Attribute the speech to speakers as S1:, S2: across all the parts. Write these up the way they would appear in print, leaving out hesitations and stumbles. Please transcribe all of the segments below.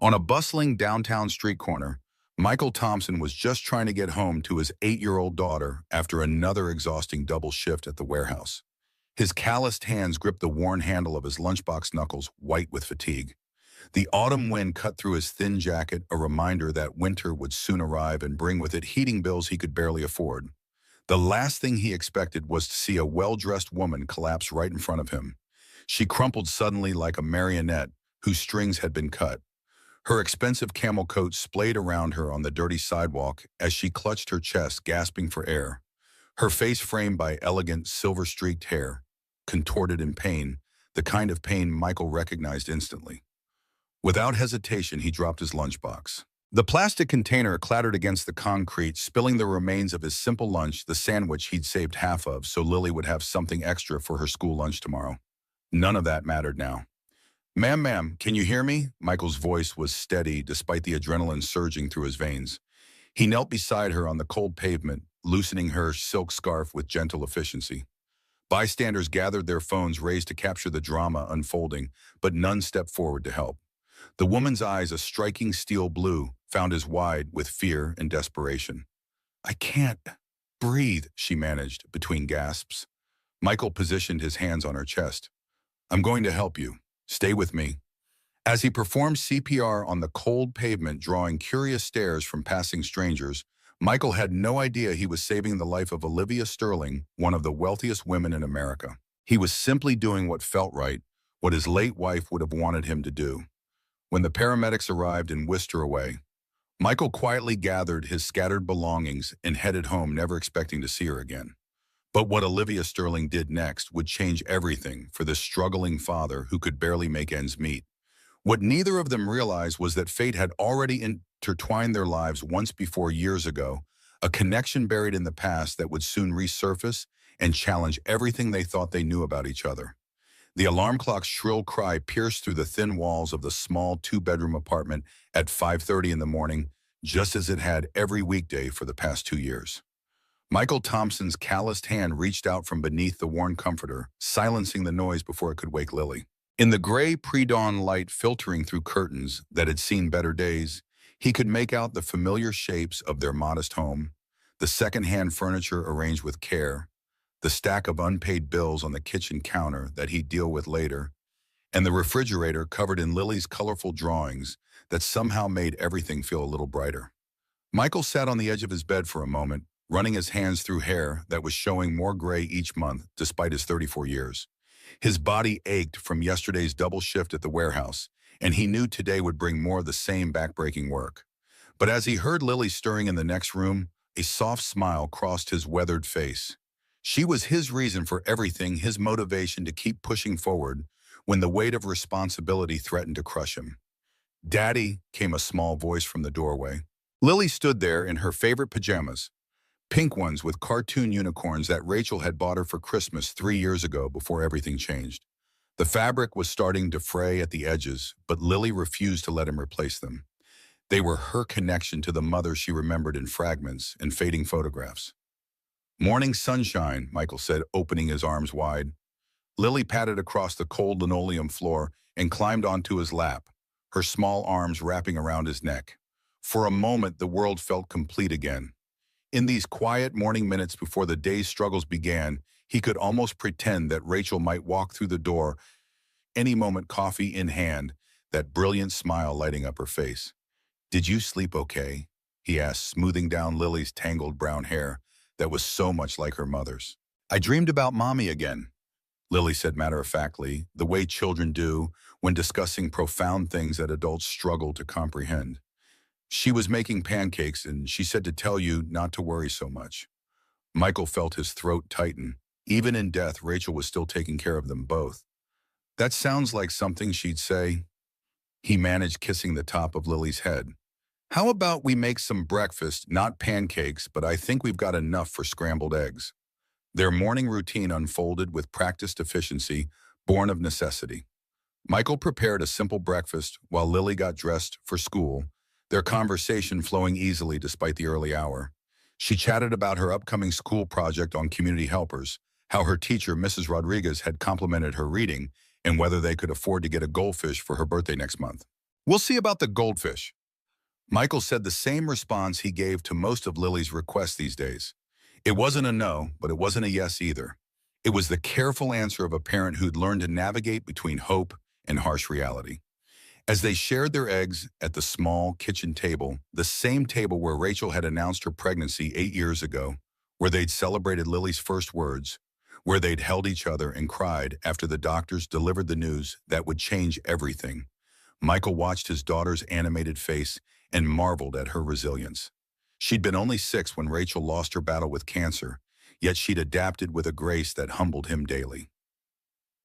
S1: On a bustling downtown street corner, Michael Thompson was just trying to get home to his 8-year-old daughter after another exhausting double shift at the warehouse. His calloused hands gripped the worn handle of his lunchbox knuckles, white with fatigue. The autumn wind cut through his thin jacket, a reminder that winter would soon arrive and bring with it heating bills he could barely afford. The last thing he expected was to see a well-dressed woman collapse right in front of him. She crumpled suddenly like a marionette whose strings had been cut. Her expensive camel coat splayed around her on the dirty sidewalk as she clutched her chest, gasping for air. Her face framed by elegant, silver-streaked hair, contorted in pain, the kind of pain Michael recognized instantly. Without hesitation, he dropped his lunchbox. The plastic container clattered against the concrete, spilling the remains of his simple lunch, the sandwich he'd saved half of so Lily would have something extra for her school lunch tomorrow. None of that mattered now. Ma'am, can you hear me?" Michael's voice was steady despite the adrenaline surging through his veins. He knelt beside her on the cold pavement, loosening her silk scarf with gentle efficiency. Bystanders gathered, their phones raised to capture the drama unfolding, but none stepped forward to help. The woman's eyes, a striking steel blue, found his wide with fear and desperation. "I can't breathe," she managed, between gasps. Michael positioned his hands on her chest. "I'm going to help you. Stay with me." As he performed CPR on the cold pavement, drawing curious stares from passing strangers, Michael had no idea he was saving the life of Olivia Sterling, one of the wealthiest women in America. He was simply doing what felt right, what his late wife would have wanted him to do. When the paramedics arrived and whisked her away, Michael quietly gathered his scattered belongings and headed home, never expecting to see her again. But what Olivia Sterling did next would change everything for this struggling father who could barely make ends meet. What neither of them realized was that fate had already intertwined their lives once before, years ago, a connection buried in the past that would soon resurface and challenge everything they thought they knew about each other. The alarm clock's shrill cry pierced through the thin walls of the small two-bedroom apartment at 5:30 in the morning, just as it had every weekday for the past 2 years. Michael Thompson's calloused hand reached out from beneath the worn comforter, silencing the noise before it could wake Lily. In the gray pre-dawn light filtering through curtains that had seen better days, he could make out the familiar shapes of their modest home, the second-hand furniture arranged with care, the stack of unpaid bills on the kitchen counter that he'd deal with later, and the refrigerator covered in Lily's colorful drawings that somehow made everything feel a little brighter. Michael sat on the edge of his bed for a moment, running his hands through hair that was showing more gray each month despite his 34 years. His body ached from yesterday's double shift at the warehouse, and he knew today would bring more of the same backbreaking work. But as he heard Lily stirring in the next room, a soft smile crossed his weathered face. She was his reason for everything, his motivation to keep pushing forward when the weight of responsibility threatened to crush him. "Daddy," came a small voice from the doorway. Lily stood there in her favorite pajamas, pink ones with cartoon unicorns that Rachel had bought her for Christmas 3 years ago before everything changed. The fabric was starting to fray at the edges, but Lily refused to let him replace them. They were her connection to the mother she remembered in fragments and fading photographs. "Morning sunshine," Michael said, opening his arms wide. Lily patted across the cold linoleum floor and climbed onto his lap, her small arms wrapping around his neck. For a moment, the world felt complete again. In these quiet morning minutes before the day's struggles began, he could almost pretend that Rachel might walk through the door any moment, coffee in hand, that brilliant smile lighting up her face. "Did you sleep okay?" he asked, smoothing down Lily's tangled brown hair that was so much like her mother's. "I dreamed about Mommy again," Lily said matter-of-factly, the way children do when discussing profound things that adults struggle to comprehend. "She was making pancakes, and she said to tell you not to worry so much." Michael felt his throat tighten. Even in death, Rachel was still taking care of them both. "That sounds like something she'd say." He managed kissing the top of Lily's head. "How about we make some breakfast, not pancakes, but I think we've got enough for scrambled eggs." Their morning routine unfolded with practiced efficiency, born of necessity. Michael prepared a simple breakfast while Lily got dressed for school, their conversation flowing easily despite the early hour. She chatted about her upcoming school project on community helpers, how her teacher, Mrs. Rodriguez, had complimented her reading, and whether they could afford to get a goldfish for her birthday next month. We'll see about the goldfish. Michael said the same response he gave to most of Lily's requests these days. It wasn't a no, but it wasn't a yes either. It was the careful answer of a parent who'd learned to navigate between hope and harsh reality. As they shared their eggs at the small kitchen table, the same table where Rachel had announced her pregnancy 8 years ago, where they'd celebrated Lily's first words, where they'd held each other and cried after the doctors delivered the news that would change everything, Michael watched his daughter's animated face and marveled at her resilience. She'd been only 6 when Rachel lost her battle with cancer, yet she'd adapted with a grace that humbled him daily.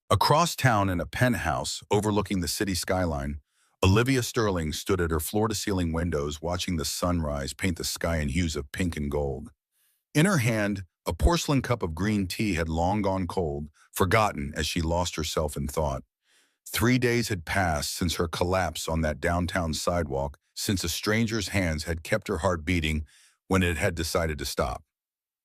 S1: Across town in a penthouse overlooking the city skyline, Olivia Sterling stood at her floor-to-ceiling windows watching the sunrise paint the sky in hues of pink and gold. In her hand, a porcelain cup of green tea had long gone cold, forgotten as she lost herself in thought. 3 days had passed since her collapse on that downtown sidewalk, since a stranger's hands had kept her heart beating when it had decided to stop.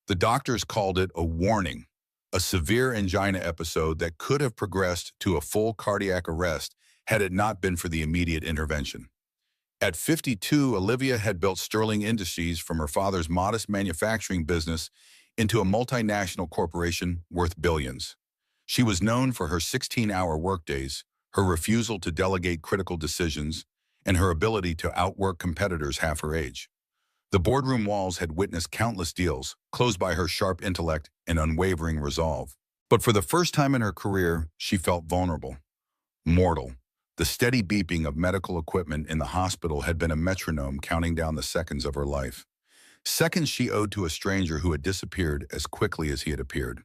S1: The doctors called it a warning, a severe angina episode that could have progressed to a full cardiac arrest had it not been for the immediate intervention. At 52, Olivia had built Sterling Industries from her father's modest manufacturing business into a multinational corporation worth billions. She was known for her 16-hour workdays, her refusal to delegate critical decisions, and her ability to outwork competitors half her age. The boardroom walls had witnessed countless deals, closed by her sharp intellect and unwavering resolve. But for the first time in her career, she felt vulnerable, mortal. The steady beeping of medical equipment in the hospital had been a metronome counting down the seconds of her life. Seconds she owed to a stranger who had disappeared as quickly as he had appeared.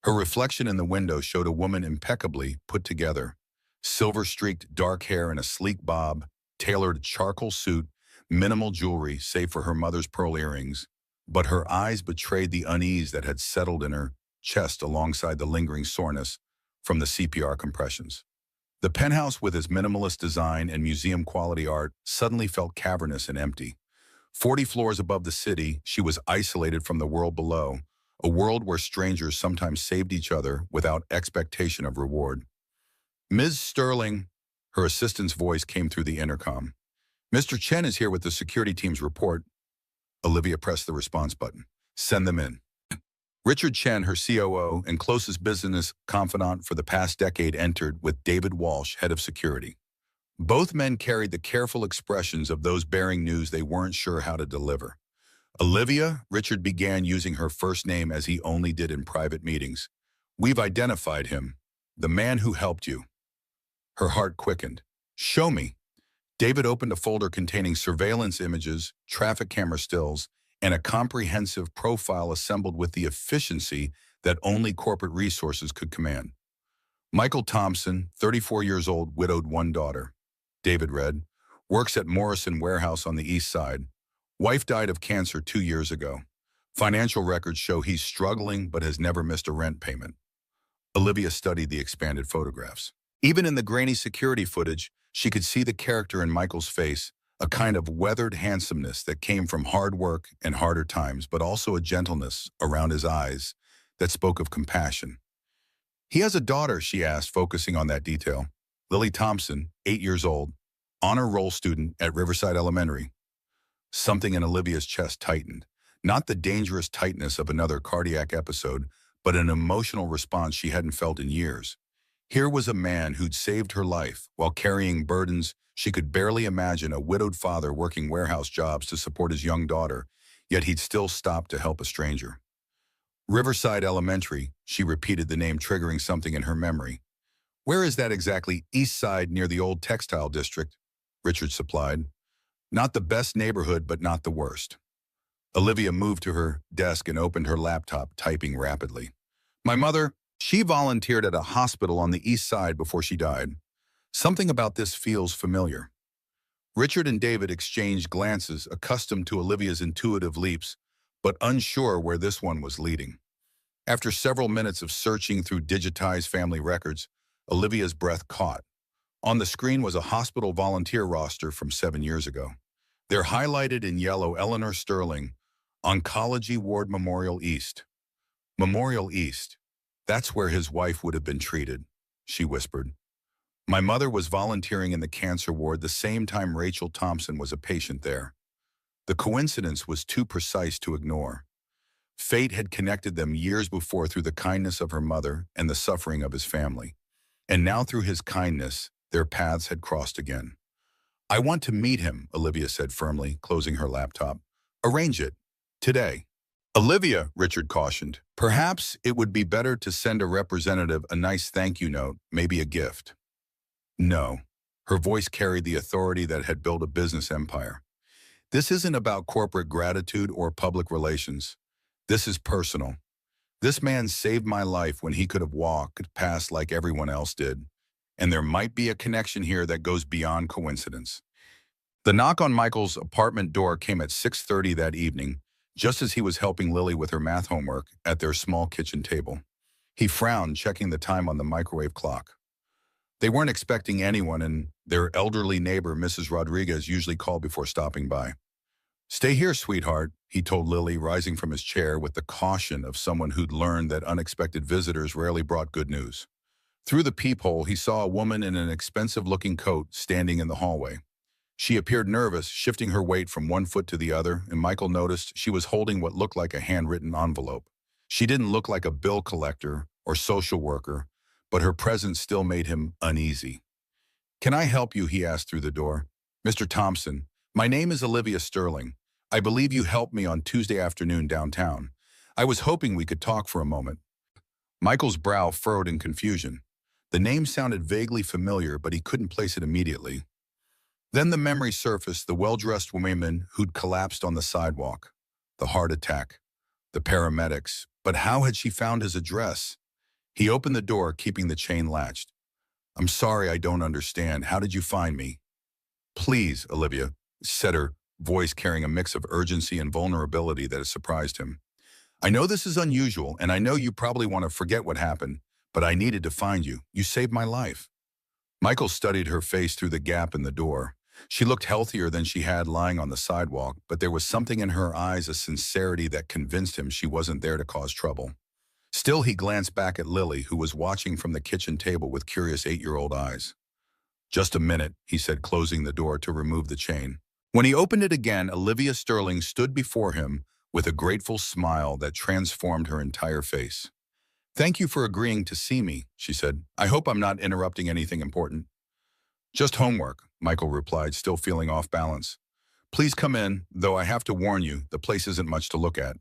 S1: Her reflection in the window showed a woman impeccably put together. Silver-streaked dark hair in a sleek bob, tailored charcoal suit, minimal jewelry save for her mother's pearl earrings, but her eyes betrayed the unease that had settled in her chest alongside the lingering soreness from the CPR compressions. The penthouse with its minimalist design and museum-quality art suddenly felt cavernous and empty. 40 floors above the city, she was isolated from the world below, a world where strangers sometimes saved each other without expectation of reward. "Ms. Sterling," her assistant's voice came through the intercom. "Mr. Chen is here with the security team's report." Olivia pressed the response button. "Send them in." Richard Chen, her COO and closest business confidant for the past decade, entered with David Walsh, head of security. Both men carried the careful expressions of those bearing news they weren't sure how to deliver. "Olivia," Richard began, using her first name as he only did in private meetings. "We've identified him, the man who helped you." Her heart quickened. "Show me." David opened a folder containing surveillance images, traffic camera stills, and a comprehensive profile assembled with the efficiency that only corporate resources could command. "Michael Thompson, 34 years old, widowed, 1 daughter." David read, "Works at Morrison Warehouse on the East Side. Wife died of cancer 2 years ago. Financial records show he's struggling but has never missed a rent payment." Olivia studied the expanded photographs. Even in the grainy security footage, she could see the character in Michael's face, a kind of weathered handsomeness that came from hard work and harder times, but also a gentleness around his eyes that spoke of compassion. "He has a daughter," she asked, focusing on that detail. "Lily Thompson, 8 years old, honor roll student at Riverside Elementary." Something in Olivia's chest tightened. Not the dangerous tightness of another cardiac episode, but an emotional response she hadn't felt in years. Here was a man who'd saved her life while carrying burdens she could barely imagine, a widowed father working warehouse jobs to support his young daughter, yet he'd still stopped to help a stranger. "Riverside Elementary," she repeated the name, triggering something in her memory. "Where is that exactly?" "East Side, near the old textile district," Richard supplied. "Not the best neighborhood, but not the worst." Olivia moved to her desk and opened her laptop, typing rapidly. "My mother, she volunteered at a hospital on the East Side before she died. Something about this feels familiar." Richard and David exchanged glances, accustomed to Olivia's intuitive leaps, but unsure where this one was leading. After several minutes of searching through digitized family records, Olivia's breath caught. On the screen was a hospital volunteer roster from 7 years ago. They're highlighted in yellow: Eleanor Sterling, Oncology Ward, Memorial East. Memorial East. That's where his wife would have been treated, she whispered. My mother was volunteering in the cancer ward the same time Rachel Thompson was a patient there. The coincidence was too precise to ignore. Fate had connected them years before through the kindness of her mother and the suffering of his family. And now through his kindness, their paths had crossed again. I want to meet him, Olivia said firmly, closing her laptop. Arrange it. Today. Olivia, Richard cautioned, perhaps it would be better to send a representative a nice thank you note, maybe a gift. No. Her voice carried the authority that had built a business empire. This isn't about corporate gratitude or public relations. This is personal. This man saved my life when he could have walked past like everyone else did. And there might be a connection here that goes beyond coincidence. The knock on Michael's apartment door came at 6:30 that evening, just as he was helping Lily with her math homework at their small kitchen table. He frowned, checking the time on the microwave clock. They weren't expecting anyone, and their elderly neighbor, Mrs. Rodriguez, usually called before stopping by. Stay here, sweetheart, he told Lily, rising from his chair with the caution of someone who'd learned that unexpected visitors rarely brought good news. Through the peephole, he saw a woman in an expensive-looking coat standing in the hallway. She appeared nervous, shifting her weight from one foot to the other, and Michael noticed she was holding what looked like a handwritten envelope. She didn't look like a bill collector or social worker, but her presence still made him uneasy. Can I help you? He asked through the door. Mr. Thompson, my name is Olivia Sterling. I believe you helped me on Tuesday afternoon downtown. I was hoping we could talk for a moment. Michael's brow furrowed in confusion. The name sounded vaguely familiar, but he couldn't place it immediately. Then the memory surfaced, the well-dressed woman who'd collapsed on the sidewalk, the heart attack, the paramedics. But how had she found his address? He opened the door, keeping the chain latched. I'm sorry, I don't understand. How did you find me? Please, Olivia, said her voice carrying a mix of urgency and vulnerability that surprised him. I know this is unusual, and I know you probably want to forget what happened, but I needed to find you. You saved my life. Michael studied her face through the gap in the door. She looked healthier than she had lying on the sidewalk, but there was something in her eyes, a sincerity that convinced him she wasn't there to cause trouble. Still, he glanced back at Lily, who was watching from the kitchen table with curious 8-year-old eyes. Just a minute, he said, closing the door to remove the chain. When he opened it again, Olivia Sterling stood before him with a grateful smile that transformed her entire face. Thank you for agreeing to see me, she said. I hope I'm not interrupting anything important. Just homework, Michael replied, still feeling off balance. Please come in, though I have to warn you, the place isn't much to look at.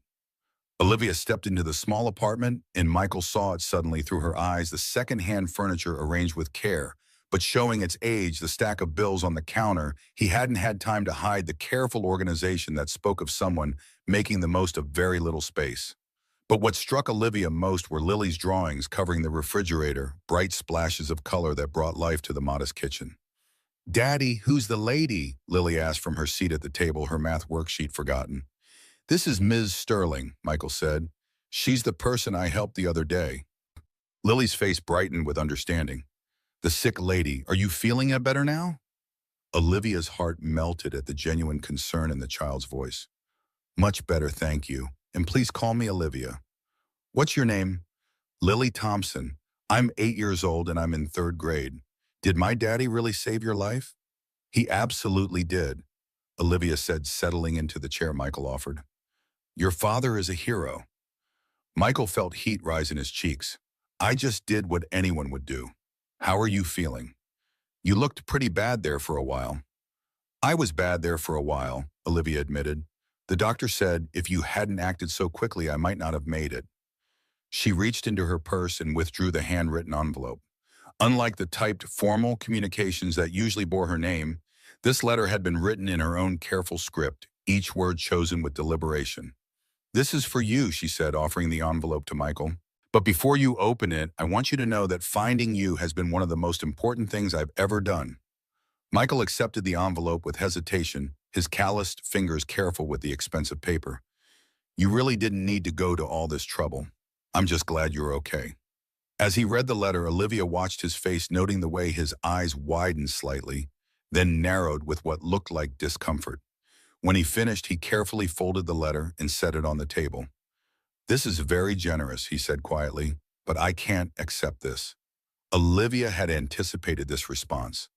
S1: Olivia stepped into the small apartment, and Michael saw it suddenly through her eyes, the second-hand furniture arranged with care, but showing its age, the stack of bills on the counter. He hadn't had time to hide the careful organization that spoke of someone making the most of very little space. But what struck Olivia most were Lily's drawings covering the refrigerator, bright splashes of color that brought life to the modest kitchen. Daddy, who's the lady? Lily asked from her seat at the table, her math worksheet forgotten. This is Ms. Sterling, Michael said. She's the person I helped the other day. Lily's face brightened with understanding. The sick lady, are you feeling it better now? Olivia's heart melted at the genuine concern in the child's voice. Much better, thank you. And please call me Olivia. What's your name? Lily Thompson. I'm 8 years old and I'm in 3rd grade. Did my daddy really save your life? He absolutely did, Olivia said, settling into the chair Michael offered. Your father is a hero. Michael felt heat rise in his cheeks. I just did what anyone would do. How are you feeling? You looked pretty bad there for a while. I was bad there for a while, Olivia admitted. The doctor said if you hadn't acted so quickly, I might not have made it. She reached into her purse and withdrew the handwritten envelope. Unlike the typed formal communications that usually bore her name, this letter had been written in her own careful script, each word chosen with deliberation. This is for you, she said, offering the envelope to Michael. But before you open it, I want you to know that finding you has been one of the most important things I've ever done. Michael accepted the envelope with hesitation, his calloused fingers careful with the expensive paper. You really didn't need to go to all this trouble. I'm just glad you're okay. As he read the letter, Olivia watched his face, noting the way his eyes widened slightly, then narrowed with what looked like discomfort. When he finished, he carefully folded the letter and set it on the table. This is very generous, he said quietly, but I can't accept this. Olivia had anticipated this response.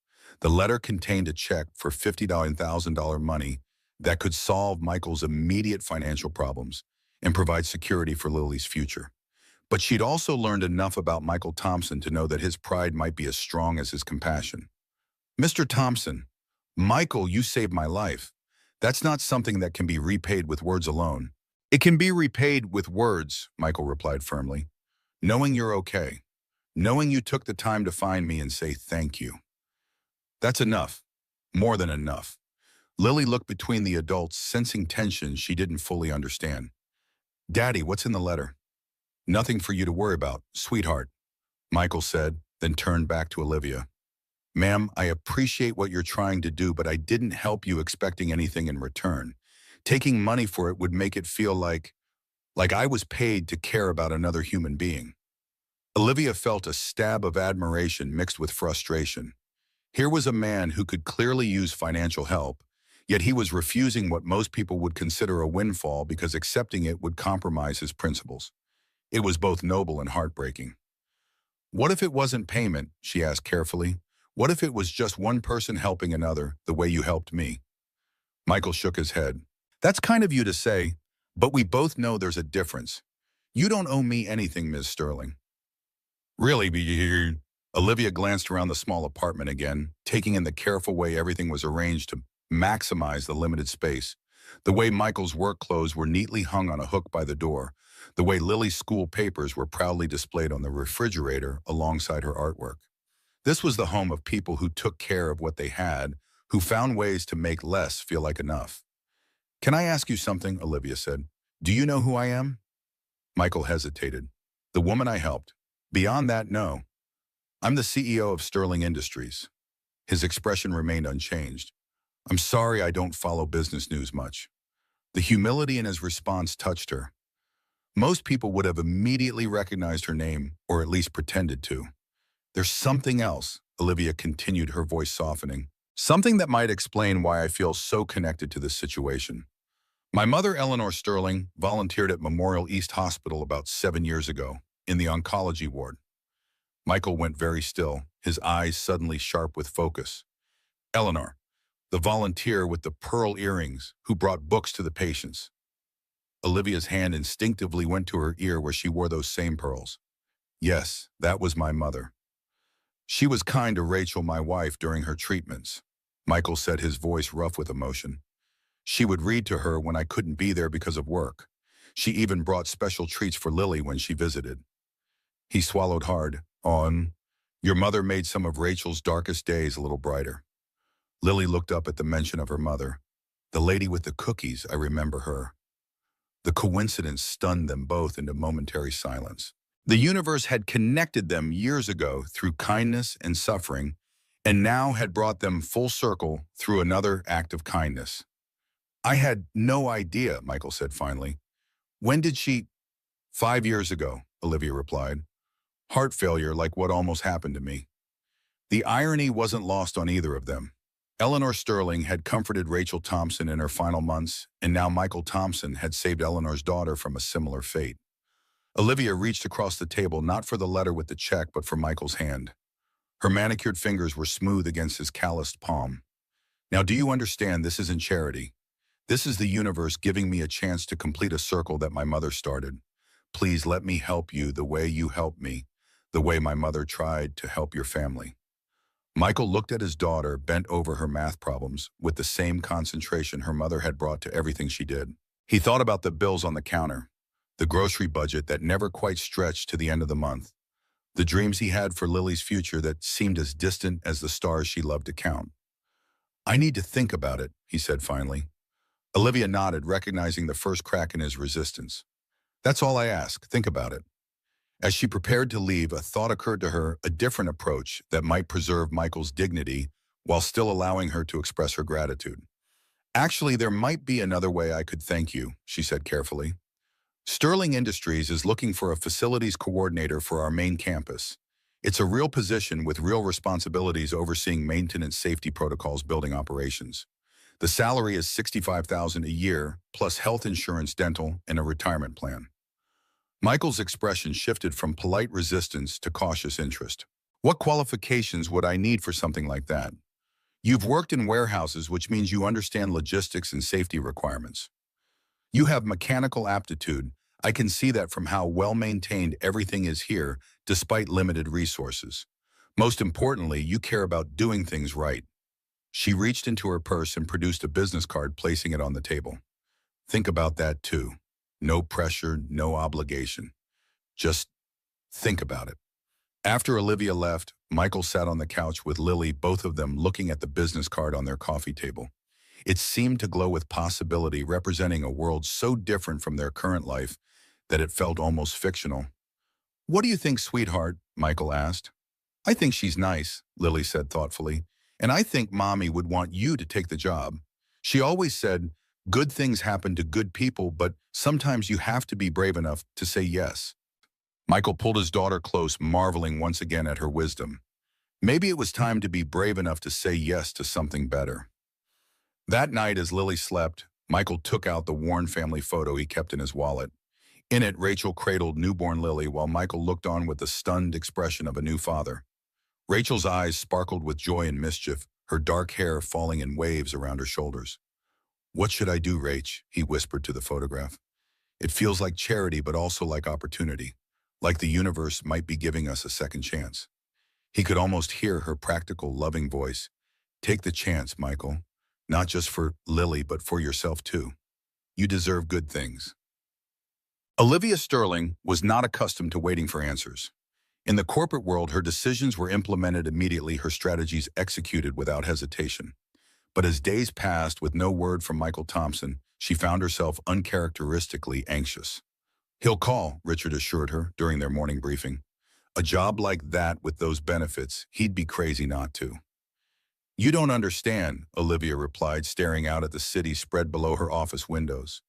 S1: The letter contained a check for $50,000 money that could solve Michael's immediate financial problems and provide security for Lily's future. But she'd also learned enough about Michael Thompson to know that his pride might be as strong as his compassion. "Mr. Thompson, Michael, you saved my life. That's not something that can be repaid with words alone." "It can be repaid with words," Michael replied firmly. "Knowing you're okay. Knowing you took the time to find me and say thank you. That's enough. More than enough." Lily looked between the adults, sensing tension she didn't fully understand. "Daddy, what's in the letter?" "Nothing for you to worry about, sweetheart," Michael said, then turned back to Olivia. "Ma'am, I appreciate what you're trying to do, but I didn't help you expecting anything in return. Taking money for it would make it feel like I was paid to care about another human being." Olivia felt a stab of admiration mixed with frustration. Here was a man who could clearly use financial help, yet he was refusing what most people would consider a windfall because accepting it would compromise his principles. It was both noble and heartbreaking. "What if it wasn't payment?" she asked carefully. "What if it was just one person helping another the way you helped me?" Michael shook his head. "That's kind of you to say, but we both know there's a difference. You don't owe me anything, Ms. Sterling." "Really, be..." Olivia glanced around the small apartment again, taking in the careful way everything was arranged to maximize the limited space. The way Michael's work clothes were neatly hung on a hook by the door. The way Lily's school papers were proudly displayed on the refrigerator alongside her artwork. This was the home of people who took care of what they had, who found ways to make less feel like enough. "Can I ask you something?" Olivia said. "Do you know who I am?" Michael hesitated. "The woman I helped. Beyond that, no. I'm the CEO of Sterling Industries." His expression remained unchanged. "I'm sorry I don't follow business news much." The humility in his response touched her. Most people would have immediately recognized her name, or at least pretended to. "There's something else," Olivia continued, her voice softening. "Something that might explain why I feel so connected to this situation. My mother, Eleanor Sterling, volunteered at Memorial East Hospital about 7 years ago, in the oncology ward." Michael went very still, his eyes suddenly sharp with focus. "Eleanor, the volunteer with the pearl earrings, who brought books to the patients." Olivia's hand instinctively went to her ear where she wore those same pearls. "Yes, that was my mother. She was kind to Rachel, my wife, during her treatments," Michael said, his voice rough with emotion. "She would read to her when I couldn't be there because of work. She even brought special treats for Lily when she visited." He swallowed hard. Your mother made some of Rachel's darkest days a little brighter." Lily looked up at the mention of her mother. "The lady with the cookies, I remember her." The coincidence stunned them both into momentary silence. The universe had connected them years ago through kindness and suffering, and now had brought them full circle through another act of kindness. "I had no idea," Michael said finally. "When did she—" "5 years ago," Olivia replied. "Heart failure, like what almost happened to me." The irony wasn't lost on either of them. Eleanor Sterling had comforted Rachel Thompson in her final months, and now Michael Thompson had saved Eleanor's daughter from a similar fate. Olivia reached across the table, not for the letter with the check, but for Michael's hand. Her manicured fingers were smooth against his calloused palm. "Now, do you understand this isn't charity? This is the universe giving me a chance to complete a circle that my mother started. Please let me help you the way you helped me, the way my mother tried to help your family." Michael looked at his daughter, bent over her math problems, with the same concentration her mother had brought to everything she did. He thought about the bills on the counter, the grocery budget that never quite stretched to the end of the month, the dreams he had for Lily's future that seemed as distant as the stars she loved to count. "I need to think about it," he said finally. Olivia nodded, recognizing the first crack in his resistance. "That's all I ask. Think about it." As she prepared to leave, a thought occurred to her, a different approach that might preserve Michael's dignity while still allowing her to express her gratitude. "Actually, there might be another way I could thank you," she said carefully. "Sterling Industries is looking for a facilities coordinator for our main campus. It's a real position with real responsibilities overseeing maintenance, safety protocols, building operations. The salary is $65,000 a year, plus health insurance, dental, and a retirement plan." Michael's expression shifted from polite resistance to cautious interest. What qualifications would I need for something like that? You've worked in warehouses, which means you understand logistics and safety requirements. You have mechanical aptitude. I can see that from how well-maintained everything is here, despite limited resources. Most importantly, you care about doing things right. She reached into her purse and produced a business card, placing it on the table. Think about that too. No pressure, no obligation. Just think about it. After Olivia left, Michael sat on the couch with Lily, both of them looking at the business card on their coffee table. It seemed to glow with possibility, representing a world so different from their current life that it felt almost fictional. "What do you think, sweetheart?" Michael asked. "I think she's nice," Lily said thoughtfully. "And I think Mommy would want you to take the job. She always said, good things happen to good people, but sometimes you have to be brave enough to say yes." Michael pulled his daughter close, marveling once again at her wisdom. Maybe it was time to be brave enough to say yes to something better. That night, as Lily slept, Michael took out the Warren family photo he kept in his wallet. In it, Rachel cradled newborn Lily while Michael looked on with the stunned expression of a new father. Rachel's eyes sparkled with joy and mischief, her dark hair falling in waves around her shoulders. "What should I do, Rach?" he whispered to the photograph. "It feels like charity, but also like opportunity. Like the universe might be giving us a second chance." He could almost hear her practical, loving voice. "Take the chance, Michael. Not just for Lily, but for yourself too. You deserve good things." Olivia Sterling was not accustomed to waiting for answers. In the corporate world, her decisions were implemented immediately, her strategies executed without hesitation. But as days passed with no word from Michael Thompson, she found herself uncharacteristically anxious. "He'll call," Richard assured her during their morning briefing. "A job like that with those benefits, he'd be crazy not to." "You don't understand," Olivia replied, staring out at the city spread below her office windows.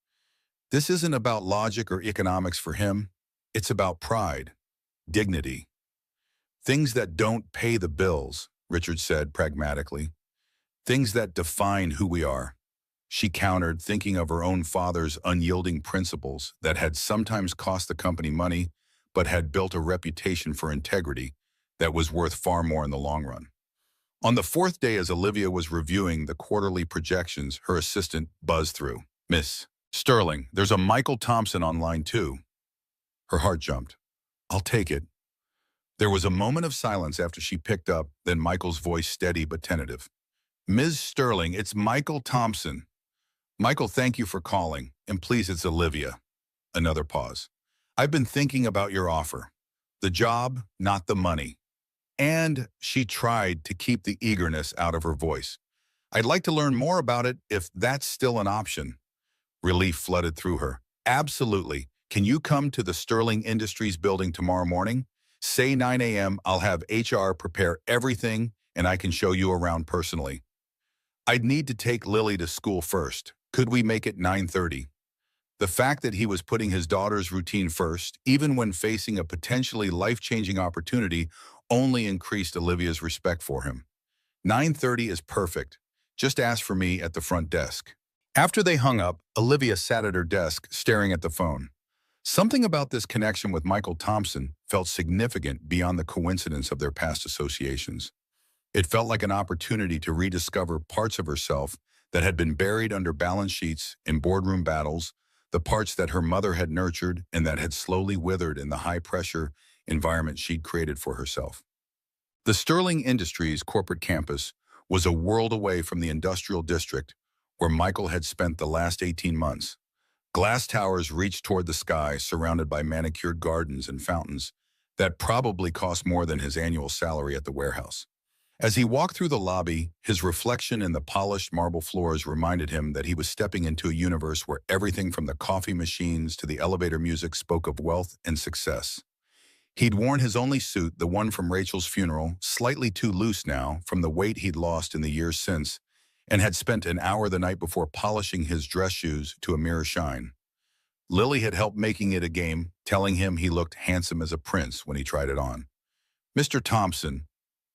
S1: "This isn't about logic or economics for him. It's about pride, dignity. Things that don't pay the bills," Richard said pragmatically. "Things that define who we are." She countered, thinking of her own father's unyielding principles that had sometimes cost the company money, but had built a reputation for integrity that was worth far more in the long run. On the fourth day, as Olivia was reviewing the quarterly projections, her assistant buzzed through. "Miss Sterling, there's a Michael Thompson on line 2. Her heart jumped. "I'll take it." There was a moment of silence after she picked up, then Michael's voice steady but tentative. "Ms. Sterling, it's Michael Thompson." "Michael, thank you for calling. And please, it's Olivia." Another pause. "I've been thinking about your offer. The job, not the money." And she tried to keep the eagerness out of her voice. "I'd like to learn more about it if that's still an option." Relief flooded through her. "Absolutely. Can you come to the Sterling Industries building tomorrow morning? Say 9 a.m. I'll have HR prepare everything and I can show you around personally." "I'd need to take Lily to school first. Could we make it 9:30? The fact that he was putting his daughter's routine first, even when facing a potentially life-changing opportunity, only increased Olivia's respect for him. "9:30 is perfect. Just ask for me at the front desk." After they hung up, Olivia sat at her desk, staring at the phone. Something about this connection with Michael Thompson felt significant beyond the coincidence of their past associations. It felt like an opportunity to rediscover parts of herself that had been buried under balance sheets in boardroom battles, the parts that her mother had nurtured and that had slowly withered in the high-pressure environment she'd created for herself. The Sterling Industries corporate campus was a world away from the industrial district where Michael had spent the last 18 months. Glass towers reached toward the sky, surrounded by manicured gardens and fountains that probably cost more than his annual salary at the warehouse. As he walked through the lobby, his reflection in the polished marble floors reminded him that he was stepping into a universe where everything from the coffee machines to the elevator music spoke of wealth and success. He'd worn his only suit, the one from Rachel's funeral, slightly too loose now from the weight he'd lost in the years since, and had spent an hour the night before polishing his dress shoes to a mirror shine. Lily had helped making it a game, telling him he looked handsome as a prince when he tried it on. "Mr. Thompson,"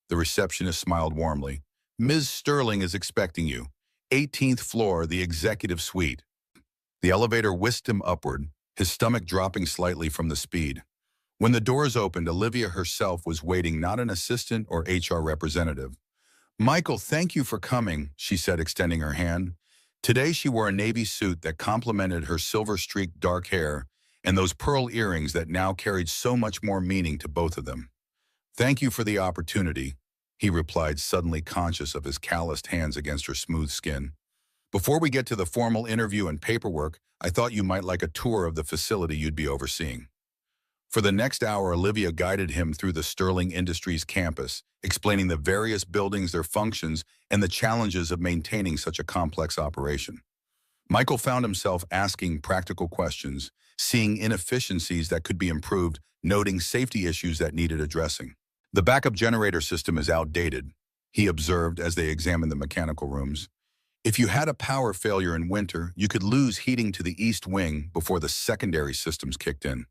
S1: the receptionist smiled warmly, "Ms. Sterling is expecting you. 18th floor, the executive suite." The elevator whisked him upward, his stomach dropping slightly from the speed. When the doors opened, Olivia herself was waiting, not an assistant or HR representative. "Michael, thank you for coming," she said, extending her hand. Today she wore a navy suit that complemented her silver-streaked dark hair and those pearl earrings that now carried so much more meaning to both of them. "Thank you for the opportunity," he replied, suddenly conscious of his calloused hands against her smooth skin. "Before we get to the formal interview and paperwork, I thought you might like a tour of the facility you'd be overseeing." For the next hour, Olivia guided him through the Sterling Industries campus, explaining the various buildings, their functions, and the challenges of maintaining such a complex operation. Michael found himself asking practical questions, seeing inefficiencies that could be improved, noting safety issues that needed addressing. "The backup generator system is outdated," he observed as they examined the mechanical rooms. "If you had a power failure in winter, you could lose heating to the east wing before the secondary systems kicked in."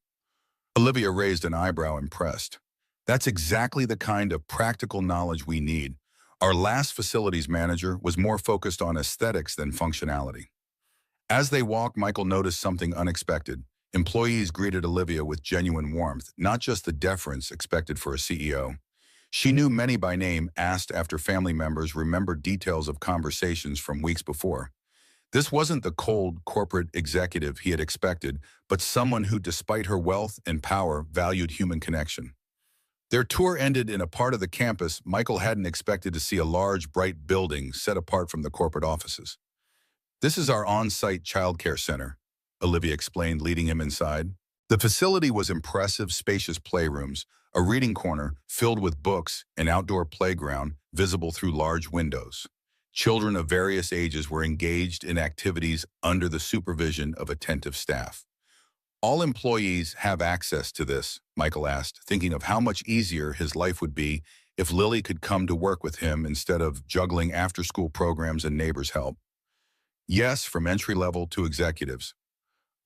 S1: Olivia raised an eyebrow, impressed. "That's exactly the kind of practical knowledge we need. Our last facilities manager was more focused on aesthetics than functionality." As they walked, Michael noticed something unexpected. Employees greeted Olivia with genuine warmth, not just the deference expected for a CEO. She knew many by name, asked after family members, remembered details of conversations from weeks before. This wasn't the cold corporate executive he had expected, but someone who, despite her wealth and power, valued human connection. Their tour ended in a part of the campus Michael hadn't expected to see: a large, bright building set apart from the corporate offices. "This is our on-site childcare center," Olivia explained, leading him inside. The facility was impressive, spacious playrooms, a reading corner filled with books, an outdoor playground visible through large windows. Children of various ages were engaged in activities under the supervision of attentive staff. "All employees have access to this," Michael asked, thinking of how much easier his life would be if Lily could come to work with him instead of juggling after-school programs and neighbors' help. "Yes, from entry-level to executives.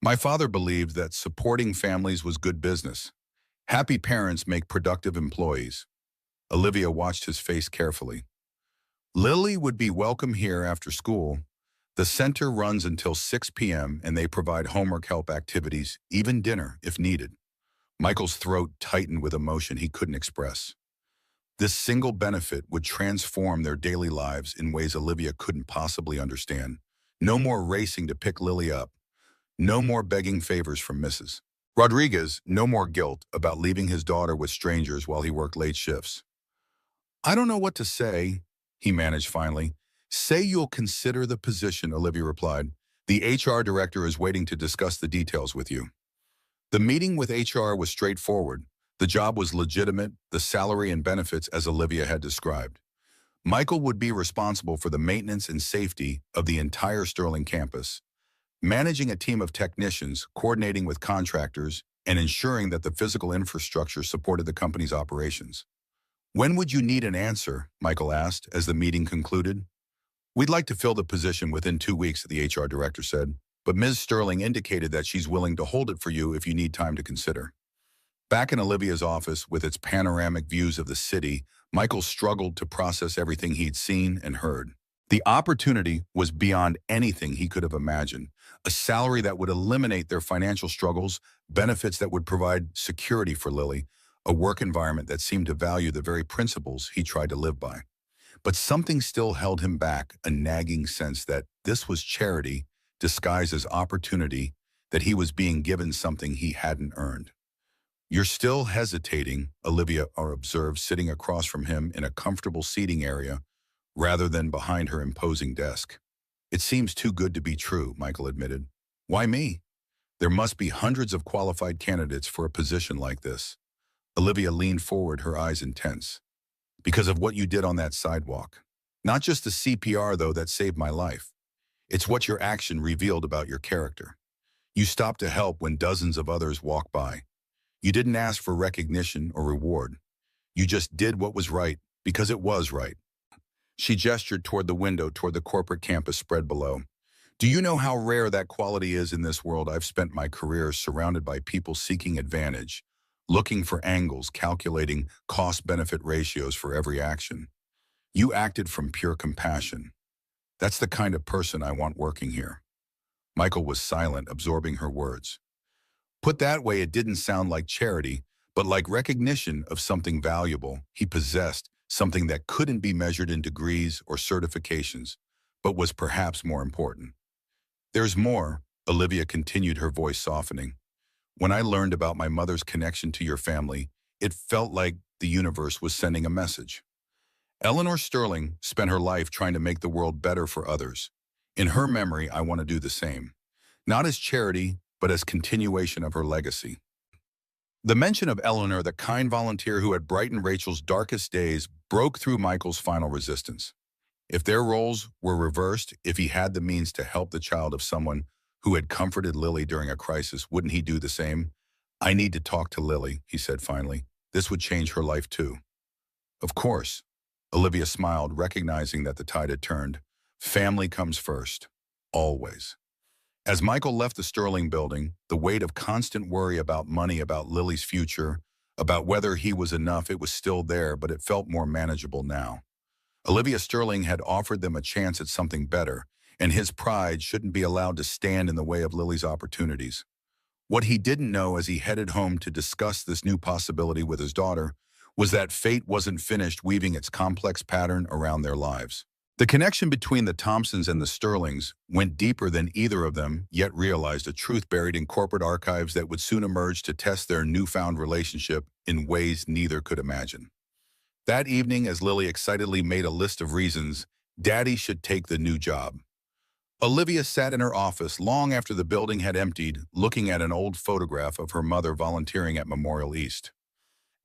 S1: My father believed that supporting families was good business. Happy parents make productive employees." Olivia watched his face carefully. "Lily would be welcome here after school. The center runs until 6 p.m. and they provide homework help, activities, even dinner if needed." Michael's throat tightened with emotion he couldn't express. This single benefit would transform their daily lives in ways Olivia couldn't possibly understand. No more racing to pick Lily up. No more begging favors from Mrs. Rodriguez. No more guilt about leaving his daughter with strangers while he worked late shifts. "I don't know what to say," he managed finally. "Say you'll consider the position," Olivia replied. "The HR director is waiting to discuss the details with you." The meeting with HR was straightforward. The job was legitimate, the salary and benefits as Olivia had described. Michael would be responsible for the maintenance and safety of the entire Sterling campus, managing a team of technicians, coordinating with contractors, and ensuring that the physical infrastructure supported the company's operations. "When would you need an answer?" Michael asked as the meeting concluded. "We'd like to fill the position within 2 weeks," the HR director said, "but Ms. Sterling indicated that she's willing to hold it for you if you need time to consider." Back in Olivia's office, with its panoramic views of the city, Michael struggled to process everything he'd seen and heard. The opportunity was beyond anything he could have imagined. A salary that would eliminate their financial struggles, benefits that would provide security for Lily, a work environment that seemed to value the very principles he tried to live by. But something still held him back, a nagging sense that this was charity disguised as opportunity, that he was being given something he hadn't earned. "You're still hesitating," Olivia observed, sitting across from him in a comfortable seating area rather than behind her imposing desk. "It seems too good to be true," Michael admitted. "Why me? There must be hundreds of qualified candidates for a position like this." Olivia leaned forward, her eyes intense. "Because of what you did on that sidewalk. Not just the CPR, though, that saved my life. It's what your action revealed about your character. You stopped to help when dozens of others walked by. You didn't ask for recognition or reward. You just did what was right because it was right." She gestured toward the window, toward the corporate campus spread below. "Do you know how rare that quality is in this world? I've spent my career surrounded by people seeking advantage, looking for angles, calculating cost-benefit ratios for every action. You acted from pure compassion. That's the kind of person I want working here." Michael was silent, absorbing her words. Put that way, it didn't sound like charity, but like recognition of something valuable he possessed, something that couldn't be measured in degrees or certifications, but was perhaps more important. There's more, Olivia continued, her voice softening. When I learned about my mother's connection to your family, it felt like the universe was sending a message. Eleanor Sterling spent her life trying to make the world better for others. In her memory, I want to do the same. Not as charity, but as continuation of her legacy. The mention of Eleanor, the kind volunteer who had brightened Rachel's darkest days, broke through Michael's final resistance. If their roles were reversed, if he had the means to help the child of someone who had comforted Lily during a crisis, wouldn't he do the same? I need to talk to Lily, he said finally. This would change her life too. Of course. Olivia smiled, recognizing that the tide had turned. Family comes first. Always. As Michael left the Sterling building, the weight of constant worry about money, about Lily's future, about whether he was enough, it was still there, but it felt more manageable now. Olivia Sterling had offered them a chance at something better, and his pride shouldn't be allowed to stand in the way of Lily's opportunities. What he didn't know as he headed home to discuss this new possibility with his daughter was that fate wasn't finished weaving its complex pattern around their lives. The connection between the Thompsons and the Sterlings went deeper than either of them yet realized, a truth buried in corporate archives that would soon emerge to test their newfound relationship in ways neither could imagine. That evening, as Lily excitedly made a list of reasons Daddy should take the new job, Olivia sat in her office long after the building had emptied, looking at an old photograph of her mother volunteering at Memorial East.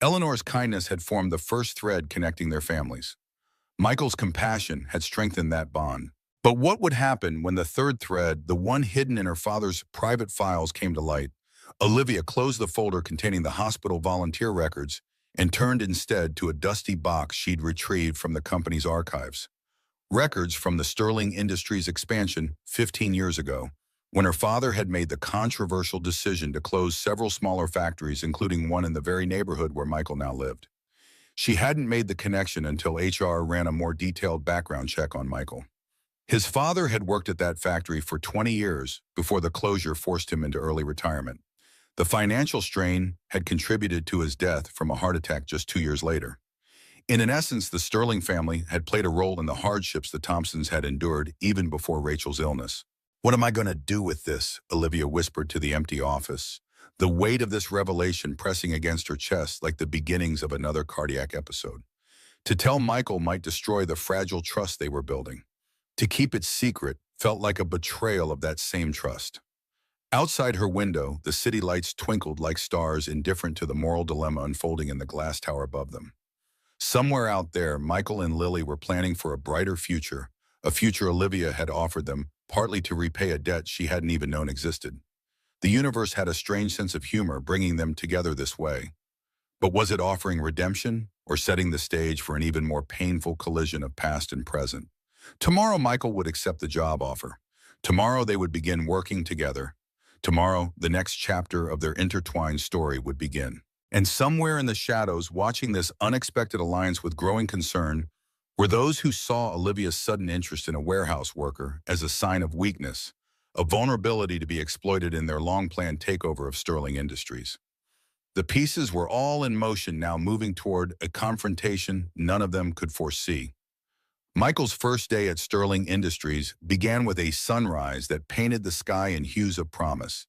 S1: Eleanor's kindness had formed the first thread connecting their families. Michael's compassion had strengthened that bond. But what would happen when the third thread, the one hidden in her father's private files, came to light? Olivia closed the folder containing the hospital volunteer records and turned instead to a dusty box she'd retrieved from the company's archives. Records from the Sterling Industries expansion 15 years ago, when her father had made the controversial decision to close several smaller factories, including one in the very neighborhood where Michael now lived. She hadn't made the connection until HR ran a more detailed background check on Michael. His father had worked at that factory for 20 years before the closure forced him into early retirement. The financial strain had contributed to his death from a heart attack just 2 years later. In essence, the Sterling family had played a role in the hardships the Thompsons had endured even before Rachel's illness. What am I going to do with this? Olivia whispered to the empty office, the weight of this revelation pressing against her chest like the beginnings of another cardiac episode. To tell Michael might destroy the fragile trust they were building. To keep it secret felt like a betrayal of that same trust. Outside her window, the city lights twinkled like stars, indifferent to the moral dilemma unfolding in the glass tower above them. Somewhere out there, Michael and Lily were planning for a brighter future, a future Olivia had offered them, partly to repay a debt she hadn't even known existed. The universe had a strange sense of humor bringing them together this way. But was it offering redemption or setting the stage for an even more painful collision of past and present? Tomorrow, Michael would accept the job offer. Tomorrow, they would begin working together. Tomorrow, the next chapter of their intertwined story would begin. And somewhere in the shadows, watching this unexpected alliance with growing concern, were those who saw Olivia's sudden interest in a warehouse worker as a sign of weakness, a vulnerability to be exploited in their long-planned takeover of Sterling Industries. The pieces were all in motion now, moving toward a confrontation none of them could foresee. Michael's first day at Sterling Industries began with a sunrise that painted the sky in hues of promise.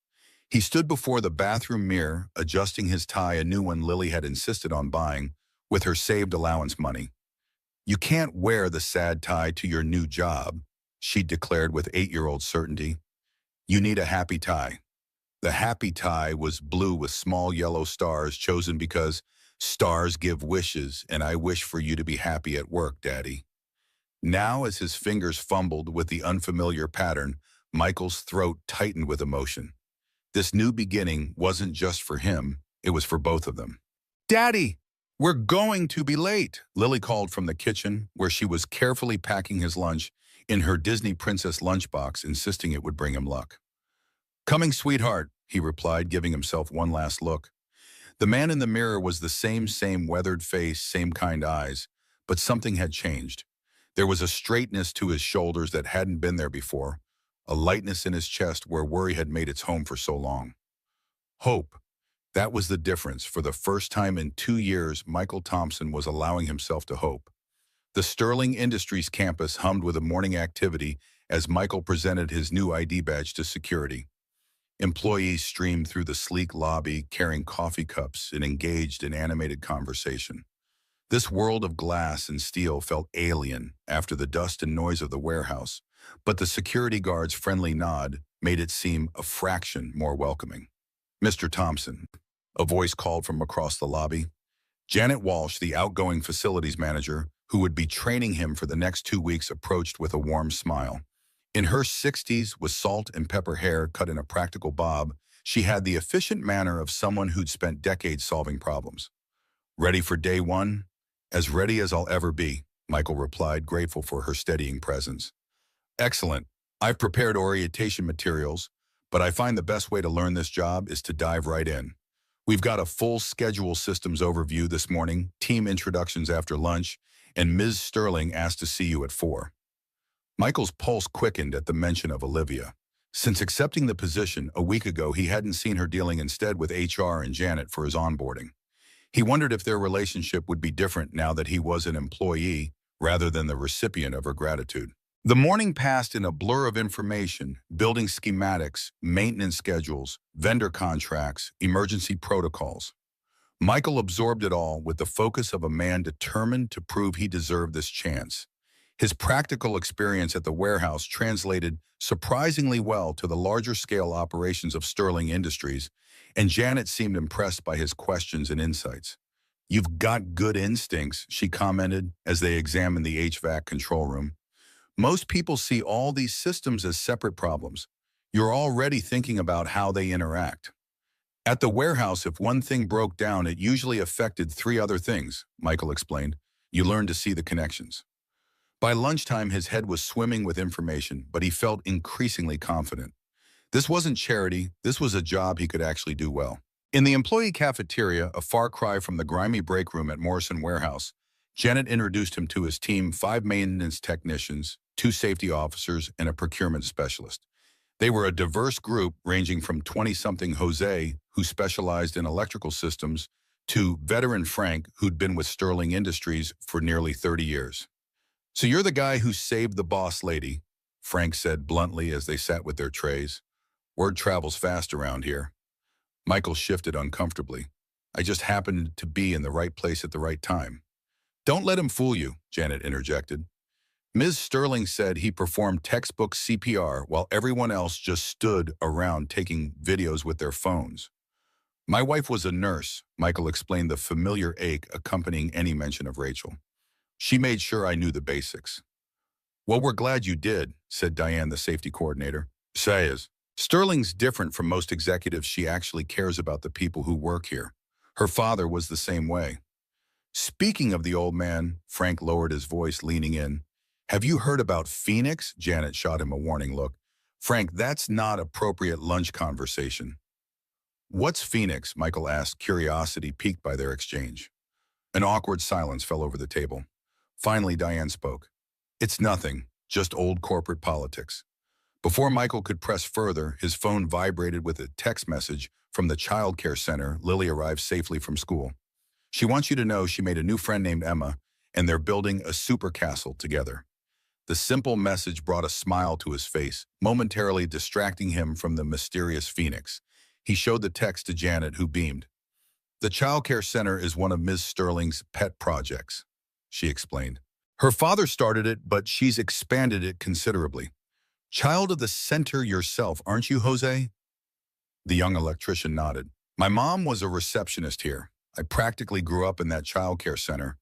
S1: He stood before the bathroom mirror, adjusting his tie, a new one Lily had insisted on buying, with her saved allowance money. "You can't wear the sad tie to your new job," she declared with 8-year-old certainty. "You need a happy tie." The happy tie was blue with small yellow stars, chosen because stars give wishes, and I wish for you to be happy at work, Daddy. Now, as his fingers fumbled with the unfamiliar pattern, Michael's throat tightened with emotion. This new beginning wasn't just for him, it was for both of them. "Daddy, we're going to be late," Lily called from the kitchen, where she was carefully packing his lunch in her Disney princess lunchbox, insisting it would bring him luck. "Coming, sweetheart," he replied, giving himself one last look. The man in the mirror was the same weathered face, same kind eyes, but something had changed. There was a straightness to his shoulders that hadn't been there before, a lightness in his chest where worry had made its home for so long. "Hope, That was the difference. For the first time in 2 years, Michael Thompson was allowing himself to hope. The Sterling Industries campus hummed with a morning activity as Michael presented his new ID badge to security. Employees streamed through the sleek lobby carrying coffee cups and engaged in animated conversation. This world of glass and steel felt alien after the dust and noise of the warehouse, but the security guard's friendly nod made it seem a fraction more welcoming. "Mr. Thompson," a voice called from across the lobby. Janet Walsh, the outgoing facilities manager, who would be training him for the next 2 weeks, approached with a warm smile. In her 60s, with salt and pepper hair cut in a practical bob, she had the efficient manner of someone who'd spent decades solving problems. "Ready for day one?" "As ready as I'll ever be," Michael replied, grateful for her steadying presence. "Excellent. I've prepared orientation materials, but I find the best way to learn this job is to dive right in. We've got a full schedule systems overview this morning, team introductions after lunch, and Ms. Sterling asked to see you at 4. Michael's pulse quickened at the mention of Olivia. Since accepting the position a week ago, he hadn't seen her, dealing instead with HR and Janet for his onboarding. He wondered if their relationship would be different now that he was an employee rather than the recipient of her gratitude. The morning passed in a blur of information: building schematics, maintenance schedules, vendor contracts, emergency protocols. Michael absorbed it all with the focus of a man determined to prove he deserved this chance. His practical experience at the warehouse translated surprisingly well to the larger-scale operations of Sterling Industries, and Janet seemed impressed by his questions and insights. "You've got good instincts," she commented as they examined the HVAC control room. "Most people see all these systems as separate problems. You're already thinking about how they interact." "At the warehouse, if one thing broke down, it usually affected 3 other things," Michael explained. "You learn to see the connections." By lunchtime, his head was swimming with information, but he felt increasingly confident. This wasn't charity, this was a job he could actually do well. In the employee cafeteria, a far cry from the grimy break room at Morrison Warehouse, Janet introduced him to his team: 5 maintenance technicians, 2 safety officers, and a procurement specialist. They were a diverse group ranging from 20-something Jose, who specialized in electrical systems, to veteran Frank, who'd been with Sterling Industries for nearly 30 years. "So you're the guy who saved the boss lady," Frank said bluntly as they sat with their trays. "Word travels fast around here." Michael shifted uncomfortably. "I just happened to be in the right place at the right time." "Don't let him fool you," Janet interjected. "Ms. Sterling said he performed textbook CPR while everyone else just stood around taking videos with their phones." "My wife was a nurse," Michael explained, the familiar ache accompanying any mention of Rachel. "She made sure I knew the basics." "Well, we're glad you did," said Diane, the safety coordinator. "Says, Sterling's different from most executives. She actually cares about the people who work here. Her father was the same way." "Speaking of the old man," Frank lowered his voice, leaning in. "Have you heard about Phoenix?" Janet shot him a warning look. "Frank, that's not appropriate lunch conversation." "What's Phoenix?" Michael asked, curiosity piqued by their exchange. An awkward silence fell over the table. Finally, Diane spoke. "It's nothing, just old corporate politics." Before Michael could press further, his phone vibrated with a text message from the child care center. "Lily arrived safely from school. She wants you to know she made a new friend named Emma, and they're building a super castle together." The simple message brought a smile to his face, momentarily distracting him from the mysterious Phoenix. He showed the text to Janet, who beamed. "The child care center is one of Ms. Sterling's pet projects," she explained. "Her father started it, but she's expanded it considerably. Child of the center yourself, aren't you, Jose?" The young electrician nodded. "My mom was a receptionist here. I practically grew up in that child care center.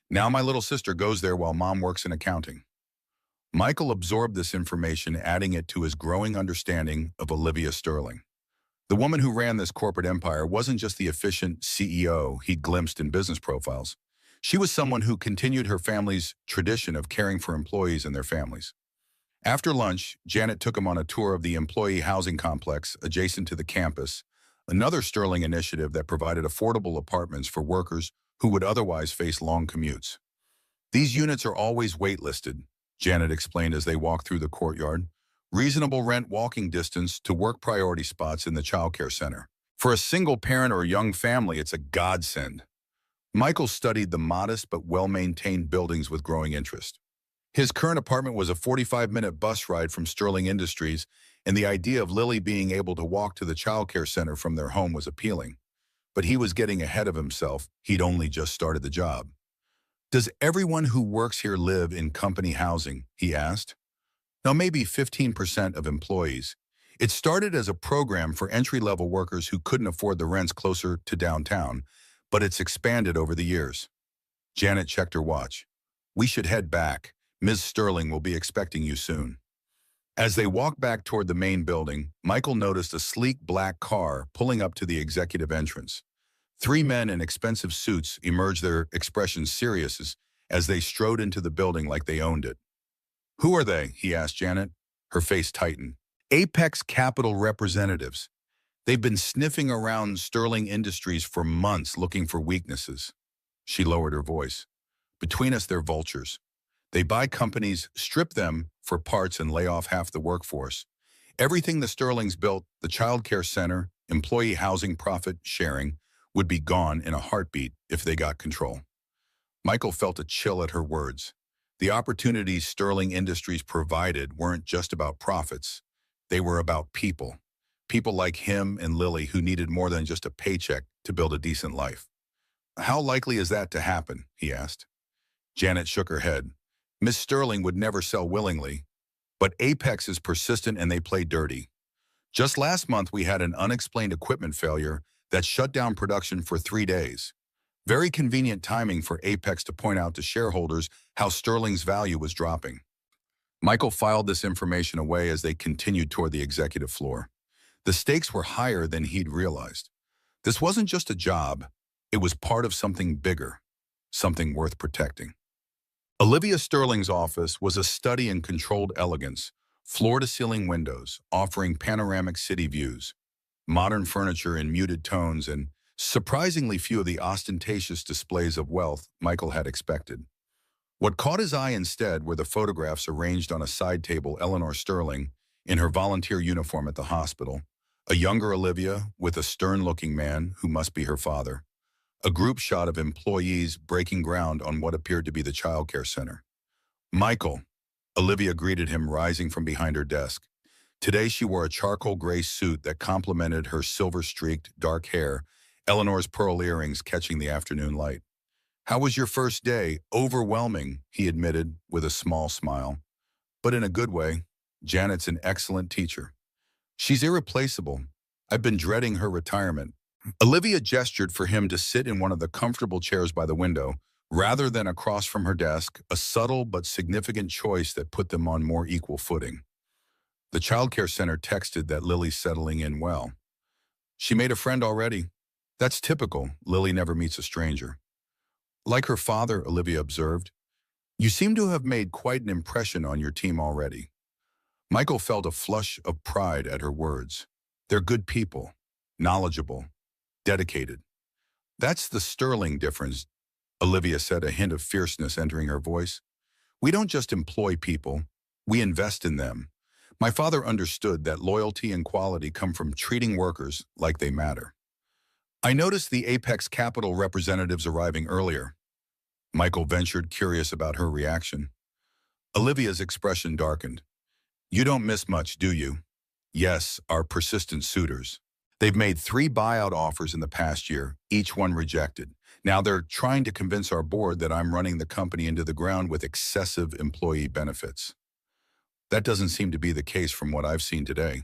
S1: Now my little sister goes there while mom works in accounting." Michael absorbed this information, adding it to his growing understanding of Olivia Sterling. The woman who ran this corporate empire wasn't just the efficient CEO he'd glimpsed in business profiles. She was someone who continued her family's tradition of caring for employees and their families. After lunch, Janet took him on a tour of the employee housing complex adjacent to the campus, another Sterling initiative that provided affordable apartments for workers who would otherwise face long commutes. "These units are always waitlisted," Janet explained as they walked through the courtyard. "Reasonable rent, walking distance to work priority spots in the childcare center. For a single parent or a young family, it's a godsend. Michael studied the modest but well-maintained buildings with growing interest. His current apartment was a 45-minute bus ride from Sterling Industries, and the idea of Lily being able to walk to the childcare center from their home was appealing. But he was getting ahead of himself. He'd only just started the job. "Does everyone who works here live in company housing?" he asked. "No, maybe 15% of employees. It started as a program for entry-level workers who couldn't afford the rents closer to downtown, but it's expanded over the years." Janet checked her watch. "We should head back. Ms. Sterling will be expecting you soon." As they walked back toward the main building, Michael noticed a sleek black car pulling up to the executive entrance. Three men in expensive suits emerged, their expressions serious as they strode into the building like they owned it. "Who are they?" he asked Janet. Her face tightened. "Apex Capital representatives. They've been sniffing around Sterling Industries for months looking for weaknesses." She lowered her voice. "Between us, they're vultures. They buy companies, strip them for parts, and lay off half the workforce. Everything the Sterlings built, the child care center, employee housing profit sharing, would be gone in a heartbeat if they got control." Michael felt a chill at her words. The opportunities Sterling Industries provided weren't just about profits. They were about people. People like him and Lily who needed more than just a paycheck to build a decent life. "How likely is that to happen?" he asked. Janet shook her head. "Miss Sterling would never sell willingly, but Apex is persistent and they play dirty. Just last month, we had an unexplained equipment failure that shut down production for 3 days. Very convenient timing for Apex to point out to shareholders how Sterling's value was dropping." Michael filed this information away as they continued toward the executive floor. The stakes were higher than he'd realized. This wasn't just a job. It was part of something bigger, something worth protecting. Olivia Sterling's office was a study in controlled elegance, floor-to-ceiling windows offering panoramic city views, modern furniture in muted tones, and surprisingly few of the ostentatious displays of wealth Michael had expected. What caught his eye instead were the photographs arranged on a side table. Eleanor Sterling, in her volunteer uniform at the hospital, a younger Olivia with a stern-looking man who must be her father, a group shot of employees breaking ground on what appeared to be the childcare center. "Michael," Olivia greeted him, rising from behind her desk. Today she wore a charcoal gray suit that complemented her silver-streaked dark hair, Eleanor's pearl earrings catching the afternoon light. "How was your first day?" "Overwhelming," he admitted with a small smile. "But in a good way. Janet's an excellent teacher. She's irreplaceable. I've been dreading her retirement." Olivia gestured for him to sit in one of the comfortable chairs by the window, rather than across from her desk, a subtle but significant choice that put them on more equal footing. The childcare center texted that Lily's settling in well. "She made a friend already." "That's typical. Lily never meets a stranger." "Like her father," Olivia observed. "You seem to have made quite an impression on your team already." Michael felt a flush of pride at her words. "They're good people, knowledgeable, dedicated." "That's the sterling difference," Olivia said, a hint of fierceness entering her voice. "We don't just employ people, we invest in them. My father understood that loyalty and quality come from treating workers like they matter." "I noticed the Apex Capital representatives arriving earlier." Michael ventured, curious about her reaction. Olivia's expression darkened. "You don't miss much, do you?" "Yes, our persistent suitors. They've made 3 buyout offers in the past year, each one rejected. Now they're trying to convince our board that I'm running the company into the ground with excessive employee benefits." "That doesn't seem to be the case from what I've seen today.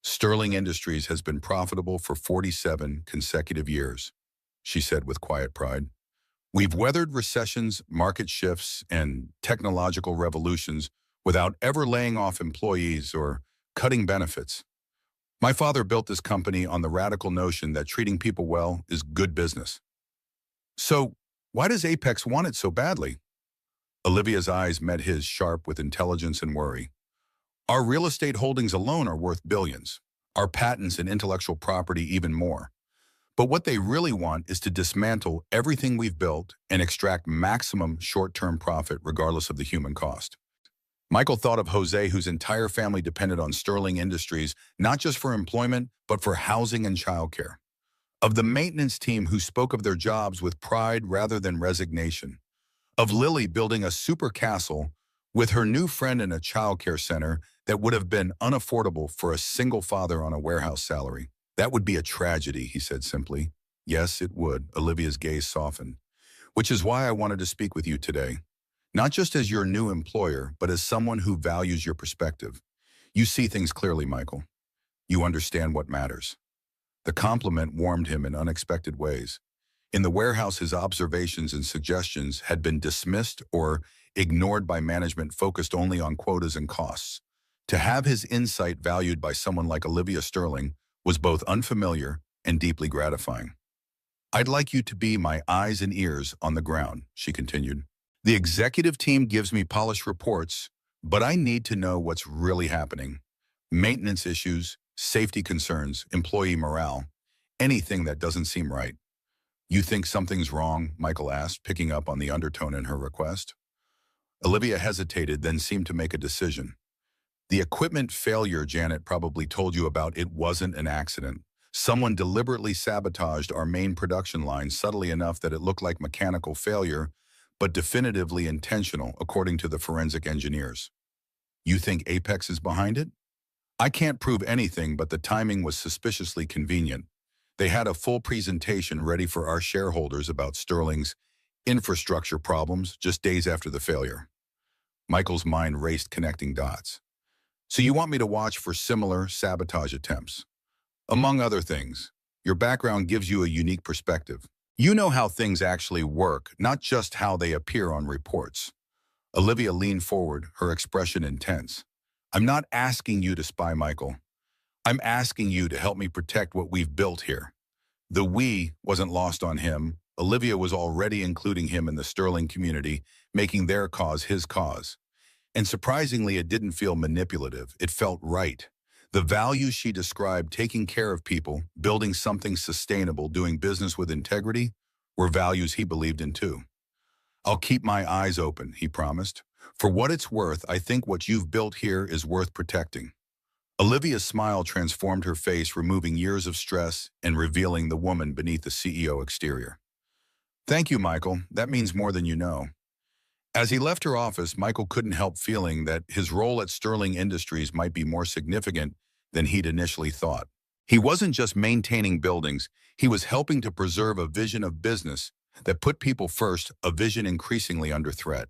S1: Sterling Industries has been profitable for 47 consecutive years," she said with quiet pride. "We've weathered recessions, market shifts, and technological revolutions without ever laying off employees or cutting benefits. My father built this company on the radical notion that treating people well is good business." "So, why does Apex want it so badly?" Olivia's eyes met his, sharp with intelligence and worry. "Our real estate holdings alone are worth billions. Our patents and intellectual property even more. But what they really want is to dismantle everything we've built and extract maximum short-term profit regardless of the human cost." Michael thought of Jose, whose entire family depended on Sterling Industries, not just for employment, but for housing and childcare. Of the maintenance team who spoke of their jobs with pride rather than resignation. Of Lily building a super castle with her new friend in a childcare center that would have been unaffordable for a single father on a warehouse salary. That would be a tragedy, he said simply. Yes, it would. Olivia's gaze softened. Which is why I wanted to speak with you today. Not just as your new employer, but as someone who values your perspective. You see things clearly, Michael. You understand what matters. The compliment warmed him in unexpected ways. In the warehouse, his observations and suggestions had been dismissed or ignored by management focused only on quotas and costs. To have his insight valued by someone like Olivia Sterling was both unfamiliar and deeply gratifying. I'd like you to be my eyes and ears on the ground, she continued. The executive team gives me polished reports, but I need to know what's really happening. Maintenance issues, safety concerns, employee morale, anything that doesn't seem right. You think something's wrong? Michael asked, picking up on the undertone in her request. Olivia hesitated, then seemed to make a decision. The equipment failure Janet probably told you about, it wasn't an accident. Someone deliberately sabotaged our main production line subtly enough that it looked like mechanical failure, but definitively intentional, according to the forensic engineers. You think Apex is behind it? I can't prove anything, but the timing was suspiciously convenient. They had a full presentation ready for our shareholders about Sterling's infrastructure problems just days after the failure. Michael's mind raced, connecting dots. So you want me to watch for similar sabotage attempts? Among other things, your background gives you a unique perspective. You know how things actually work, not just how they appear on reports. Olivia leaned forward, her expression intense. I'm not asking you to spy, Michael. I'm asking you to help me protect what we've built here. The "we" wasn't lost on him. Olivia was already including him in the Sterling community, making their cause his cause. And surprisingly, it didn't feel manipulative. It felt right. The values she described, taking care of people, building something sustainable, doing business with integrity, were values he believed in too. I'll keep my eyes open, he promised. For what it's worth, I think what you've built here is worth protecting. Olivia's smile transformed her face, removing years of stress and revealing the woman beneath the CEO exterior. Thank you, Michael. That means more than you know. As he left her office, Michael couldn't help feeling that his role at Sterling Industries might be more significant than he'd initially thought. He wasn't just maintaining buildings, he was helping to preserve a vision of business that put people first, a vision increasingly under threat.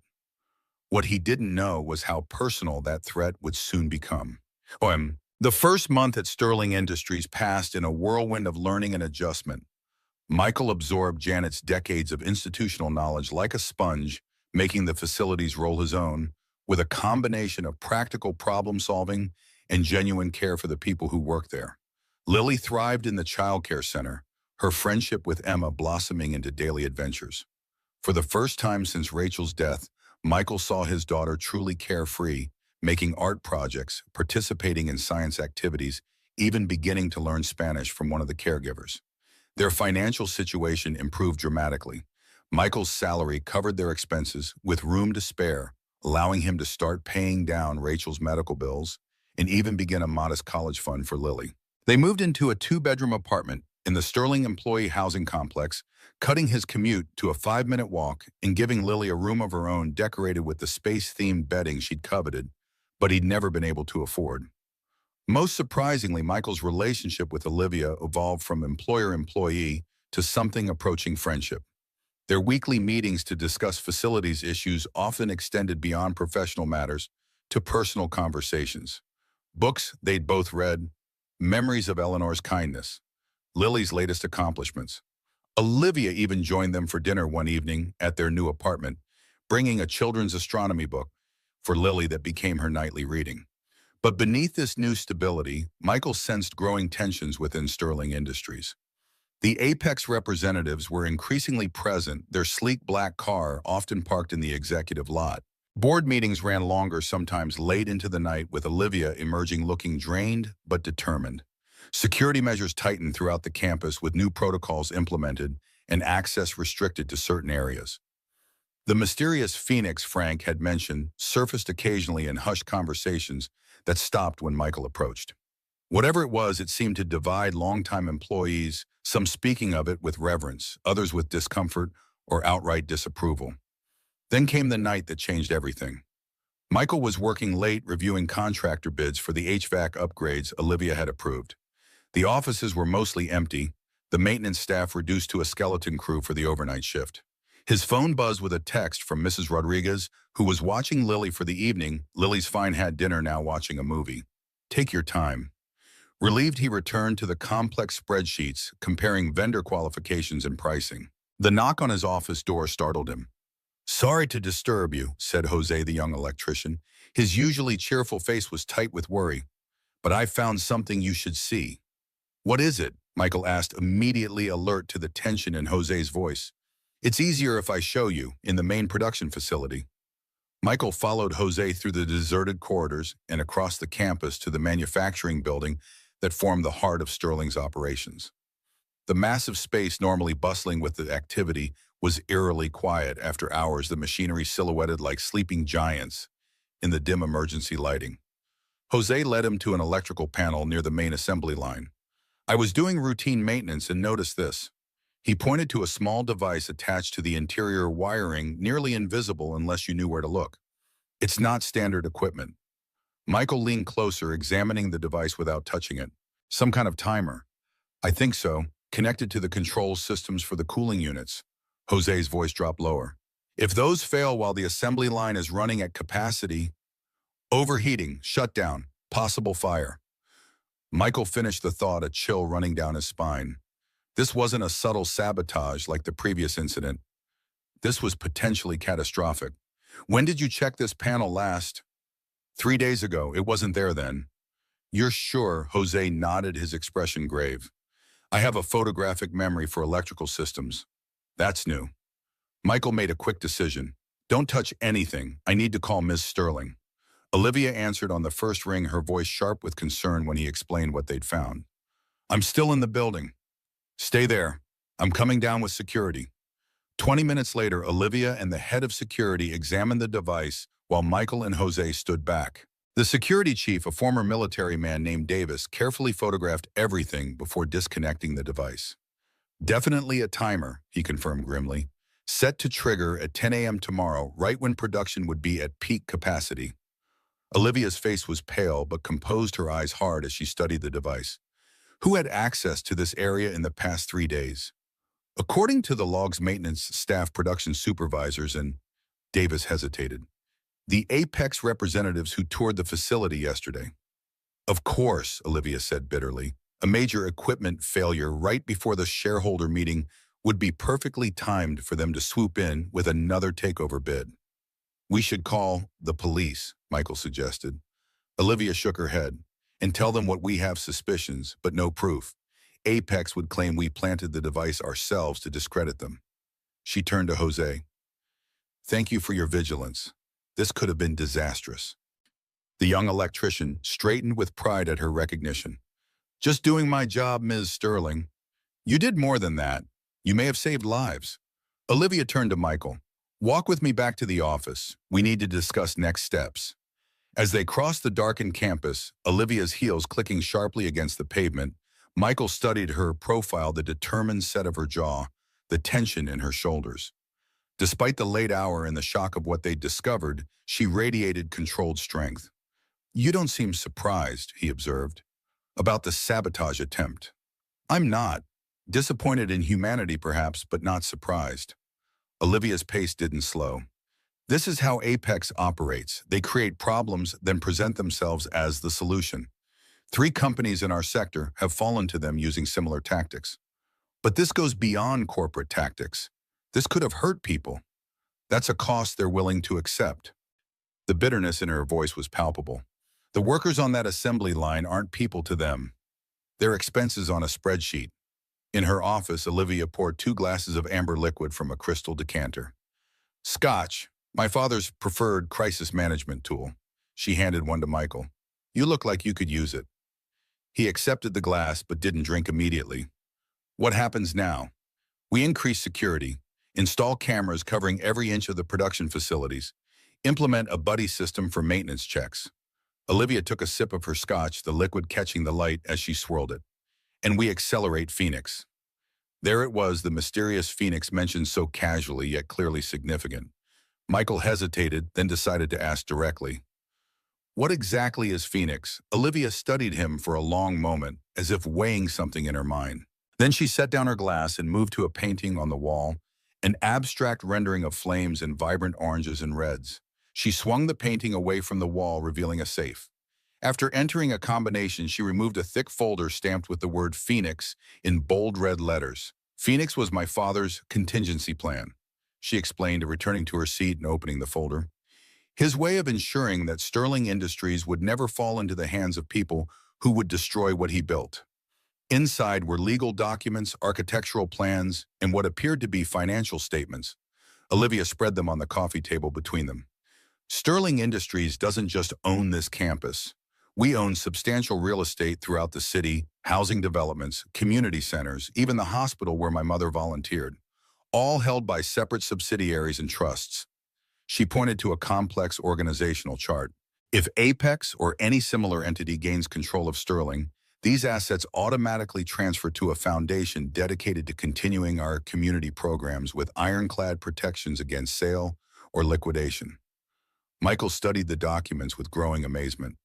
S1: What he didn't know was how personal that threat would soon become. The first month at Sterling Industries passed in a whirlwind of learning and adjustment. Michael absorbed Janet's decades of institutional knowledge like a sponge, making the facility's role his own, with a combination of practical problem-solving and genuine care for the people who work there. Lily thrived in the childcare center, her friendship with Emma blossoming into daily adventures. For the first time since Rachel's death, Michael saw his daughter truly carefree, making art projects, participating in science activities, even beginning to learn Spanish from one of the caregivers. Their financial situation improved dramatically. Michael's salary covered their expenses with room to spare, allowing him to start paying down Rachel's medical bills and even begin a modest college fund for Lily. They moved into a 2-bedroom apartment in the Sterling Employee Housing Complex, cutting his commute to a 5-minute walk and giving Lily a room of her own decorated with the space-themed bedding she'd coveted, but he'd never been able to afford. Most surprisingly, Michael's relationship with Olivia evolved from employer-employee to something approaching friendship. Their weekly meetings to discuss facilities issues often extended beyond professional matters to personal conversations. Books they'd both read, memories of Eleanor's kindness, Lily's latest accomplishments. Olivia even joined them for dinner one evening at their new apartment, bringing a children's astronomy book for Lily that became her nightly reading. But beneath this new stability, Michael sensed growing tensions within Sterling Industries. The Apex representatives were increasingly present, their sleek black car often parked in the executive lot. Board meetings ran longer, sometimes late into the night, with Olivia emerging looking drained but determined. Security measures tightened throughout the campus with new protocols implemented and access restricted to certain areas. The mysterious phoenix Frank had mentioned surfaced occasionally in hushed conversations that stopped when Michael approached. Whatever it was, it seemed to divide longtime employees, some speaking of it with reverence, others with discomfort or outright disapproval. Then came the night that changed everything. Michael was working late reviewing contractor bids for the HVAC upgrades Olivia had approved. The offices were mostly empty, the maintenance staff reduced to a skeleton crew for the overnight shift. His phone buzzed with a text from Mrs. Rodriguez, who was watching Lily for the evening. Lily's fine had dinner now watching a movie. Take your time. Relieved, he returned to the complex spreadsheets, comparing vendor qualifications and pricing. The knock on his office door startled him. "Sorry to disturb you," said Jose, the young electrician. His usually cheerful face was tight with worry. "But I found something you should see." "What is it?" Michael asked, immediately alert to the tension in Jose's voice. "It's easier if I show you, in the main production facility." Michael followed Jose through the deserted corridors and across the campus to the manufacturing building that formed the heart of Sterling's operations. The massive space normally bustling with the activity was eerily quiet after hours, the machinery silhouetted like sleeping giants in the dim emergency lighting. Jose led him to an electrical panel near the main assembly line. "I was doing routine maintenance and noticed this." He pointed to a small device attached to the interior wiring, nearly invisible unless you knew where to look. "It's not standard equipment." Michael leaned closer, examining the device without touching it. "Some kind of timer." "I think so, connected to the control systems for the cooling units." Jose's voice dropped lower. "If those fail while the assembly line is running at capacity, overheating, shutdown, possible fire." Michael finished the thought, a chill running down his spine. This wasn't a subtle sabotage like the previous incident. This was potentially catastrophic. "When did you check this panel last?" 3 days ago. It wasn't there then." "You're sure?" Jose nodded, his expression grave. "I have a photographic memory for electrical systems." "That's new." Michael made a quick decision. "Don't touch anything. I need to call Ms. Sterling." Olivia answered on the first ring, her voice sharp with concern when he explained what they'd found. "I'm still in the building." "Stay there. I'm coming down with security." 20 minutes later, Olivia and the head of security examined the device while Michael and Jose stood back. The security chief, a former military man named Davis, carefully photographed everything before disconnecting the device. "Definitely a timer," he confirmed grimly. "Set to trigger at 10 a.m. tomorrow, right when production would be at peak capacity." Olivia's face was pale but composed, her eyes hard as she studied the device. "Who had access to this area in the past 3 days?" "According to the logs, maintenance staff, production supervisors, and—" Davis hesitated. "The Apex representatives who toured the facility yesterday." "Of course," Olivia said bitterly. "A major equipment failure right before the shareholder meeting would be perfectly timed for them to swoop in with another takeover bid." "We should call the police," Michael suggested. Olivia shook her head. "And tell them what we have suspicions, but no proof. Apex would claim we planted the device ourselves to discredit them." She turned to Jose. "Thank you for your vigilance. This could have been disastrous." The young electrician straightened with pride at her recognition. "Just doing my job, Ms. Sterling." "You did more than that. You may have saved lives." Olivia turned to Michael. "Walk with me back to the office. We need to discuss next steps." As they crossed the darkened campus, Olivia's heels clicking sharply against the pavement, Michael studied her profile, the determined set of her jaw, the tension in her shoulders. Despite the late hour and the shock of what they'd discovered, she radiated controlled strength. "You don't seem surprised," he observed, "about the sabotage attempt." "I'm not. Disappointed in humanity, perhaps, but not surprised." Olivia's pace didn't slow. "This is how Apex operates. They create problems, then present themselves as the solution. 3 companies in our sector have fallen to them using similar tactics. But this goes beyond corporate tactics. This could have hurt people. That's a cost they're willing to accept." The bitterness in her voice was palpable. "The workers on that assembly line aren't people to them. They're expenses on a spreadsheet." In her office, Olivia poured 2 glasses of amber liquid from a crystal decanter. "Scotch, my father's preferred crisis management tool." She handed one to Michael. "You look like you could use it." He accepted the glass but didn't drink immediately. "What happens now?" "We increase security. Install cameras covering every inch of the production facilities. Implement a buddy system for maintenance checks. Olivia took a sip of her scotch, the liquid catching the light as she swirled it. And we accelerate Phoenix. There it was, the mysterious Phoenix mentioned so casually yet clearly significant. Michael hesitated, then decided to ask directly. What exactly is Phoenix? Olivia studied him for a long moment, as if weighing something in her mind. Then she set down her glass and moved to a painting on the wall, an abstract rendering of flames in vibrant oranges and reds. She swung the painting away from the wall, revealing a safe. After entering a combination, she removed a thick folder stamped with the word Phoenix in bold red letters. Phoenix was my father's contingency plan, she explained, returning to her seat and opening the folder. His way of ensuring that Sterling Industries would never fall into the hands of people who would destroy what he built. Inside were legal documents, architectural plans, and what appeared to be financial statements. Olivia spread them on the coffee table between them. Sterling Industries doesn't just own this campus. We own substantial real estate throughout the city, housing developments, community centers, even the hospital where my mother volunteered, all held by separate subsidiaries and trusts. She pointed to a complex organizational chart. If Apex or any similar entity gains control of Sterling, these assets automatically transfer to a foundation dedicated to continuing our community programs with ironclad protections against sale or liquidation. Michael studied the documents with growing amazement.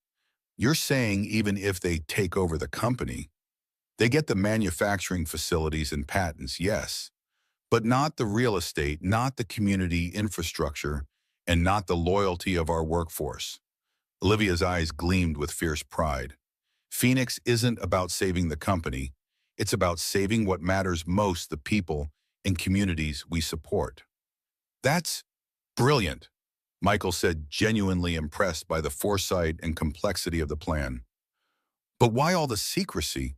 S1: You're saying even if they take over the company, they get the manufacturing facilities and patents, yes, but not the real estate, not the community infrastructure, and not the loyalty of our workforce. Olivia's eyes gleamed with fierce pride. Phoenix isn't about saving the company. It's about saving what matters most, the people and communities we support. That's brilliant, Michael said, genuinely impressed by the foresight and complexity of the plan. But why all the secrecy?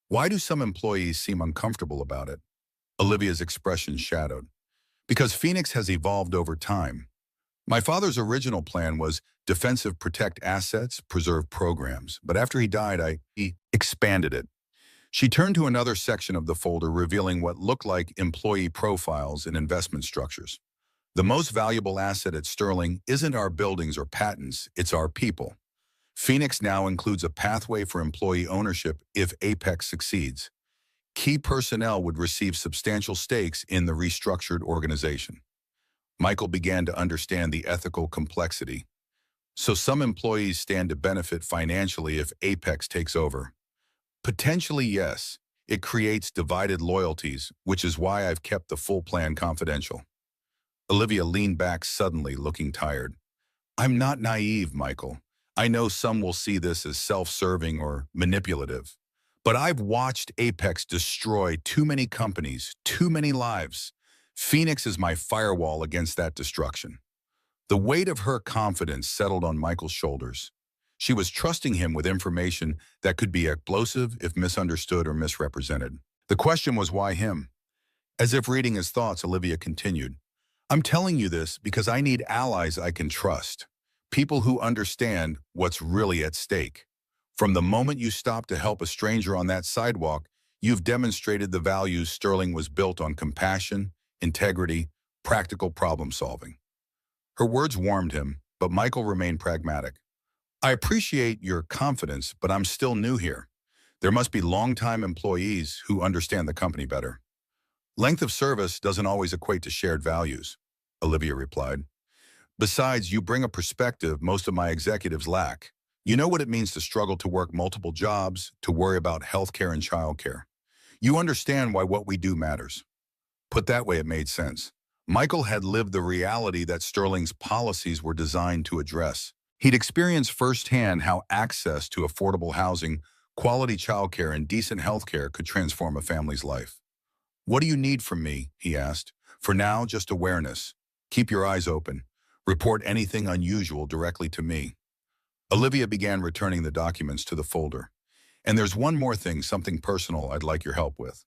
S1: Why do some employees seem uncomfortable about it? Olivia's expression shadowed. Because Phoenix has evolved over time. My father's original plan was defensive, protect assets, preserve programs. But after he died, he expanded it. She turned to another section of the folder, revealing what looked like employee profiles and investment structures. The most valuable asset at Sterling isn't our buildings or patents, it's our people. Phoenix now includes a pathway for employee ownership if Apex succeeds. Key personnel would receive substantial stakes in the restructured organization. Michael began to understand the ethical complexity. So some employees stand to benefit financially if Apex takes over. Potentially, yes. It creates divided loyalties, which is why I've kept the full plan confidential. Olivia leaned back suddenly, looking tired. I'm not naive, Michael. I know some will see this as self-serving or manipulative. But I've watched Apex destroy too many companies, too many lives. Phoenix is my firewall against that destruction. The weight of her confidence settled on Michael's shoulders. She was trusting him with information that could be explosive if misunderstood or misrepresented. The question was, why him? As if reading his thoughts, Olivia continued, I'm telling you this because I need allies I can trust, people who understand what's really at stake. From the moment you stopped to help a stranger on that sidewalk, you've demonstrated the values Sterling was built on: compassion, integrity, practical problem solving. Her words warmed him, but Michael remained pragmatic. I appreciate your confidence, but I'm still new here. There must be longtime employees who understand the company better. Length of service doesn't always equate to shared values, Olivia replied. Besides, you bring a perspective most of my executives lack. You know what it means to struggle to work multiple jobs, to worry about healthcare and childcare. You understand why what we do matters. Put that way, it made sense. Michael had lived the reality that Sterling's policies were designed to address. He'd experienced firsthand how access to affordable housing, quality childcare, and decent healthcare could transform a family's life. What do you need from me? He asked. For now, just awareness. Keep your eyes open. Report anything unusual directly to me. Olivia began returning the documents to the folder. And there's one more thing, something personal I'd like your help with.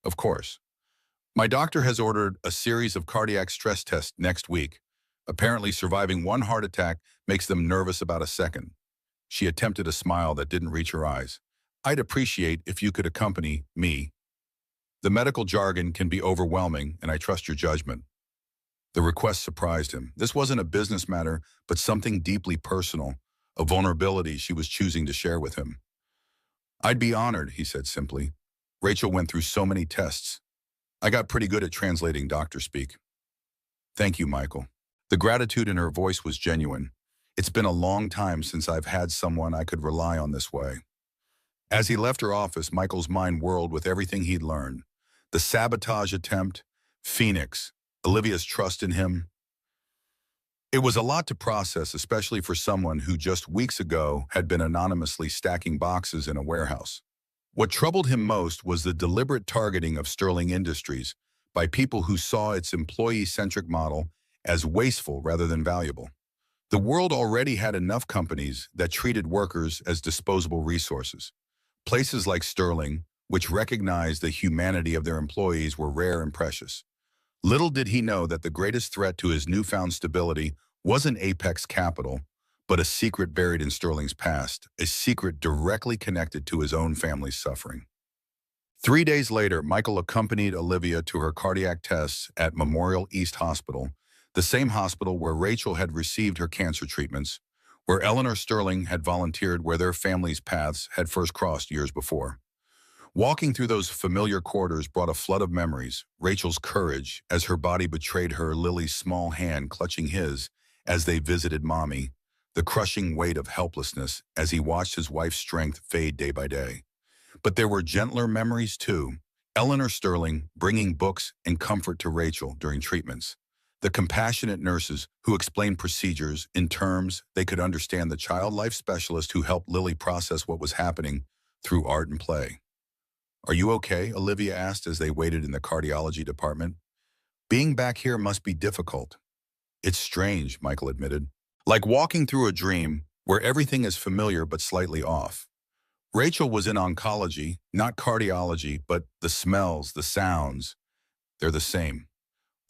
S1: Of course. My doctor has ordered a series of cardiac stress tests next week. Apparently, surviving one heart attack makes them nervous about a second. She attempted a smile that didn't reach her eyes. I'd appreciate if you could accompany me. The medical jargon can be overwhelming, and I trust your judgment. The request surprised him. This wasn't a business matter, but something deeply personal, a vulnerability she was choosing to share with him. I'd be honored, he said simply. Rachel went through so many tests. I got pretty good at translating doctor speak. Thank you, Michael. The gratitude in her voice was genuine. It's been a long time since I've had someone I could rely on this way. As he left her office, Michael's mind whirled with everything he'd learned. The sabotage attempt, Phoenix, Olivia's trust in him. It was a lot to process, especially for someone who just weeks ago had been anonymously stacking boxes in a warehouse. What troubled him most was the deliberate targeting of Sterling Industries by people who saw its employee-centric model as wasteful rather than valuable. The world already had enough companies that treated workers as disposable resources. Places like Sterling, which recognized the humanity of their employees, were rare and precious. Little did he know that the greatest threat to his newfound stability wasn't Apex Capital, but a secret buried in Sterling's past, a secret directly connected to his own family's suffering. 3 days later, Michael accompanied Olivia to her cardiac tests at Memorial East Hospital, the same hospital where Rachel had received her cancer treatments, where Eleanor Sterling had volunteered, where their family's paths had first crossed years before. Walking through those familiar corridors brought a flood of memories. Rachel's courage as her body betrayed her, Lily's small hand clutching his as they visited Mommy, the crushing weight of helplessness as he watched his wife's strength fade day by day. But there were gentler memories too. Eleanor Sterling bringing books and comfort to Rachel during treatments. The compassionate nurses who explained procedures in terms they could understand. The child life specialist who helped Lily process what was happening through art and play. Are you okay? Olivia asked as they waited in the cardiology department. Being back here must be difficult. It's strange, Michael admitted. Like walking through a dream where everything is familiar but slightly off. Rachel was in oncology, not cardiology, but the smells, the sounds, they're the same.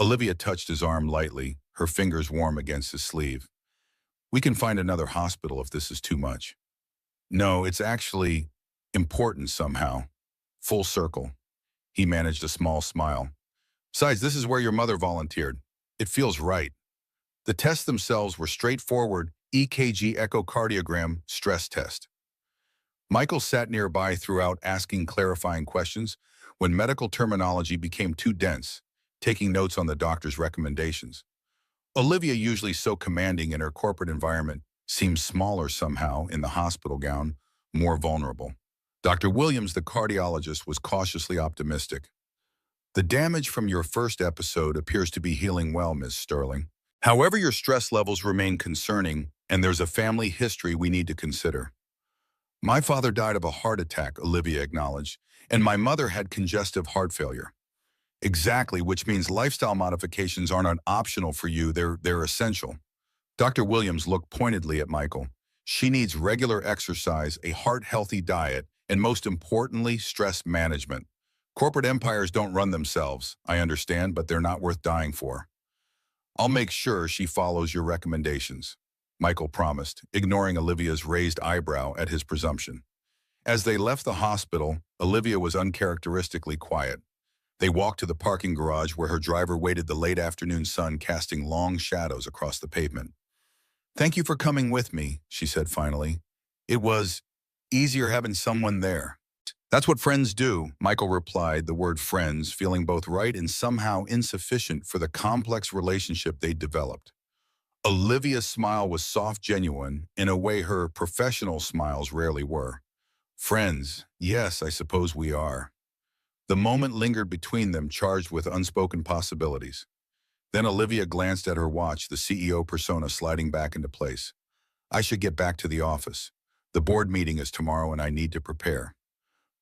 S1: Olivia touched his arm lightly, her fingers warm against his sleeve. We can find another hospital if this is too much. No, it's actually important somehow. Full circle. He managed a small smile. Besides, this is where your mother volunteered. It feels right. The tests themselves were straightforward EKG echocardiogram stress test. Michael sat nearby throughout, asking clarifying questions when medical terminology became too dense, taking notes on the doctor's recommendations. Olivia, usually so commanding in her corporate environment, seemed smaller somehow in the hospital gown, more vulnerable. Dr. Williams, the cardiologist, was cautiously optimistic. The damage from your first episode appears to be healing well, Ms. Sterling. However, your stress levels remain concerning, and there's a family history we need to consider. My father died of a heart attack, Olivia acknowledged, and my mother had congestive heart failure. Exactly, which means lifestyle modifications aren't optional for you, they're essential. Dr. Williams looked pointedly at Michael. She needs regular exercise, a heart-healthy diet, and most importantly, stress management. Corporate empires don't run themselves, I understand, but they're not worth dying for. I'll make sure she follows your recommendations, Michael promised, ignoring Olivia's raised eyebrow at his presumption. As they left the hospital, Olivia was uncharacteristically quiet. They walked to the parking garage where her driver waited, the late afternoon sun casting long shadows across the pavement. Thank you for coming with me, she said finally. It was easier having someone there. That's what friends do, Michael replied, the word friends feeling both right and somehow insufficient for the complex relationship they'd developed. Olivia's smile was soft, genuine, in a way her professional smiles rarely were. Friends, yes, I suppose we are. The moment lingered between them, charged with unspoken possibilities. Then Olivia glanced at her watch, the CEO persona sliding back into place. I should get back to the office. The board meeting is tomorrow and I need to prepare.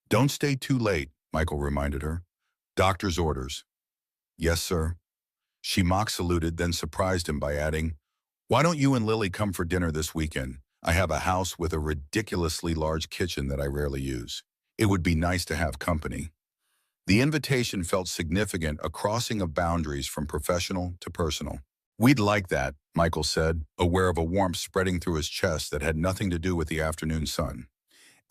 S1: Don't stay too late, Michael reminded her. Doctor's orders. Yes, sir. She mock saluted, then surprised him by adding, why don't you and Lily come for dinner this weekend? I have a house with a ridiculously large kitchen that I rarely use. It would be nice to have company. The invitation felt significant, a crossing of boundaries from professional to personal. We'd like that, Michael said, aware of a warmth spreading through his chest that had nothing to do with the afternoon sun.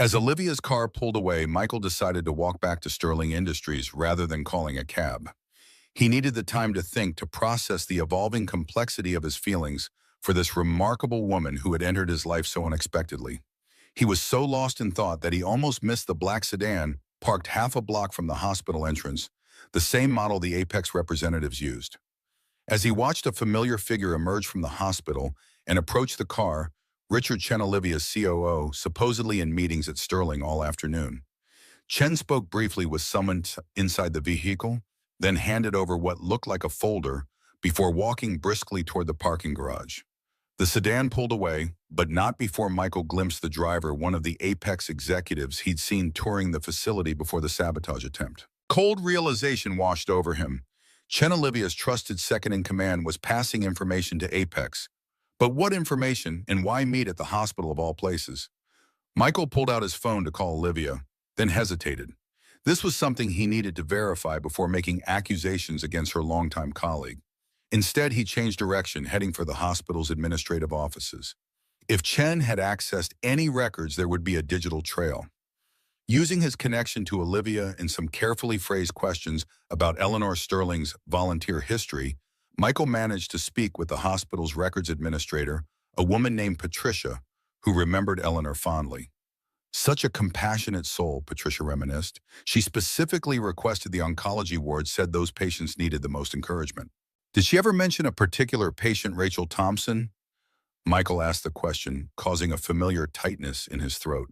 S1: As Olivia's car pulled away, Michael decided to walk back to Sterling Industries rather than calling a cab. He needed the time to think, to process the evolving complexity of his feelings for this remarkable woman who had entered his life so unexpectedly. He was so lost in thought that he almost missed the black sedan parked half a block from the hospital entrance, the same model the Apex representatives used. As he watched a familiar figure emerge from the hospital and approach the car, Richard Chen, Olivia's COO, supposedly in meetings at Sterling all afternoon. Chen spoke briefly with someone inside the vehicle, then handed over what looked like a folder before walking briskly toward the parking garage. The sedan pulled away, but not before Michael glimpsed the driver, one of the Apex executives he'd seen touring the facility before the sabotage attempt. Cold realization washed over him. Chen, Olivia's trusted second-in-command, was passing information to Apex. But what information, and why meet at the hospital of all places? Michael pulled out his phone to call Olivia, then hesitated. This was something he needed to verify before making accusations against her longtime colleague. Instead, he changed direction, heading for the hospital's administrative offices. If Chen had accessed any records, there would be a digital trail. Using his connection to Olivia and some carefully phrased questions about Eleanor Sterling's volunteer history, Michael managed to speak with the hospital's records administrator, a woman named Patricia, who remembered Eleanor fondly. Such a compassionate soul, Patricia reminisced. She specifically requested the oncology ward, said those patients needed the most encouragement. Did she ever mention a particular patient, Rachel Thompson? Michael asked the question, causing a familiar tightness in his throat.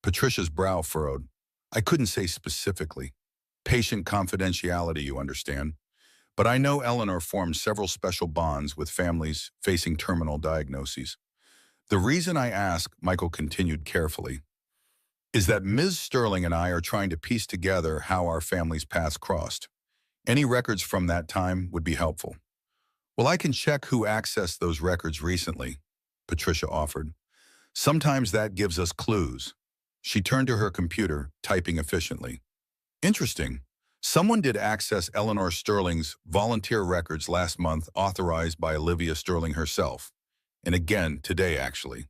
S1: Patricia's brow furrowed. I couldn't say specifically. Patient confidentiality, you understand. But I know Eleanor formed several special bonds with families facing terminal diagnoses. The reason I ask, Michael continued carefully, is that Ms. Sterling and I are trying to piece together how our families' paths crossed. Any records from that time would be helpful. Well, I can check who accessed those records recently, Patricia offered. Sometimes that gives us clues. She turned to her computer, typing efficiently. Interesting. Someone did access Eleanor Sterling's volunteer records last month, authorized by Olivia Sterling herself. And again, today, actually.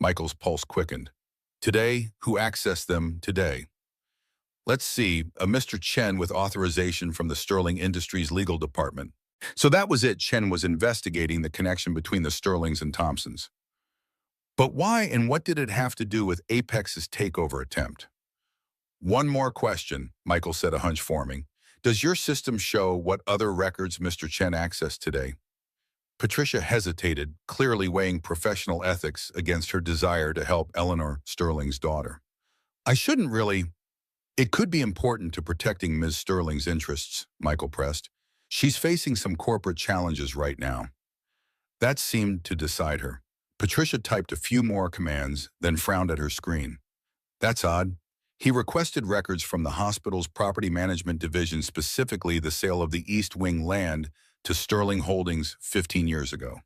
S1: Michael's pulse quickened. Today? Who accessed them today? Let's see, a Mr. Chen with authorization from the Sterling Industries legal department. So that was it. Chen was investigating the connection between the Sterlings and Thompsons. But why and what did it have to do with Apex's takeover attempt? One more question, Michael said, a hunch forming. Does your system show what other records Mr. Chen accessed today? Patricia hesitated, clearly weighing professional ethics against her desire to help Eleanor Sterling's daughter. I shouldn't really. It could be important to protecting Ms. Sterling's interests, Michael pressed. She's facing some corporate challenges right now. That seemed to decide her. Patricia typed a few more commands, then frowned at her screen. That's odd. He requested records from the hospital's property management division, specifically the sale of the East Wing land to Sterling Holdings 15 years ago.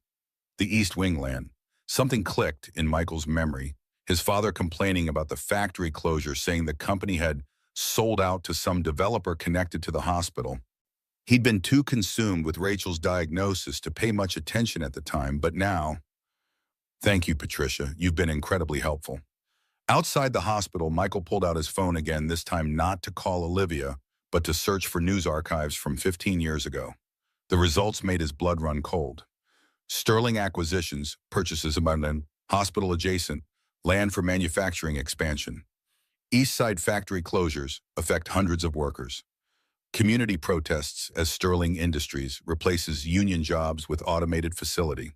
S1: The East Wing land. Something clicked in Michael's memory, his father complaining about the factory closure, saying the company had sold out to some developer connected to the hospital. He'd been too consumed with Rachel's diagnosis to pay much attention at the time, but now... Thank you, Patricia. You've been incredibly helpful. Outside the hospital, Michael pulled out his phone again, this time not to call Olivia, but to search for news archives from 15 years ago. The results made his blood run cold. Sterling acquisitions, purchases of land, hospital adjacent, land for manufacturing expansion. East Side factory closures affect hundreds of workers. Community protests as Sterling Industries replaces union jobs with automated facility.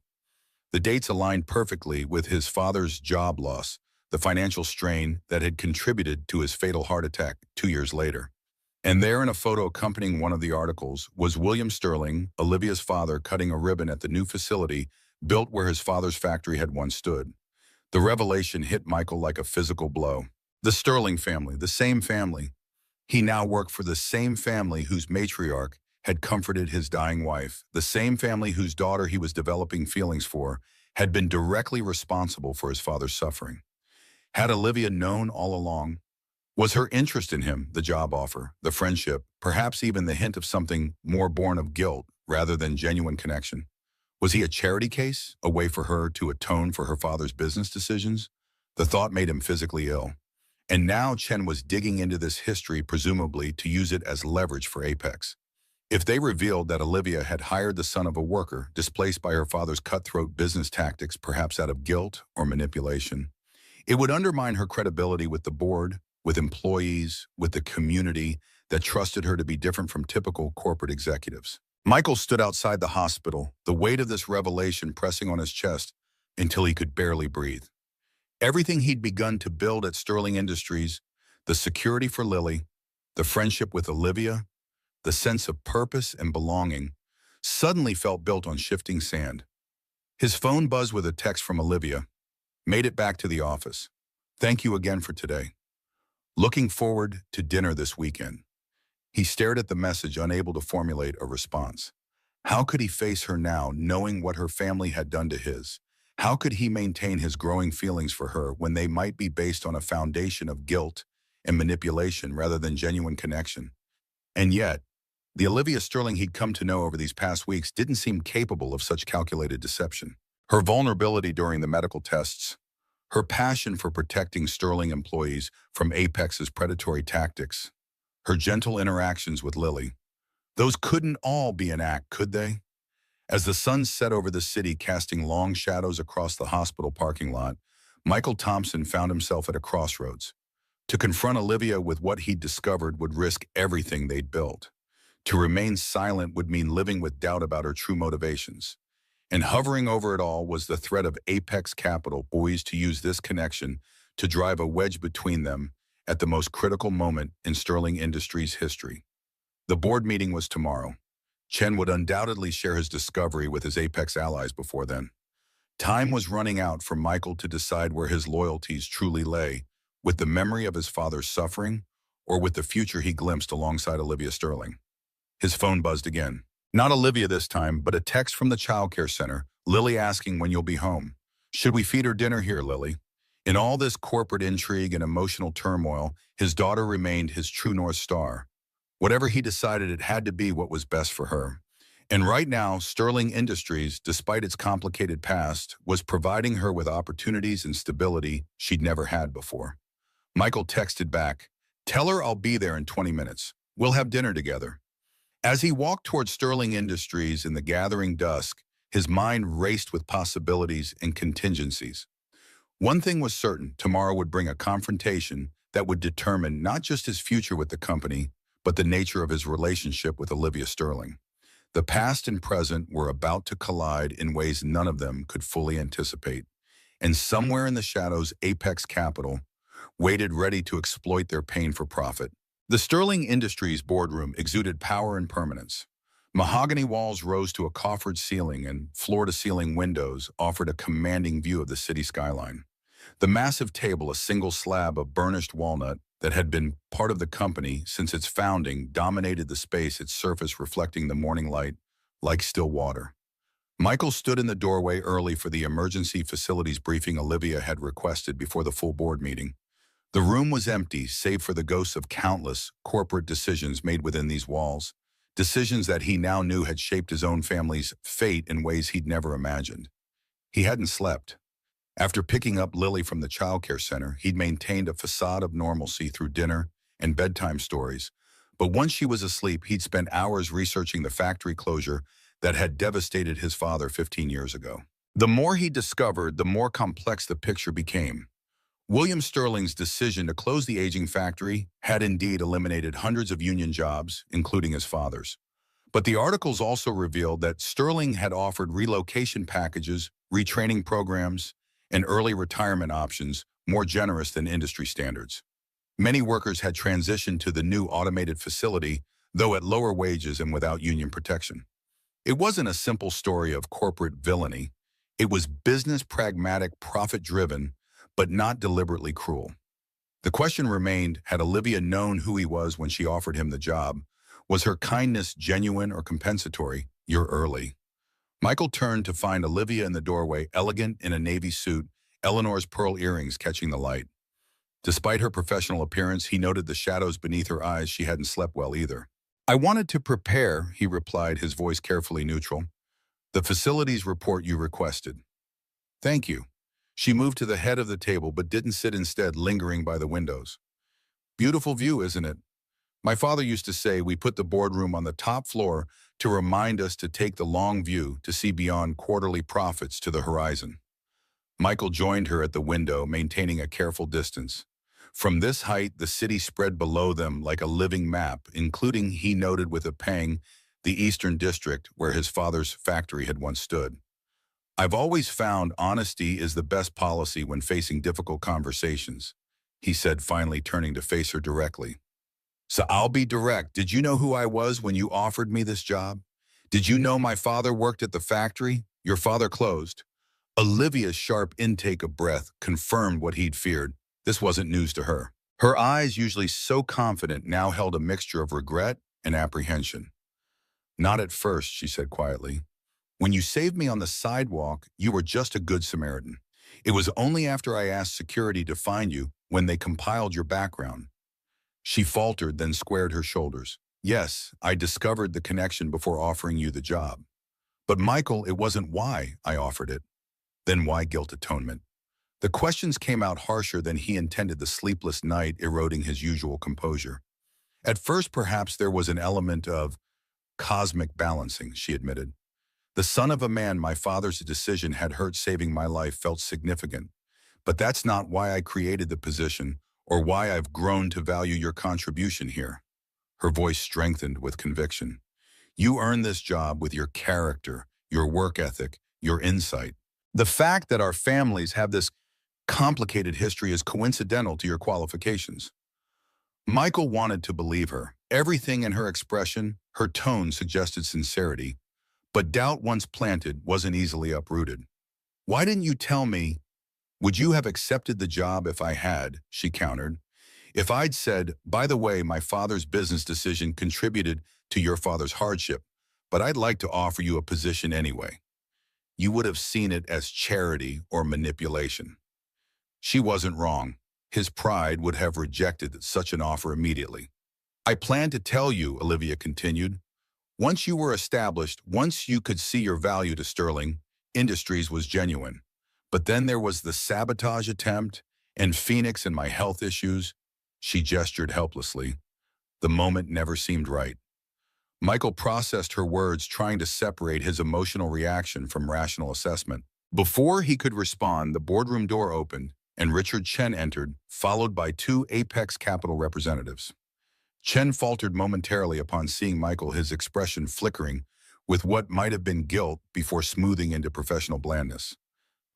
S1: The dates aligned perfectly with his father's job loss, the financial strain that had contributed to his fatal heart attack 2 years later. And there, in a photo accompanying one of the articles, was William Sterling, Olivia's father, cutting a ribbon at the new facility built where his father's factory had once stood. The revelation hit Michael like a physical blow. The Sterling family, the same family. He now worked for the same family whose matriarch had comforted his dying wife, the same family whose daughter he was developing feelings for had been directly responsible for his father's suffering. Had Olivia known all along? Was her interest in him, the job offer, the friendship, perhaps even the hint of something more born of guilt rather than genuine connection? Was he a charity case, a way for her to atone for her father's business decisions? The thought made him physically ill. And now Chen was digging into this history, presumably to use it as leverage for Apex. If they revealed that Olivia had hired the son of a worker, displaced by her father's cutthroat business tactics, perhaps out of guilt or manipulation, it would undermine her credibility with the board, with employees, with the community that trusted her to be different from typical corporate executives. Michael stood outside the hospital, the weight of this revelation pressing on his chest until he could barely breathe. Everything he'd begun to build at Sterling Industries, the security for Lily, the friendship with Olivia, the sense of purpose and belonging, suddenly felt built on shifting sand. His phone buzzed with a text from Olivia. Made it back to the office. Thank you again for today. Looking forward to dinner this weekend. He stared at the message, unable to formulate a response. How could he face her now, knowing what her family had done to his? How could he maintain his growing feelings for her when they might be based on a foundation of guilt and manipulation rather than genuine connection? And yet, the Olivia Sterling he'd come to know over these past weeks didn't seem capable of such calculated deception. Her vulnerability during the medical tests, her passion for protecting Sterling employees from Apex's predatory tactics, her gentle interactions with Lily, those couldn't all be an act, could they? As the sun set over the city, casting long shadows across the hospital parking lot, Michael Thompson found himself at a crossroads. To confront Olivia with what he'd discovered would risk everything they'd built. To remain silent would mean living with doubt about her true motivations. And hovering over it all was the threat of Apex Capital, poised to use this connection to drive a wedge between them at the most critical moment in Sterling Industries' history. The board meeting was tomorrow. Chen would undoubtedly share his discovery with his Apex allies before then. Time was running out for Michael to decide where his loyalties truly lay, with the memory of his father's suffering or with the future he glimpsed alongside Olivia Sterling. His phone buzzed again. Not Olivia this time, but a text from the childcare center, Lily asking when you'll be home. Should we feed her dinner here, Lily? In all this corporate intrigue and emotional turmoil, his daughter remained his true North Star. Whatever he decided, it had to be what was best for her. And right now, Sterling Industries, despite its complicated past, was providing her with opportunities and stability she'd never had before. Michael texted back, "Tell her I'll be there in 20 minutes. We'll have dinner together." As he walked toward Sterling Industries in the gathering dusk, his mind raced with possibilities and contingencies. One thing was certain: tomorrow would bring a confrontation that would determine not just his future with the company, but the nature of his relationship with Olivia Sterling. The past and present were about to collide in ways none of them could fully anticipate. And somewhere in the shadows, Apex Capital waited ready to exploit their pain for profit. The Sterling Industries boardroom exuded power and permanence. Mahogany walls rose to a coffered ceiling, and floor-to-ceiling windows offered a commanding view of the city skyline. The massive table, a single slab of burnished walnut that had been part of the company since its founding, dominated the space, its surface reflecting the morning light like still water. Michael stood in the doorway early for the emergency facilities briefing Olivia had requested before the full board meeting. The room was empty, save for the ghosts of countless corporate decisions made within these walls, decisions that he now knew had shaped his own family's fate in ways he'd never imagined. He hadn't slept. After picking up Lily from the childcare center, he'd maintained a facade of normalcy through dinner and bedtime stories. But once she was asleep, he'd spent hours researching the factory closure that had devastated his father 15 years ago. The more he discovered, the more complex the picture became. William Sterling's decision to close the aging factory had indeed eliminated hundreds of union jobs, including his father's. But the articles also revealed that Sterling had offered relocation packages, retraining programs, and early retirement options more generous than industry standards. Many workers had transitioned to the new automated facility, though at lower wages and without union protection. It wasn't a simple story of corporate villainy. It was business pragmatic, profit-driven, but not deliberately cruel. The question remained, had Olivia known who he was when she offered him the job? Was her kindness genuine or compensatory? You're early. Michael turned to find Olivia in the doorway, elegant in a navy suit, Eleanor's pearl earrings catching the light. Despite her professional appearance, he noted the shadows beneath her eyes. She hadn't slept well either. "I wanted to prepare," he replied, his voice carefully neutral. "The facilities report you requested." "Thank you." She moved to the head of the table but didn't sit, instead lingering by the windows. Beautiful view, isn't it? My father used to say we put the boardroom on the top floor to remind us to take the long view to see beyond quarterly profits to the horizon. Michael joined her at the window, maintaining a careful distance. From this height, the city spread below them like a living map, including, he noted with a pang, the Eastern District where his father's factory had once stood. I've always found honesty is the best policy when facing difficult conversations, he said, finally turning to face her directly. So I'll be direct. Did you know who I was when you offered me this job? Did you know my father worked at the factory your father closed? Olivia's sharp intake of breath confirmed what he'd feared. This wasn't news to her. Her eyes, usually so confident, now held a mixture of regret and apprehension. Not at first, she said quietly. When you saved me on the sidewalk, you were just a good Samaritan. It was only after I asked security to find you when they compiled your background. She faltered, then squared her shoulders. Yes, I discovered the connection before offering you the job. But Michael, it wasn't why I offered it. Then why guilt atonement? The questions came out harsher than he intended, the sleepless night eroding his usual composure. At first, perhaps there was an element of cosmic balancing, she admitted. The son of a man my father's decision had hurt saving my life felt significant. But that's not why I created the position or why I've grown to value your contribution here. Her voice strengthened with conviction. You earned this job with your character, your work ethic, your insight. The fact that our families have this complicated history is coincidental to your qualifications. Michael wanted to believe her. Everything in her expression, her tone suggested sincerity, but doubt once planted wasn't easily uprooted. Why didn't you tell me? Would you have accepted the job if I had? She countered. If I'd said, by the way, my father's business decision contributed to your father's hardship, but I'd like to offer you a position anyway. You would have seen it as charity or manipulation. She wasn't wrong. His pride would have rejected such an offer immediately. I plan to tell you, Olivia continued. Once you were established, once you could see your value to Sterling Industries was genuine. But then there was the sabotage attempt, and Phoenix and my health issues. She gestured helplessly. The moment never seemed right. Michael processed her words, trying to separate his emotional reaction from rational assessment. Before he could respond, the boardroom door opened, and Richard Chen entered, followed by two Apex Capital representatives. Chen faltered momentarily upon seeing Michael, his expression flickering with what might have been guilt before smoothing into professional blandness.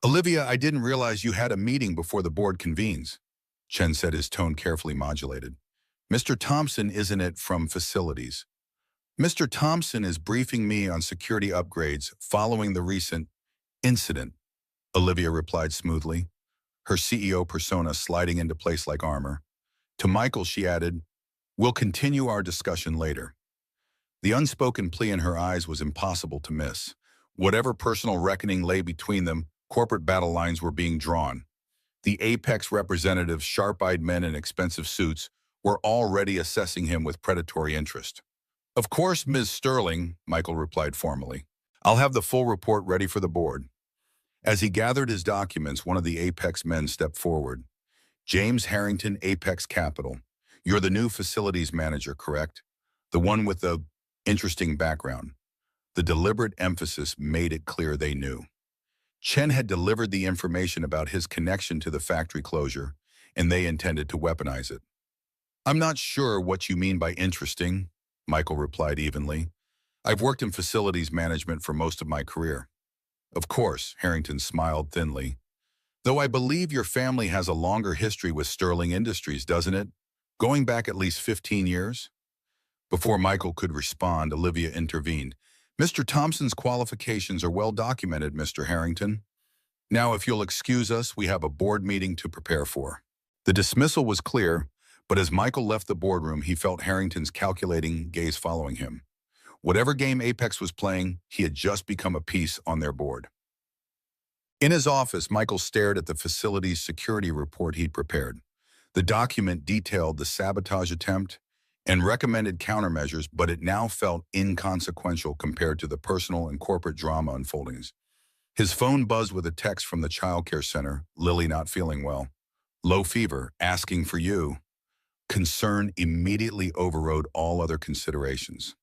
S1: Olivia, I didn't realize you had a meeting before the board convenes, Chen said, his tone carefully modulated. Mr. Thompson isn't it from facilities? Mr. Thompson is briefing me on security upgrades following the recent incident, Olivia replied smoothly, her CEO persona sliding into place like armor. To Michael, she added, we'll continue our discussion later. The unspoken plea in her eyes was impossible to miss. Whatever personal reckoning lay between them, corporate battle lines were being drawn. The Apex representatives, sharp-eyed men in expensive suits, were already assessing him with predatory interest. Of course, Ms. Sterling, Michael replied formally. I'll have the full report ready for the board. As he gathered his documents, one of the Apex men stepped forward. James Harrington, Apex Capital. You're the new facilities manager, correct? The one with the interesting background. The deliberate emphasis made it clear they knew. Chen had delivered the information about his connection to the factory closure, and they intended to weaponize it. I'm not sure what you mean by interesting, Michael replied evenly. I've worked in facilities management for most of my career. Of course, Harrington smiled thinly. Though I believe your family has a longer history with Sterling Industries, doesn't it? Going back at least 15 years? Before Michael could respond, Olivia intervened. Mr. Thompson's qualifications are well documented, Mr. Harrington. Now, if you'll excuse us, we have a board meeting to prepare for. The dismissal was clear, but as Michael left the boardroom, he felt Harrington's calculating gaze following him. Whatever game Apex was playing, he had just become a piece on their board. In his office, Michael stared at the facility's security report he'd prepared. The document detailed the sabotage attempt and recommended countermeasures, but it now felt inconsequential compared to the personal and corporate drama unfoldings. His phone buzzed with a text from the childcare center, Lily not feeling well. Low fever, asking for you. Concern immediately overrode all other considerations.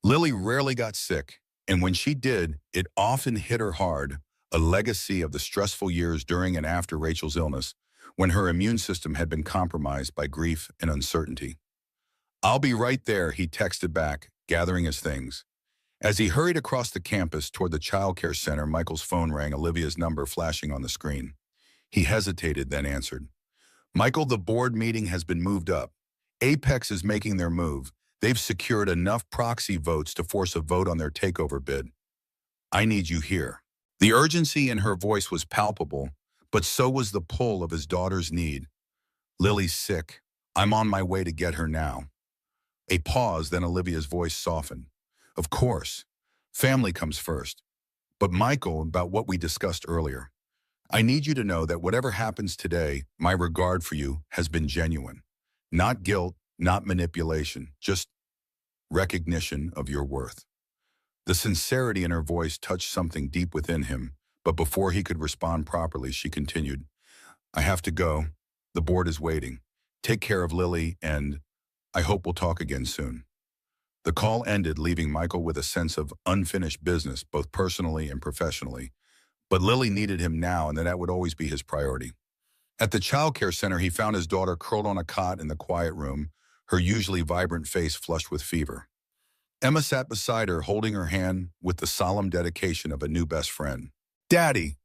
S1: Lily rarely got sick, and when she did, it often hit her hard, a legacy of the stressful years during and after Rachel's illness, when her immune system had been compromised by grief and uncertainty. "I'll be right there," he texted back, gathering his things. As he hurried across the campus toward the childcare center, Michael's phone rang, Olivia's number flashing on the screen. He hesitated, then answered. "Michael, the board meeting has been moved up. Apex is making their move. They've secured enough proxy votes to force a vote on their takeover bid. I need you here." The urgency in her voice was palpable, but so was the pull of his daughter's need. "Lily's sick. I'm on my way to get her now." A pause, then Olivia's voice softened. "Of course. Family comes first. But Michael, about what we discussed earlier, I need you to know that whatever happens today, my regard for you has been genuine. Not guilt, not manipulation, just recognition of your worth." The sincerity in her voice touched something deep within him, but before he could respond properly, she continued, "I have to go. The board is waiting. Take care of Lily, and I hope we'll talk again soon." The call ended, leaving Michael with a sense of unfinished business, both personally and professionally. But Lily needed him now, and that would always be his priority. At the childcare center, he found his daughter curled on a cot in the quiet room, her usually vibrant face flushed with fever. Emma sat beside her, holding her hand with the solemn dedication of a new best friend. "Daddy!"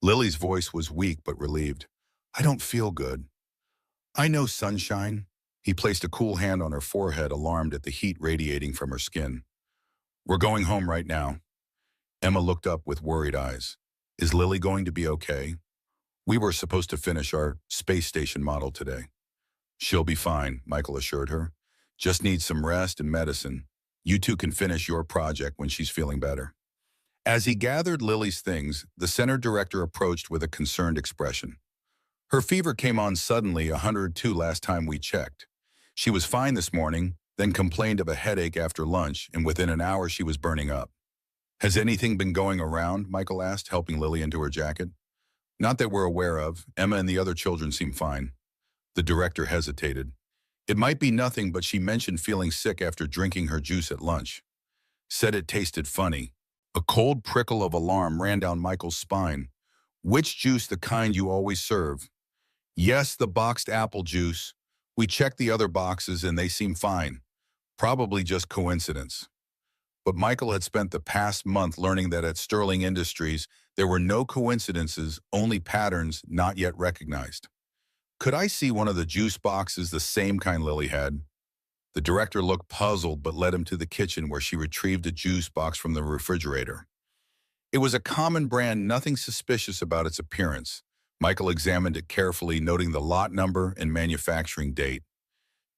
S1: Lily's voice was weak but relieved. "I don't feel good." "I know, sunshine." He placed a cool hand on her forehead, alarmed at the heat radiating from her skin. "We're going home right now." Emma looked up with worried eyes. "Is Lily going to be okay? We were supposed to finish our space station model today." "She'll be fine," Michael assured her. "Just needs some rest and medicine. You two can finish your project when she's feeling better." As he gathered Lily's things, the center director approached with a concerned expression. "Her fever came on suddenly, 102 last time we checked. She was fine this morning, then complained of a headache after lunch, and within an hour she was burning up." "Has anything been going around?" Michael asked, helping Lily into her jacket. "Not that we're aware of. Emma and the other children seem fine." The director hesitated. "It might be nothing, but she mentioned feeling sick after drinking her juice at lunch. Said it tasted funny." A cold prickle of alarm ran down Michael's spine. "Which juice? The kind you always serve?" "Yes, the boxed apple juice. We checked the other boxes and they seem fine. Probably just coincidence." But Michael had spent the past month learning that at Sterling Industries, there were no coincidences, only patterns not yet recognized. "Could I see one of the juice boxes, the same kind Lily had?" The director looked puzzled but led him to the kitchen, where she retrieved a juice box from the refrigerator. It was a common brand, nothing suspicious about its appearance. Michael examined it carefully, noting the lot number and manufacturing date.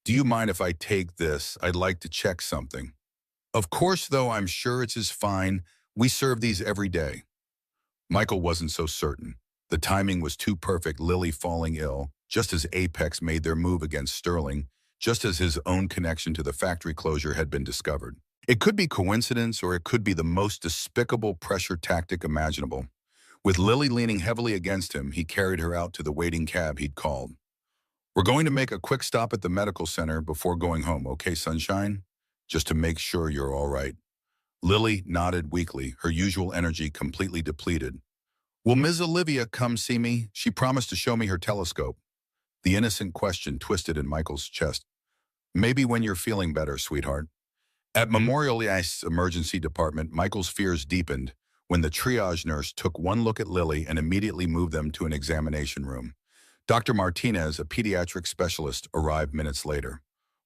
S1: "Do you mind if I take this? I'd like to check something." "Of course, though, I'm sure it's as fine. We serve these every day." Michael wasn't so certain. The timing was too perfect, Lily falling ill, just as Apex made their move against Sterling, just as his own connection to the factory closure had been discovered. It could be coincidence, or it could be the most despicable pressure tactic imaginable. With Lily leaning heavily against him, he carried her out to the waiting cab he'd called. "We're going to make a quick stop at the medical center before going home, okay, sunshine? Just to make sure you're all right." Lily nodded weakly, her usual energy completely depleted. "Will Ms. Olivia come see me? She promised to show me her telescope." The innocent question twisted in Michael's chest. "Maybe when you're feeling better, sweetheart." At Memorial Ice Emergency Department, Michael's fears deepened when the triage nurse took one look at Lily and immediately moved them to an examination room. Dr. Martinez, a pediatric specialist, arrived minutes later.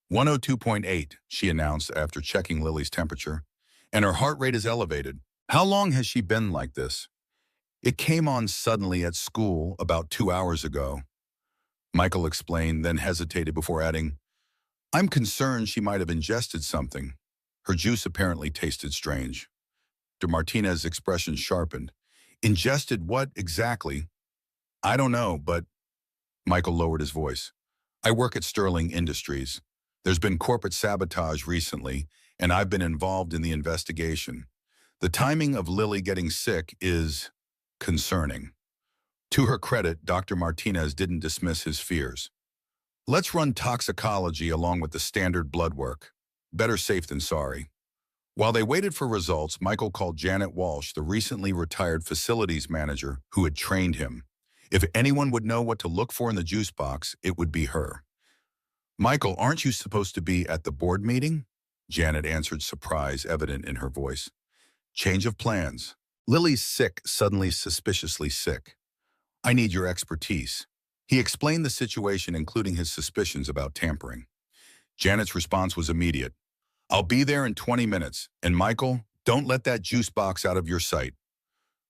S1: 102.8, she announced after checking Lily's temperature, "and her heart rate is elevated." "How long has she been like this?" "It came on suddenly at school about 2 hours ago," Michael explained, then hesitated before adding, "I'm concerned she might have ingested something. Her juice apparently tasted strange." Dr. Martinez's expression sharpened. "Ingested what exactly?" "I don't know, but—" Michael lowered his voice. "I work at Sterling Industries. There's been corporate sabotage recently, and I've been involved in the investigation. The timing of Lily getting sick is concerning. To her credit, Dr. Martinez didn't dismiss his fears. Let's run toxicology along with the standard blood work. Better safe than sorry. While they waited for results, Michael called Janet Walsh, the recently retired facilities manager who had trained him. If anyone would know what to look for in the juice box, it would be her. "Michael, aren't you supposed to be at the board meeting?" Janet answered, surprise evident in her voice. "Change of plans. Lily's sick, suddenly suspiciously sick. I need your expertise." He explained the situation, including his suspicions about tampering. Janet's response was immediate. "I'll be there in 20 minutes, and Michael, don't let that juice box out of your sight."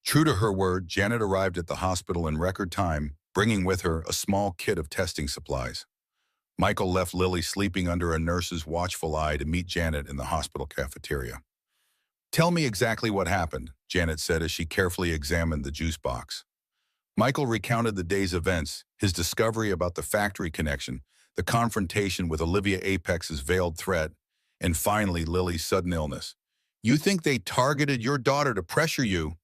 S1: True to her word, Janet arrived at the hospital in record time, bringing with her a small kit of testing supplies. Michael left Lily sleeping under a nurse's watchful eye to meet Janet in the hospital cafeteria. "Tell me exactly what happened," Janet said as she carefully examined the juice box. Michael recounted the day's events, his discovery about the factory connection, the confrontation with Olivia Apex's veiled threat, and finally Lily's sudden illness. "You think they targeted your daughter to pressure you?"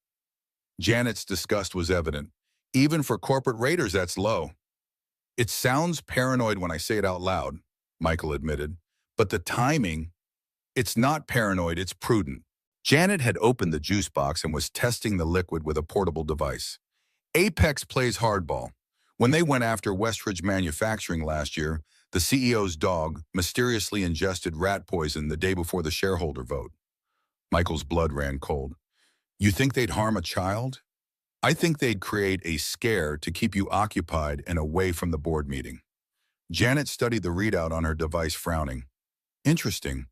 S1: Janet's disgust was evident. "Even for corporate raiders, that's low." "It sounds paranoid when I say it out loud," Michael admitted. "But the timing, it's not paranoid, it's prudent." Janet had opened the juice box and was testing the liquid with a portable device. Apex plays hardball. When they went after Westridge Manufacturing last year, the CEO's dog mysteriously ingested rat poison the day before the shareholder vote. Michael's blood ran cold. "You think they'd harm a child?" "I think they'd create a scare to keep you occupied and away from the board meeting." Janet studied the readout on her device, frowning. "Interesting.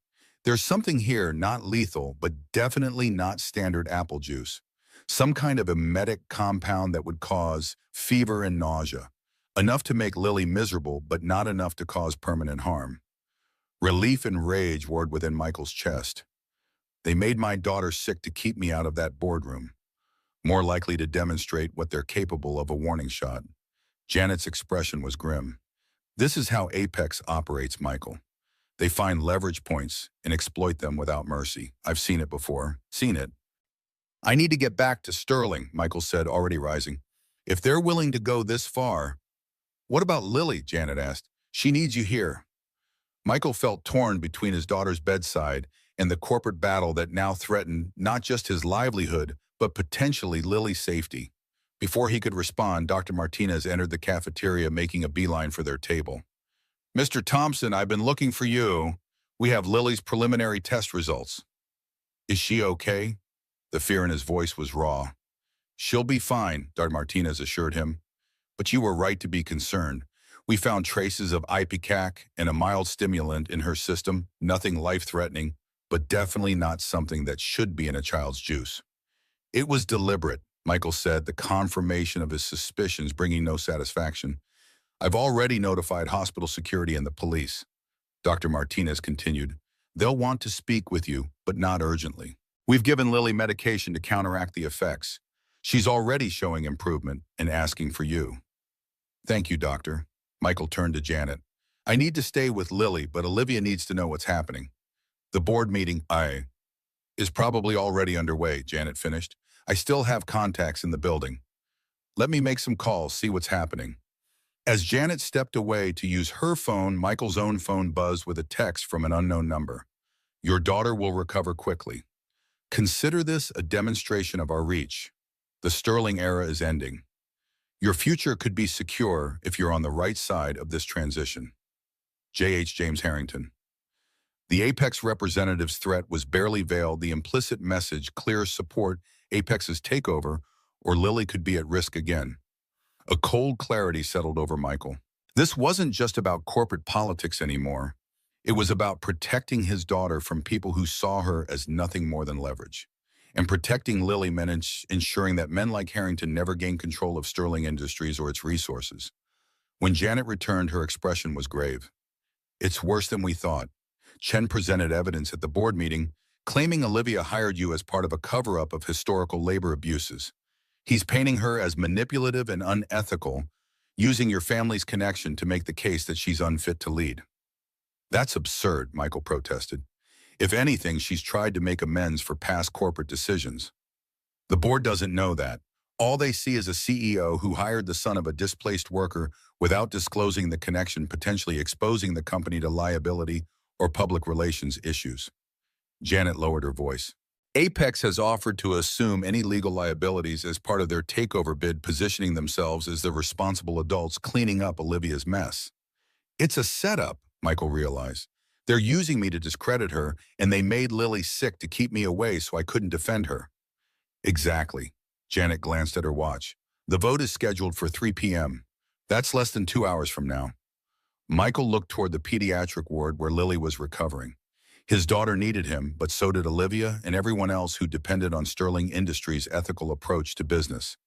S1: There's something here not lethal, but definitely not standard apple juice. Some kind of emetic compound that would cause fever and nausea. Enough to make Lily miserable, but not enough to cause permanent harm." Relief and rage roared within Michael's chest. "They made my daughter sick to keep me out of that boardroom. More likely to demonstrate what they're capable of, a warning shot." Janet's expression was grim. "This is how Apex operates, Michael. They find leverage points and exploit them without mercy. I've seen it before. Seen it." "I need to get back to Sterling," Michael said, already rising. "If they're willing to go this far—" "What about Lily?" Janet asked. "She needs you here." Michael felt torn between his daughter's bedside and the corporate battle that now threatened not just his livelihood, but potentially Lily's safety. Before he could respond, Dr. Martinez entered the cafeteria, making a beeline for their table. "Mr. Thompson, I've been looking for you. We have Lily's preliminary test results." "Is she okay?" The fear in his voice was raw. "She'll be fine," Dr. Martinez assured him. "But you were right to be concerned. We found traces of ipecac and a mild stimulant in her system, nothing life-threatening, but definitely not something that should be in a child's juice." "It was deliberate," Michael said, the confirmation of his suspicions bringing no satisfaction. "I've already notified hospital security and the police." Dr. Martinez continued. "They'll want to speak with you, but not urgently. We've given Lily medication to counteract the effects. She's already showing improvement and asking for you." "Thank you, doctor." Michael turned to Janet. "I need to stay with Lily, but Olivia needs to know what's happening." "The board meeting is probably already underway," Janet finished. "I still have contacts in the building. Let me make some calls, see what's happening." As Janet stepped away to use her phone, Michael's own phone buzzed with a text from an unknown number. "Your daughter will recover quickly. Consider this a demonstration of our reach. The Sterling era is ending. Your future could be secure if you're on the right side of this transition. J.H. James Harrington." The Apex representative's threat was barely veiled, the implicit message clear: support Apex's takeover, or Lily could be at risk again. A cold clarity settled over Michael. This wasn't just about corporate politics anymore. It was about protecting his daughter from people who saw her as nothing more than leverage. And protecting Lily meant ensuring that men like Harrington never gained control of Sterling Industries or its resources. When Janet returned, her expression was grave. "It's worse than we thought. Chen presented evidence at the board meeting, claiming Olivia hired you as part of a cover-up of historical labor abuses. He's painting her as manipulative and unethical, using your family's connection to make the case that she's unfit to lead." "That's absurd," Michael protested. If anything, she's tried to make amends for past corporate decisions. The board doesn't know that. All they see is a CEO who hired the son of a displaced worker without disclosing the connection, potentially exposing the company to liability or public relations issues. Janet lowered her voice. Apex has offered to assume any legal liabilities as part of their takeover bid, positioning themselves as the responsible adults cleaning up Olivia's mess. It's a setup, Michael realized. They're using me to discredit her, and they made Lily sick to keep me away so I couldn't defend her. Exactly. Janet glanced at her watch. The vote is scheduled for 3 p.m. That's less than 2 hours from now. Michael looked toward the pediatric ward where Lily was recovering. His daughter needed him, but so did Olivia and everyone else who depended on Sterling Industries' ethical approach to business.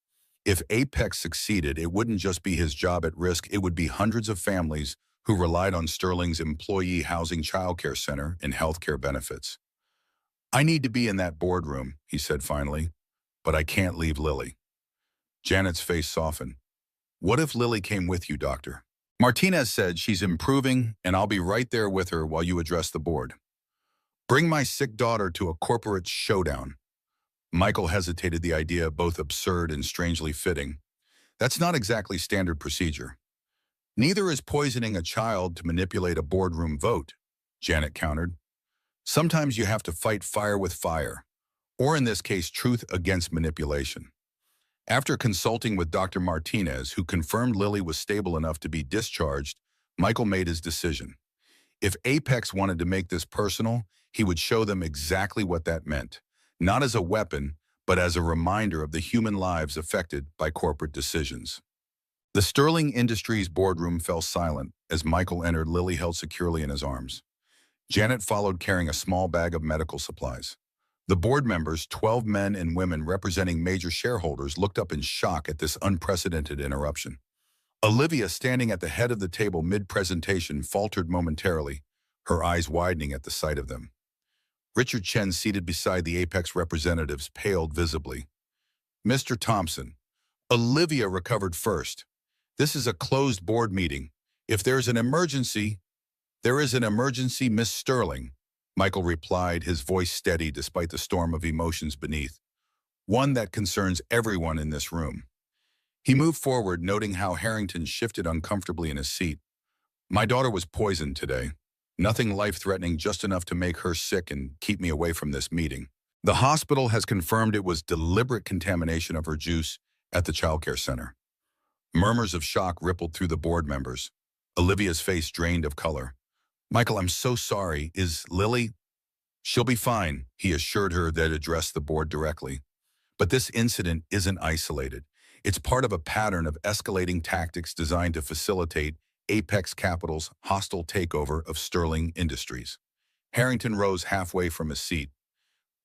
S1: If Apex succeeded, it wouldn't just be his job at risk, it would be hundreds of families who relied on Sterling's employee housing childcare center and healthcare benefits. I need to be in that boardroom, he said finally, but I can't leave Lily. Janet's face softened. What if Lily came with you, doctor? Martinez said she's improving, and I'll be right there with her while you address the board. Bring my sick daughter to a corporate showdown. Michael hesitated, the idea both absurd and strangely fitting. That's not exactly standard procedure. Neither is poisoning a child to manipulate a boardroom vote, Janet countered. Sometimes you have to fight fire with fire, or in this case, truth against manipulation. After consulting with Dr. Martinez, who confirmed Lily was stable enough to be discharged, Michael made his decision. If Apex wanted to make this personal, he would show them exactly what that meant, not as a weapon, but as a reminder of the human lives affected by corporate decisions. The Sterling Industries boardroom fell silent as Michael entered, Lily held securely in his arms. Janet followed, carrying a small bag of medical supplies. The board members, 12 men and women representing major shareholders, looked up in shock at this unprecedented interruption. Olivia, standing at the head of the table mid-presentation, faltered momentarily, her eyes widening at the sight of them. Richard Chen, seated beside the Apex representatives, paled visibly. Mr. Thompson, Olivia recovered first. This is a closed board meeting. If there's an emergency, there is an emergency, Miss Sterling, Michael replied, his voice steady despite the storm of emotions beneath. One that concerns everyone in this room. He moved forward, noting how Harrington shifted uncomfortably in his seat. My daughter was poisoned today. Nothing life-threatening, just enough to make her sick and keep me away from this meeting. The hospital has confirmed it was deliberate contamination of her juice at the childcare center. Murmurs of shock rippled through the board members. Olivia's face drained of color. Michael, I'm so sorry. Is Lily? She'll be fine, he assured her, that addressed the board directly. But this incident isn't isolated. It's part of a pattern of escalating tactics designed to facilitate Apex Capital's hostile takeover of Sterling Industries. Harrington rose halfway from his seat.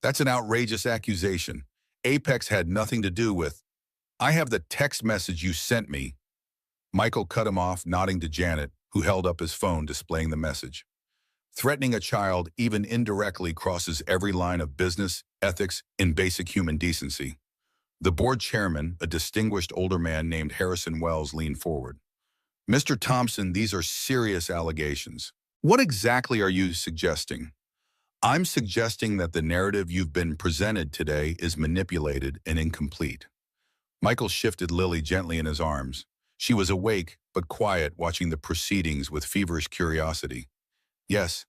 S1: That's an outrageous accusation. Apex had nothing to do with. I have the text message you sent me. Michael cut him off, nodding to Janet, who held up his phone displaying the message. Threatening a child, even indirectly, crosses every line of business, ethics, and basic human decency. The board chairman, a distinguished older man named Harrison Wells, leaned forward. Mr. Thompson, these are serious allegations. What exactly are you suggesting? I'm suggesting that the narrative you've been presented today is manipulated and incomplete. Michael shifted Lily gently in his arms. She was awake, but quiet, watching the proceedings with feverish curiosity. Yes,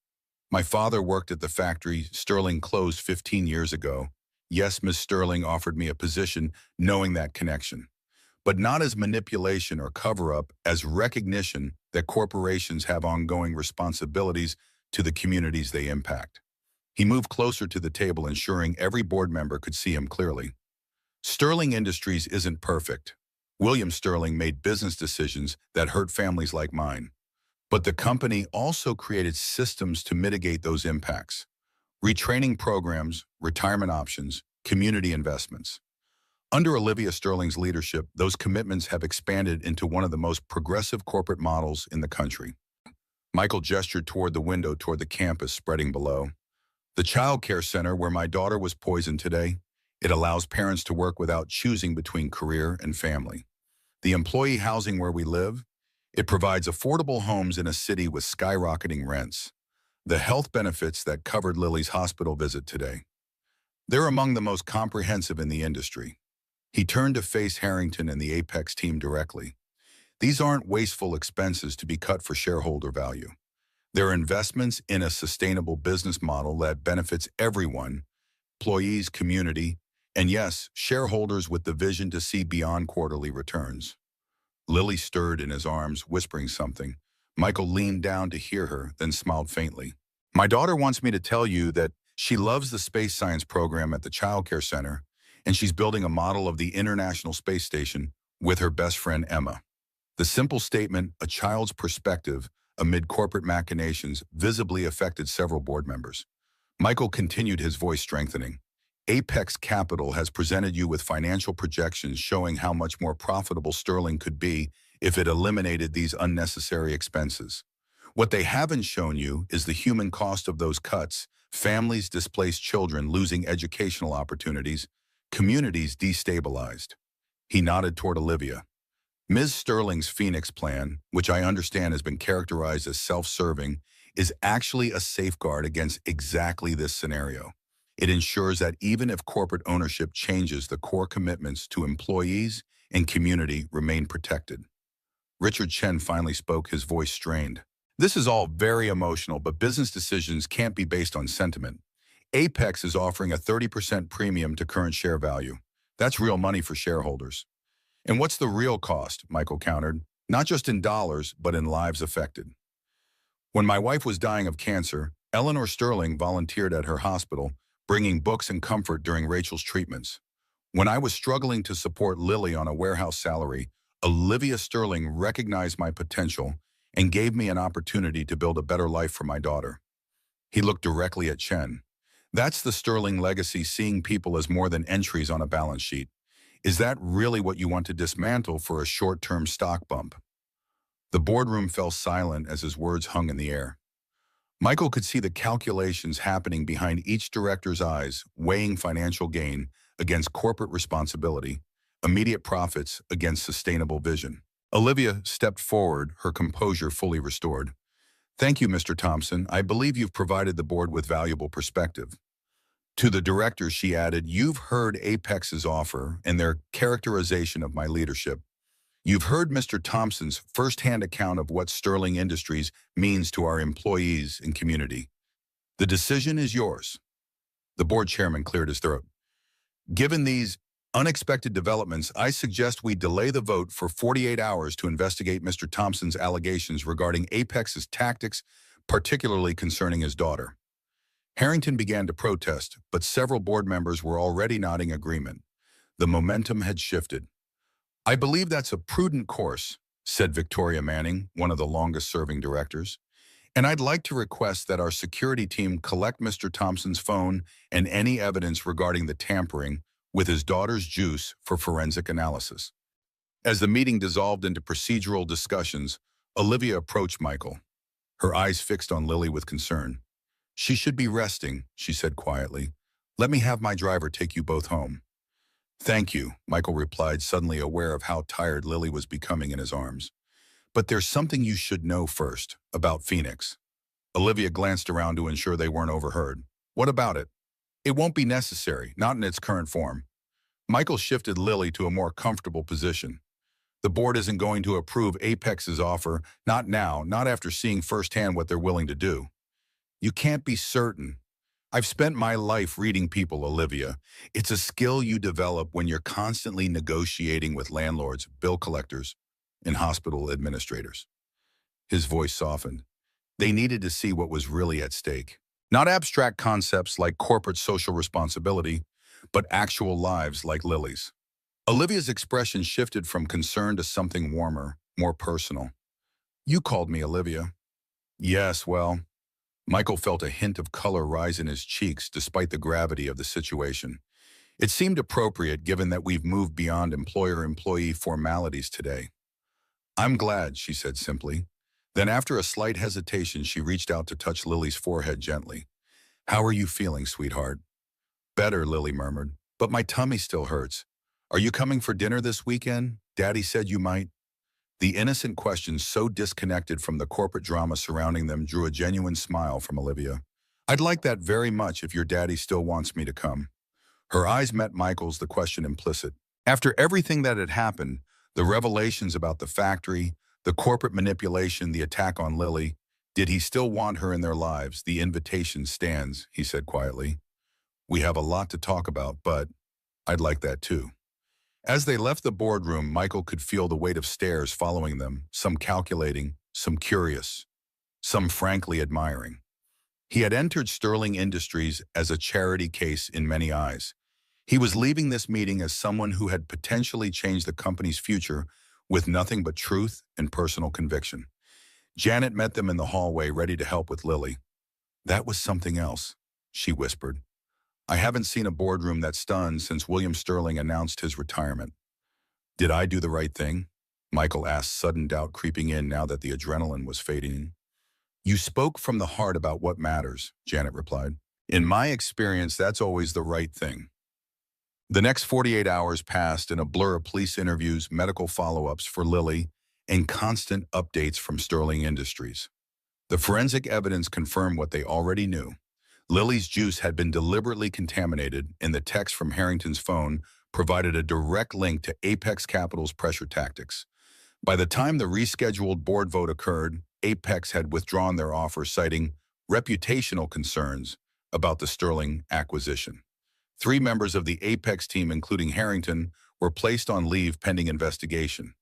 S1: my father worked at the factory Sterling closed 15 years ago. Yes, Miss Sterling offered me a position knowing that connection. But not as manipulation or cover-up, as recognition that corporations have ongoing responsibilities to the communities they impact. He moved closer to the table, ensuring every board member could see him clearly. Sterling Industries isn't perfect. William Sterling made business decisions that hurt families like mine. But the company also created systems to mitigate those impacts. Retraining programs, retirement options, community investments. Under Olivia Sterling's leadership, those commitments have expanded into one of the most progressive corporate models in the country. Michael gestured toward the window toward the campus spreading below. The child care center where my daughter was poisoned today, it allows parents to work without choosing between career and family. The employee housing where we live, it provides affordable homes in a city with skyrocketing rents. The health benefits that covered Lily's hospital visit today. They're among the most comprehensive in the industry. He turned to face Harrington and the Apex team directly. These aren't wasteful expenses to be cut for shareholder value. They're investments in a sustainable business model that benefits everyone, employees, community, and yes, shareholders with the vision to see beyond quarterly returns. Lily stirred in his arms, whispering something. Michael leaned down to hear her, then smiled faintly. My daughter wants me to tell you that she loves the space science program at the Child Care Center, and she's building a model of the International Space Station with her best friend Emma. The simple statement, a child's perspective amid corporate machinations, visibly affected several board members. Michael continued, his voice strengthening. Apex Capital has presented you with financial projections showing how much more profitable Sterling could be if it eliminated these unnecessary expenses. What they haven't shown you is the human cost of those cuts, families, displaced children losing educational opportunities, communities destabilized. He nodded toward Olivia. Ms. Sterling's Phoenix plan, which I understand has been characterized as self-serving, is actually a safeguard against exactly this scenario. It ensures that even if corporate ownership changes, the core commitments to employees and community remain protected. Richard Chen finally spoke, his voice strained. This is all very emotional, but business decisions can't be based on sentiment. Apex is offering a 30% premium to current share value. That's real money for shareholders. And what's the real cost? Michael countered. Not just in dollars, but in lives affected. When my wife was dying of cancer, Eleanor Sterling volunteered at her hospital, bringing books and comfort during Rachel's treatments. When I was struggling to support Lily on a warehouse salary, Olivia Sterling recognized my potential and gave me an opportunity to build a better life for my daughter. He looked directly at Chen. That's the Sterling legacy, seeing people as more than entries on a balance sheet. Is that really what you want to dismantle for a short-term stock bump? The boardroom fell silent as his words hung in the air. Michael could see the calculations happening behind each director's eyes, weighing financial gain against corporate responsibility, immediate profits against sustainable vision. Olivia stepped forward, her composure fully restored. Thank you, Mr. Thompson. I believe you've provided the board with valuable perspective. To the directors, she added, you've heard Apex's offer and their characterization of my leadership. You've heard Mr. Thompson's firsthand account of what Sterling Industries means to our employees and community. The decision is yours. The board chairman cleared his throat. Given these unexpected developments, I suggest we delay the vote for 48 hours to investigate Mr. Thompson's allegations regarding Apex's tactics, particularly concerning his daughter. Harrington began to protest, but several board members were already nodding agreement. The momentum had shifted. I believe that's a prudent course, said Victoria Manning, one of the longest-serving directors. And I'd like to request that our security team collect Mr. Thompson's phone and any evidence regarding the tampering with his daughter's juice for forensic analysis. As the meeting dissolved into procedural discussions, Olivia approached Michael, her eyes fixed on Lily with concern. She should be resting, she said quietly. Let me have my driver take you both home. Thank you, Michael replied, suddenly aware of how tired Lily was becoming in his arms. But there's something you should know first, about Phoenix. Olivia glanced around to ensure they weren't overheard. What about it? It won't be necessary, not in its current form. Michael shifted Lily to a more comfortable position. The board isn't going to approve Apex's offer, not now, not after seeing firsthand what they're willing to do. You can't be certain. I've spent my life reading people, Olivia. It's a skill you develop when you're constantly negotiating with landlords, bill collectors, and hospital administrators. His voice softened. They needed to see what was really at stake. Not abstract concepts like corporate social responsibility, but actual lives like Lily's. Olivia's expression shifted from concern to something warmer, more personal. You called me Olivia. Yes, well, Michael felt a hint of color rise in his cheeks despite the gravity of the situation. It seemed appropriate given that we've moved beyond employer-employee formalities today. I'm glad, she said simply. Then after a slight hesitation, she reached out to touch Lily's forehead gently. How are you feeling, sweetheart? Better, Lily murmured, but my tummy still hurts. Are you coming for dinner this weekend? Daddy said you might. The innocent questions so disconnected from the corporate drama surrounding them drew a genuine smile from Olivia. "I'd like that very much if your daddy still wants me to come." Her eyes met Michael's, the question implicit. After everything that had happened, the revelations about the factory, the corporate manipulation, the attack on Lily, did he still want her in their lives? "The invitation stands," he said quietly. "We have a lot to talk about, but I'd like that too." As they left the boardroom, Michael could feel the weight of stares following them, some calculating, some curious, some frankly admiring. He had entered Sterling Industries as a charity case in many eyes. He was leaving this meeting as someone who had potentially changed the company's future with nothing but truth and personal conviction. Janet met them in the hallway, ready to help with Lily. "That was something else," she whispered. "I haven't seen a boardroom that stunned since William Sterling announced his retirement." "Did I do the right thing?" Michael asked, sudden doubt creeping in now that the adrenaline was fading. "You spoke from the heart about what matters," Janet replied. "In my experience, that's always the right thing." The next 48 hours passed in a blur of police interviews, medical follow-ups for Lily, and constant updates from Sterling Industries. The forensic evidence confirmed what they already knew. Lily's juice had been deliberately contaminated, and the text from Harrington's phone provided a direct link to Apex Capital's pressure tactics. By the time the rescheduled board vote occurred, Apex had withdrawn their offer, citing reputational concerns about the Sterling acquisition. 3 members of the Apex team, including Harrington, were placed on leave pending investigation.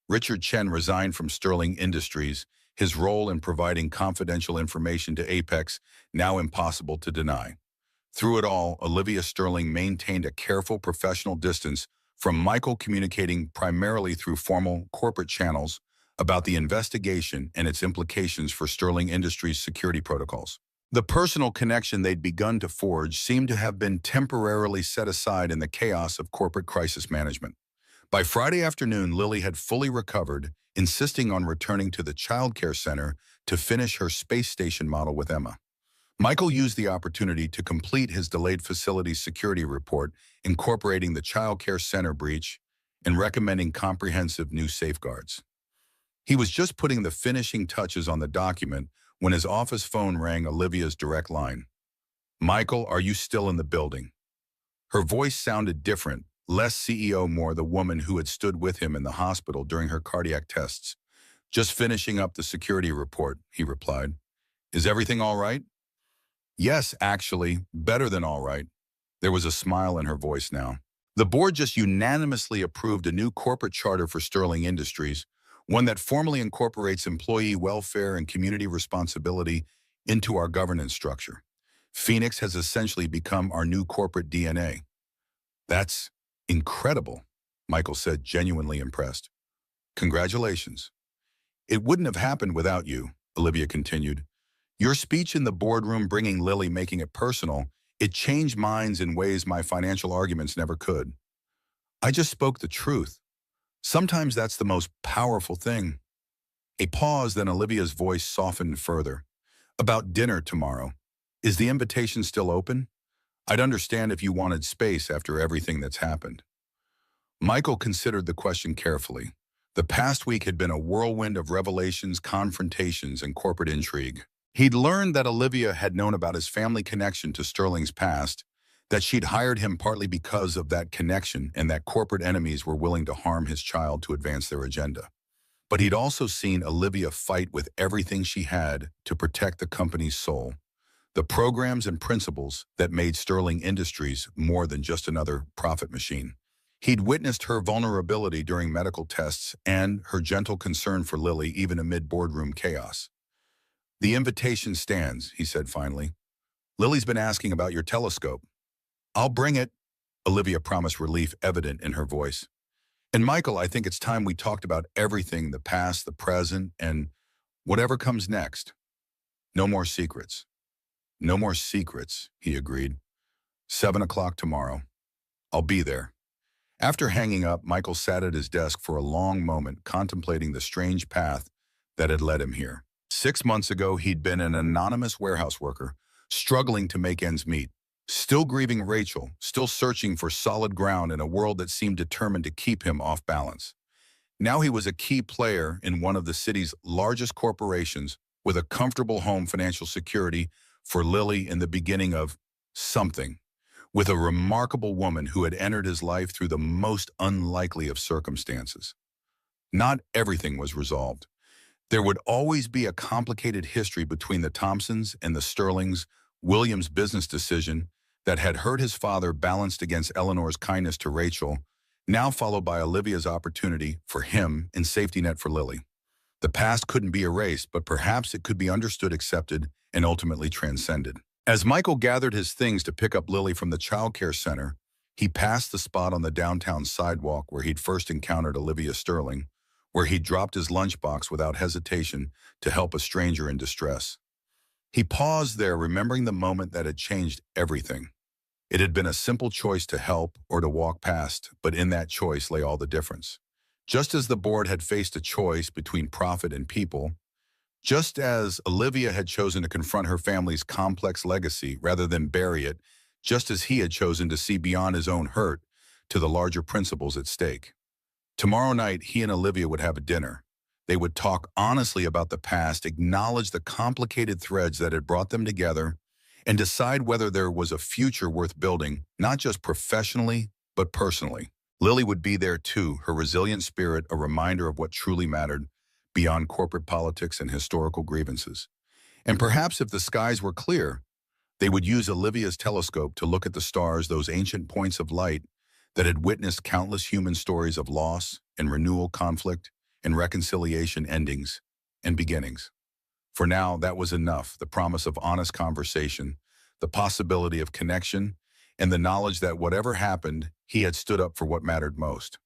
S1: Richard Chen resigned from Sterling Industries, his role in providing confidential information to Apex now impossible to deny. Through it all, Olivia Sterling maintained a careful professional distance from Michael, communicating primarily through formal corporate channels about the investigation and its implications for Sterling Industries' security protocols. The personal connection they'd begun to forge seemed to have been temporarily set aside in the chaos of corporate crisis management. By Friday afternoon, Lily had fully recovered, insisting on returning to the child care center to finish her space station model with Emma. Michael used the opportunity to complete his delayed facilities security report, incorporating the child care center breach and recommending comprehensive new safeguards. He was just putting the finishing touches on the document when his office phone rang, Olivia's direct line. "Michael, are you still in the building?" Her voice sounded different, less CEO, more the woman who had stood with him in the hospital during her cardiac tests. "Just finishing up the security report," he replied. "Is everything all right?" "Yes, actually, better than all right." There was a smile in her voice now. "The board just unanimously approved a new corporate charter for Sterling Industries, one that formally incorporates employee welfare and community responsibility into our governance structure. Phoenix has essentially become our new corporate DNA." "That's incredible," Michael said, genuinely impressed. "Congratulations." "It wouldn't have happened without you," Olivia continued. "Your speech in the boardroom, bringing Lily, making it personal, it changed minds in ways my financial arguments never could. I just spoke the truth. Sometimes that's the most powerful thing." A pause, then Olivia's voice softened further. "About dinner tomorrow. Is the invitation still open? I'd understand if you wanted space after everything that's happened." Michael considered the question carefully. The past week had been a whirlwind of revelations, confrontations, and corporate intrigue. He'd learned that Olivia had known about his family connection to Sterling's past, that she'd hired him partly because of that connection, and that corporate enemies were willing to harm his child to advance their agenda. But he'd also seen Olivia fight with everything she had to protect the company's soul, the programs and principles that made Sterling Industries more than just another profit machine. He'd witnessed her vulnerability during medical tests and her gentle concern for Lily, even amid boardroom chaos. "The invitation stands," he said finally. "Lily's been asking about your telescope." "I'll bring it," Olivia promised, relief evident in her voice. "And Michael, I think it's time we talked about everything, the past, the present, and whatever comes next. No more secrets." "No more secrets," he agreed. 7 o'clock tomorrow. I'll be there." After hanging up, Michael sat at his desk for a long moment, contemplating the strange path that had led him here. 6 months ago, he'd been an anonymous warehouse worker, struggling to make ends meet, still grieving Rachel, still searching for solid ground in a world that seemed determined to keep him off balance. Now he was a key player in one of the city's largest corporations with a comfortable home financial security for Lily in the beginning of something, with a remarkable woman who had entered his life through the most unlikely of circumstances. Not everything was resolved. There would always be a complicated history between the Thompsons and the Sterlings, William's business decision that had hurt his father balanced against Eleanor's kindness to Rachel, now followed by Olivia's opportunity for him and safety net for Lily. The past couldn't be erased, but perhaps it could be understood, accepted, and ultimately transcended. As Michael gathered his things to pick up Lily from the childcare center, he passed the spot on the downtown sidewalk where he'd first encountered Olivia Sterling, where he'd dropped his lunchbox without hesitation to help a stranger in distress. He paused there, remembering the moment that had changed everything. It had been a simple choice to help or to walk past, but in that choice lay all the difference. Just as the board had faced a choice between profit and people, just as Olivia had chosen to confront her family's complex legacy rather than bury it, just as he had chosen to see beyond his own hurt to the larger principles at stake. Tomorrow night, he and Olivia would have a dinner. They would talk honestly about the past, acknowledge the complicated threads that had brought them together, and decide whether there was a future worth building, not just professionally, but personally. Lily would be there too, her resilient spirit a reminder of what truly mattered beyond corporate politics and historical grievances. And perhaps if the skies were clear, they would use Olivia's telescope to look at the stars, those ancient points of light that had witnessed countless human stories of loss and renewal, conflict and reconciliation, endings and beginnings. For now, that was enough, the promise of honest conversation, the possibility of connection, and the knowledge that whatever happened, he had stood up for what mattered most.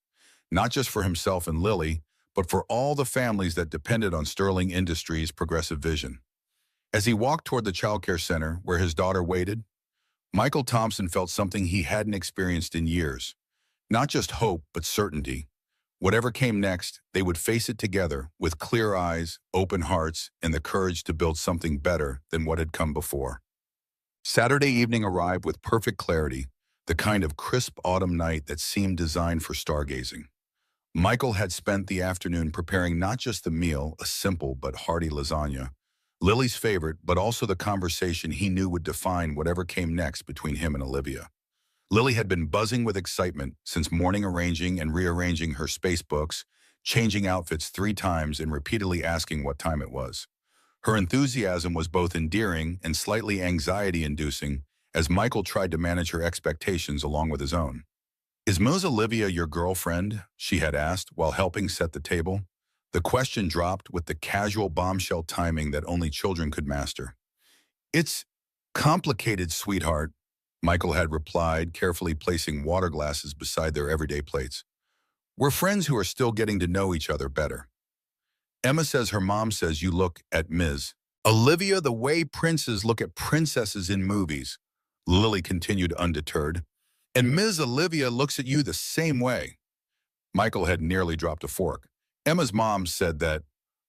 S1: Not just for himself and Lily, but for all the families that depended on Sterling Industries' progressive vision. As he walked toward the childcare center where his daughter waited, Michael Thompson felt something he hadn't experienced in years. Not just hope, but certainty. Whatever came next, they would face it together with clear eyes, open hearts, and the courage to build something better than what had come before. Saturday evening arrived with perfect clarity, the kind of crisp autumn night that seemed designed for stargazing. Michael had spent the afternoon preparing not just the meal, a simple but hearty lasagna, Lily's favorite, but also the conversation he knew would define whatever came next between him and Olivia. Lily had been buzzing with excitement since morning, arranging and rearranging her space books, changing outfits 3 times and repeatedly asking what time it was. Her enthusiasm was both endearing and slightly anxiety-inducing as Michael tried to manage her expectations along with his own. "Is Ms. Olivia your girlfriend?" she had asked while helping set the table. The question dropped with the casual bombshell timing that only children could master. "It's complicated, sweetheart," Michael had replied, carefully placing water glasses beside their everyday plates. "We're friends who are still getting to know each other better. Emma says her mom says you look at Ms. Olivia the way princes look at princesses in movies," Lily continued undeterred. "And Ms. Olivia looks at you the same way." Michael had nearly dropped a fork. "Emma's mom said that."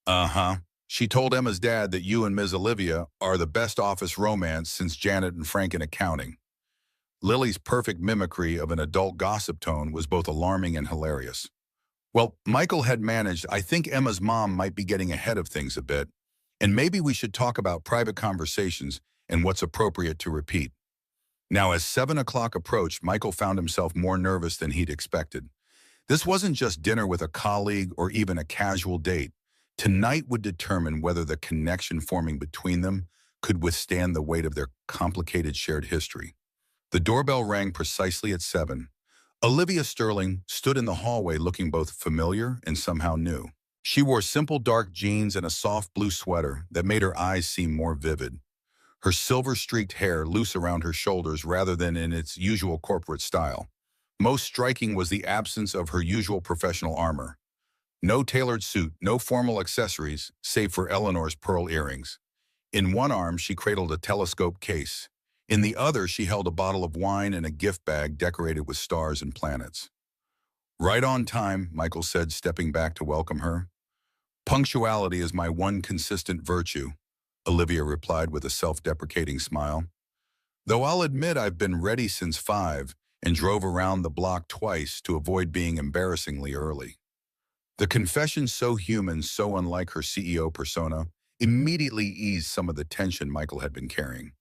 S1: "Uh-huh. She told Emma's dad that you and Ms. Olivia are the best office romance since Janet and Frank in accounting." Lily's perfect mimicry of an adult gossip tone was both alarming and hilarious. "Well, Michael had managed. I think Emma's mom might be getting ahead of things a bit, and maybe we should talk about private conversations and what's appropriate to repeat." Now, as 7 o'clock approached, Michael found himself more nervous than he'd expected. This wasn't just dinner with a colleague or even a casual date. Tonight would determine whether the connection forming between them could withstand the weight of their complicated shared history. The doorbell rang precisely at 7. Olivia Sterling stood in the hallway looking both familiar and somehow new. She wore simple dark jeans and a soft blue sweater that made her eyes seem more vivid. Her silver-streaked hair loose around her shoulders rather than in its usual corporate style. Most striking was the absence of her usual professional armor. No tailored suit, no formal accessories, save for Eleanor's pearl earrings. In one arm, she cradled a telescope case. In the other, she held a bottle of wine and a gift bag decorated with stars and planets. "Right on time," Michael said, stepping back to welcome her. "Punctuality is my one consistent virtue," Olivia replied with a self-deprecating smile. "Though I'll admit I've been ready since 5 and drove around the block twice to avoid being embarrassingly early." The confession, so human, so unlike her CEO persona, immediately eased some of the tension Michael had been carrying.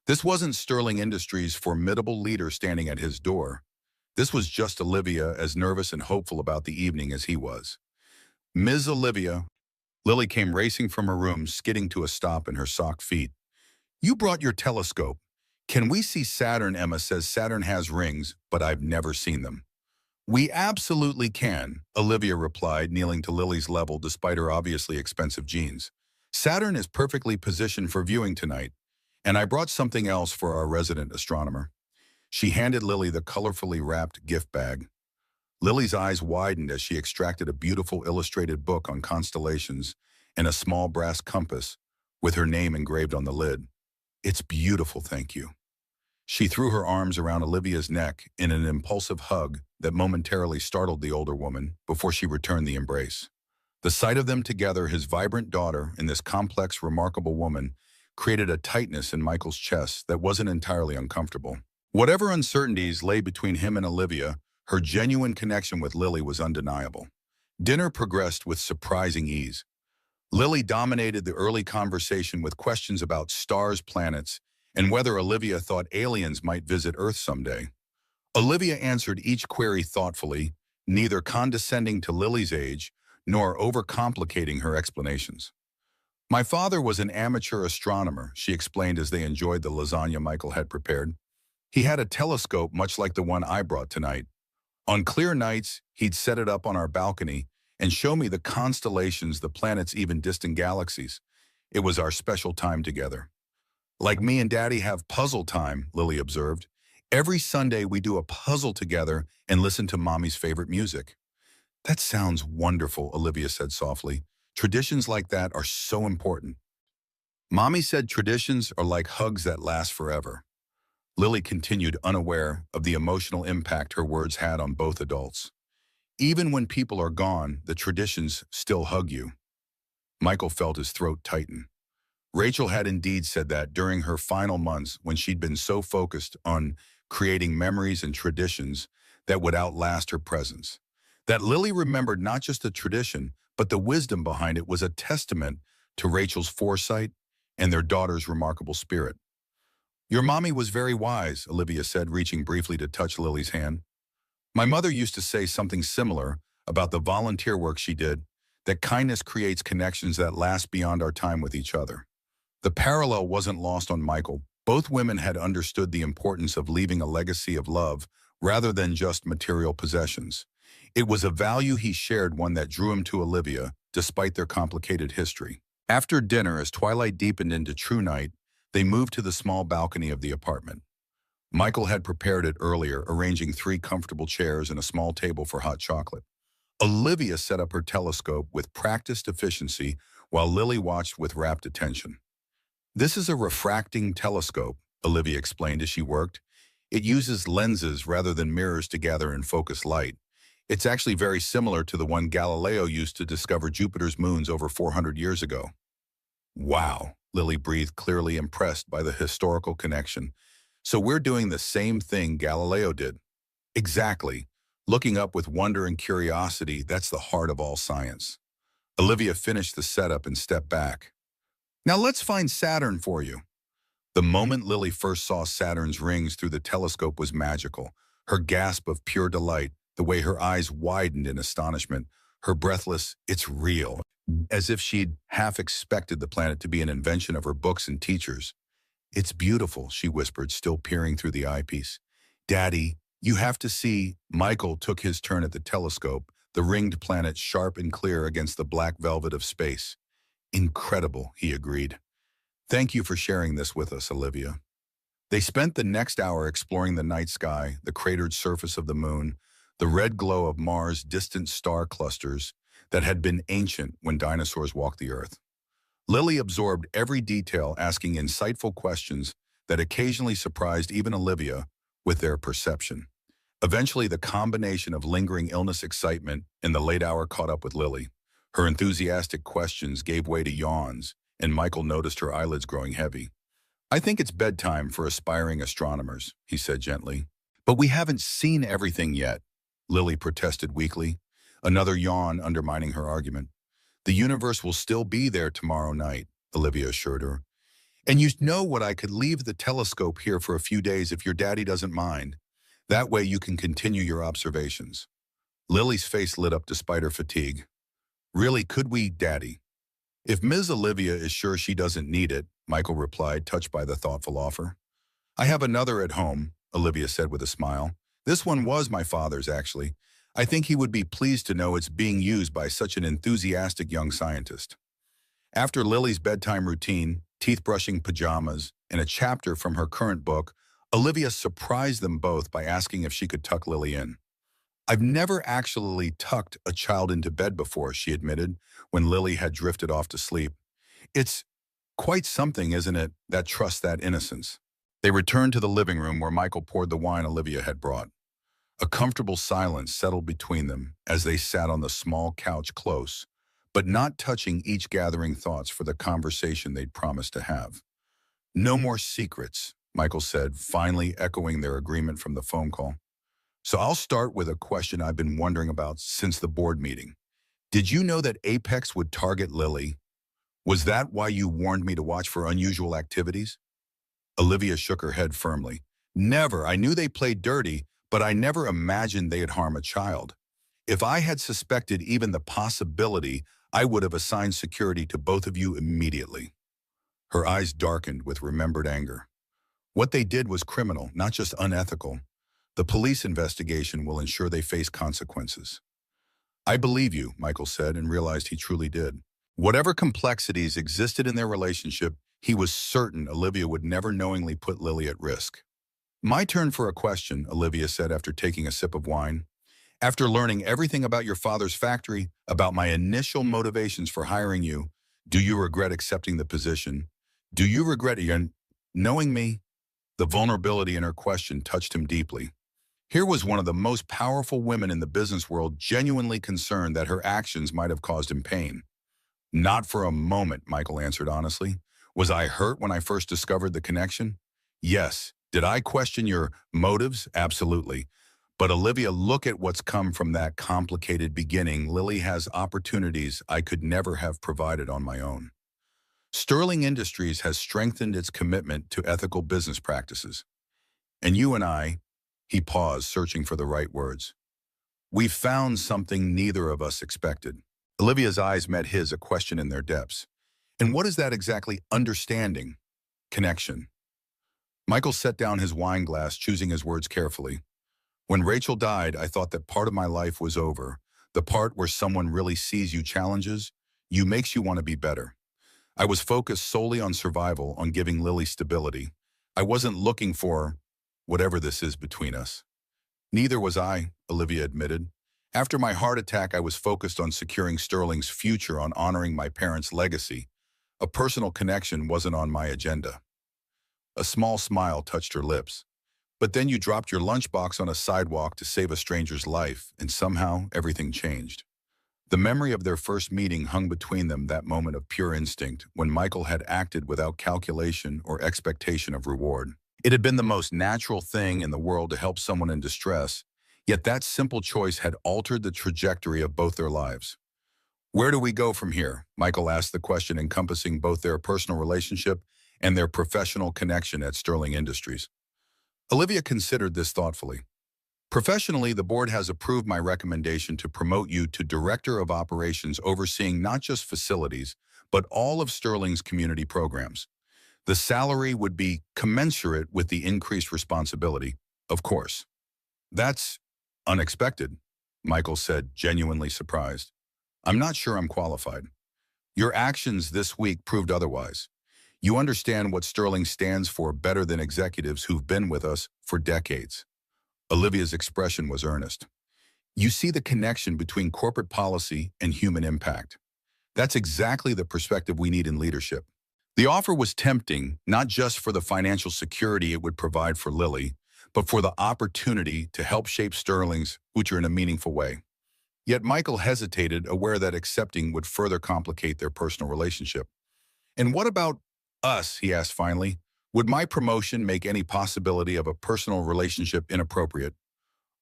S1: This wasn't Sterling Industries' formidable leader standing at his door. This was just Olivia, as nervous and hopeful about the evening as he was. Ms. Olivia, Lily came racing from her room, skidding to a stop in her socked feet. You brought your telescope. Can we see Saturn? Emma says Saturn has rings, but I've never seen them. We absolutely can, Olivia replied, kneeling to Lily's level despite her obviously expensive jeans. Saturn is perfectly positioned for viewing tonight, and I brought something else for our resident astronomer. She handed Lily the colorfully wrapped gift bag. Lily's eyes widened as she extracted a beautiful illustrated book on constellations and a small brass compass with her name engraved on the lid. It's beautiful, thank you. She threw her arms around Olivia's neck in an impulsive hug that momentarily startled the older woman before she returned the embrace. The sight of them together, his vibrant daughter and this complex, remarkable woman, created a tightness in Michael's chest that wasn't entirely uncomfortable. Whatever uncertainties lay between him and Olivia, her genuine connection with Lily was undeniable. Dinner progressed with surprising ease. Lily dominated the early conversation with questions about stars, planets, and whether Olivia thought aliens might visit Earth someday. Olivia answered each query thoughtfully, neither condescending to Lily's age nor overcomplicating her explanations. My father was an amateur astronomer, she explained as they enjoyed the lasagna Michael had prepared. He had a telescope much like the one I brought tonight. On clear nights, he'd set it up on our balcony and show me the constellations, the planets, even distant galaxies. It was our special time together. Like me and Daddy have puzzle time, Lily observed. Every Sunday we do a puzzle together and listen to Mommy's favorite music. That sounds wonderful, Olivia said softly. Traditions like that are so important. Mommy said traditions are like hugs that last forever. Lily continued, unaware of the emotional impact her words had on both adults. Even when people are gone, the traditions still hug you. Michael felt his throat tighten. Rachel had indeed said that during her final months when she'd been so focused on creating memories and traditions that would outlast her presence. That Lily remembered not just the tradition, but the wisdom behind it was a testament to Rachel's foresight and their daughter's remarkable spirit. Your mommy was very wise, Olivia said, reaching briefly to touch Lily's hand. My mother used to say something similar about the volunteer work she did, that kindness creates connections that last beyond our time with each other. The parallel wasn't lost on Michael. Both women had understood the importance of leaving a legacy of love rather than just material possessions. It was a value he shared, one that drew him to Olivia, despite their complicated history. After dinner, as twilight deepened into true night, they moved to the small balcony of the apartment. Michael had prepared it earlier, arranging 3 comfortable chairs and a small table for hot chocolate. Olivia set up her telescope with practiced efficiency while Lily watched with rapt attention. This is a refracting telescope, Olivia explained as she worked. It uses lenses rather than mirrors to gather and focus light. It's actually very similar to the one Galileo used to discover Jupiter's moons over 400 years ago. Wow, Lily breathed, clearly impressed by the historical connection. So we're doing the same thing Galileo did. Exactly. Looking up with wonder and curiosity, that's the heart of all science. Olivia finished the setup and stepped back. Now let's find Saturn for you. The moment Lily first saw Saturn's rings through the telescope was magical. Her gasp of pure delight, the way her eyes widened in astonishment, her breathless, "It's real," as if she'd half expected the planet to be an invention of her books and teachers. It's beautiful, she whispered, still peering through the eyepiece. Daddy, you have to see. Michael took his turn at the telescope, the ringed planet sharp and clear against the black velvet of space. Incredible, he agreed. Thank you for sharing this with us, Olivia. They spent the next hour exploring the night sky, the cratered surface of the moon, the red glow of Mars' distant star clusters that had been ancient when dinosaurs walked the earth. Lily absorbed every detail, asking insightful questions that occasionally surprised even Olivia with their perception. Eventually, the combination of lingering illness, excitement, and the late hour caught up with Lily. Her enthusiastic questions gave way to yawns, and Michael noticed her eyelids growing heavy. I think it's bedtime for aspiring astronomers, he said gently. But we haven't seen everything yet, Lily protested weakly. another yawn undermining her argument. The universe will still be there tomorrow night, Olivia assured her. And you know what, I could leave the telescope here for a few days if your daddy doesn't mind. That way you can continue your observations. Lily's face lit up despite her fatigue. Really, could we, Daddy? If Ms. Olivia is sure she doesn't need it, Michael replied, touched by the thoughtful offer. I have another at home, Olivia said with a smile. This one was my father's, actually. I think he would be pleased to know it's being used by such an enthusiastic young scientist. After Lily's bedtime routine, teeth-brushing pajamas, and a chapter from her current book, Olivia surprised them both by asking if she could tuck Lily in. I've never actually tucked a child into bed before, she admitted, when Lily had drifted off to sleep. It's quite something, isn't it, that trusts that innocence? They returned to the living room where Michael poured the wine Olivia had brought. A comfortable silence settled between them as they sat on the small couch close, but not touching each gathering thoughts for the conversation they'd promised to have. No more secrets, Michael said, finally echoing their agreement from the phone call. So I'll start with a question I've been wondering about since the board meeting. Did you know that Apex would target Lily? Was that why you warned me to watch for unusual activities? Olivia shook her head firmly. Never. I knew they played dirty, but I never imagined they'd harm a child. If I had suspected even the possibility, I would have assigned security to both of you immediately. Her eyes darkened with remembered anger. What they did was criminal, not just unethical. The police investigation will ensure they face consequences. I believe you, Michael said, and realized he truly did. Whatever complexities existed in their relationship, he was certain Olivia would never knowingly put Lily at risk. My turn for a question, Olivia said after taking a sip of wine. After learning everything about your father's factory, about my initial motivations for hiring you, do you regret accepting the position? Do you regret knowing me? The vulnerability in her question touched him deeply. Here was one of the most powerful women in the business world genuinely concerned that her actions might have caused him pain. Not for a moment, Michael answered honestly. Was I hurt when I first discovered the connection? Yes. Did I question your motives? Absolutely. But Olivia, look at what's come from that complicated beginning. Lily has opportunities I could never have provided on my own. Sterling Industries has strengthened its commitment to ethical business practices. And you and I, he paused, searching for the right words. We found something neither of us expected. Olivia's eyes met his, a question in their depths. And what is that exactly? Understanding. Connection. Michael set down his wine glass, choosing his words carefully. When Rachel died, I thought that part of my life was over. The part where someone really sees you, challenges you, makes you want to be better. I was focused solely on survival, on giving Lily stability. I wasn't looking for whatever this is between us. Neither was I, Olivia admitted. After my heart attack, I was focused on securing Sterling's future, on honoring my parents' legacy. A personal connection wasn't on my agenda. A small smile touched her lips. But then you dropped your lunchbox on a sidewalk to save a stranger's life, and somehow everything changed. The memory of their first meeting hung between them, that moment of pure instinct, when Michael had acted without calculation or expectation of reward. It had been the most natural thing in the world to help someone in distress, yet that simple choice had altered the trajectory of both their lives. Where do we go from here? Michael asked, the question encompassing both their personal relationship and their professional connection at Sterling Industries. Olivia considered this thoughtfully. Professionally, the board has approved my recommendation to promote you to Director of Operations, overseeing not just facilities, but all of Sterling's community programs. The salary would be commensurate with the increased responsibility, of course. That's unexpected, Michael said, genuinely surprised. I'm not sure I'm qualified. Your actions this week proved otherwise. You understand what Sterling stands for better than executives who've been with us for decades. Olivia's expression was earnest. You see the connection between corporate policy and human impact. That's exactly the perspective we need in leadership. The offer was tempting, not just for the financial security it would provide for Lily, but for the opportunity to help shape Sterling's future in a meaningful way. Yet Michael hesitated, aware that accepting would further complicate their personal relationship. And what about us, he asked finally. Would my promotion make any possibility of a personal relationship inappropriate?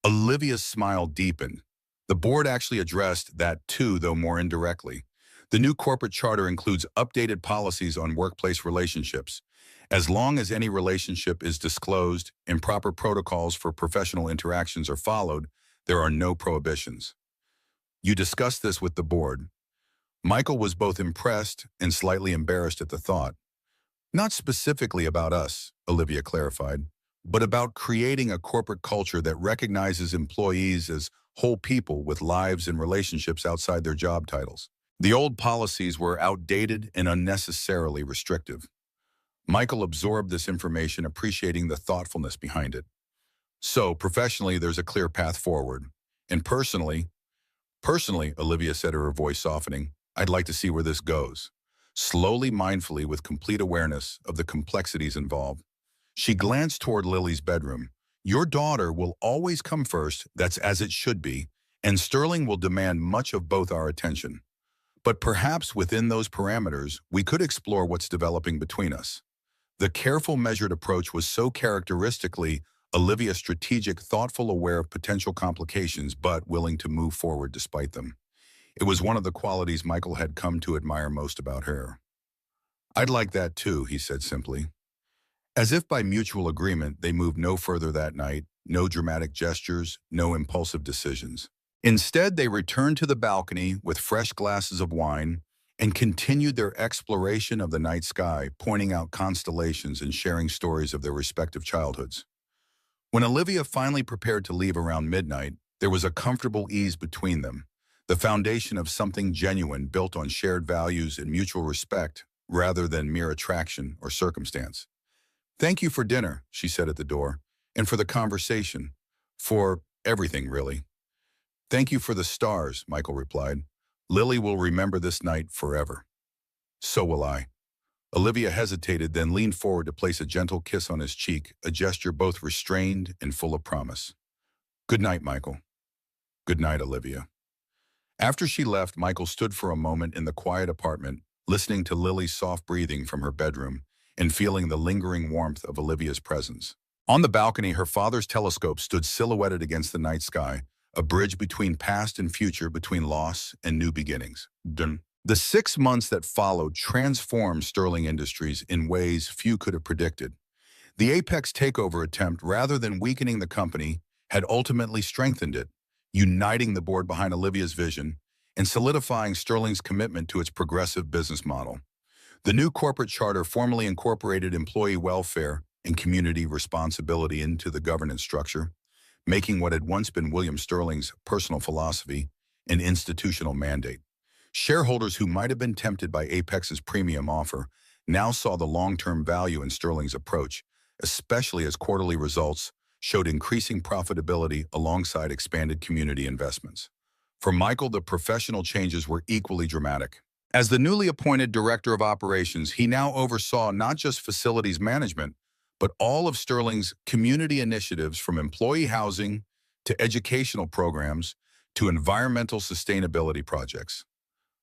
S1: Olivia's smile deepened. The board actually addressed that too, though more indirectly. The new corporate charter includes updated policies on workplace relationships. As long as any relationship is disclosed and proper protocols for professional interactions are followed, there are no prohibitions. You discussed this with the board. Michael was both impressed and slightly embarrassed at the thought. Not specifically about us, Olivia clarified, but about creating a corporate culture that recognizes employees as whole people with lives and relationships outside their job titles. The old policies were outdated and unnecessarily restrictive. Michael absorbed this information, appreciating the thoughtfulness behind it. So, professionally, there's a clear path forward. And personally, Olivia said, her voice softening, I'd like to see where this goes. Slowly, mindfully, with complete awareness of the complexities involved. She glanced toward Lily's bedroom. Your daughter will always come first, that's as it should be, and Sterling will demand much of both our attention. But perhaps within those parameters, we could explore what's developing between us. The careful, measured approach was so characteristically Olivia, strategic, thoughtful, aware of potential complications, but willing to move forward despite them. It was one of the qualities Michael had come to admire most about her. I'd like that too, he said simply. As if by mutual agreement, they moved no further that night, no dramatic gestures, no impulsive decisions. Instead, they returned to the balcony with fresh glasses of wine and continued their exploration of the night sky, pointing out constellations and sharing stories of their respective childhoods. When Olivia finally prepared to leave around midnight, there was a comfortable ease between them, the foundation of something genuine built on shared values and mutual respect rather than mere attraction or circumstance. Thank you for dinner, she said at the door, and for the conversation. For everything, really. Thank you for the stars, Michael replied. Lily will remember this night forever. So will I. Olivia hesitated, then leaned forward to place a gentle kiss on his cheek, a gesture both restrained and full of promise. Good night, Michael. Good night, Olivia. After she left, Michael stood for a moment in the quiet apartment, listening to Lily's soft breathing from her bedroom and feeling the lingering warmth of Olivia's presence. On the balcony, her father's telescope stood silhouetted against the night sky, a bridge between past and future, between loss and new beginnings. The 6 months that followed transformed Sterling Industries in ways few could have predicted. The Apex takeover attempt, rather than weakening the company, had ultimately strengthened it, uniting the board behind Olivia's vision and solidifying Sterling's commitment to its progressive business model. The new corporate charter formally incorporated employee welfare and community responsibility into the governance structure, making what had once been William Sterling's personal philosophy an institutional mandate. Shareholders who might have been tempted by Apex's premium offer now saw the long-term value in Sterling's approach, especially as quarterly results showed increasing profitability alongside expanded community investments. For Michael, the professional changes were equally dramatic. As the newly appointed director of operations, he now oversaw not just facilities management, but all of Sterling's community initiatives, from employee housing to educational programs to environmental sustainability projects.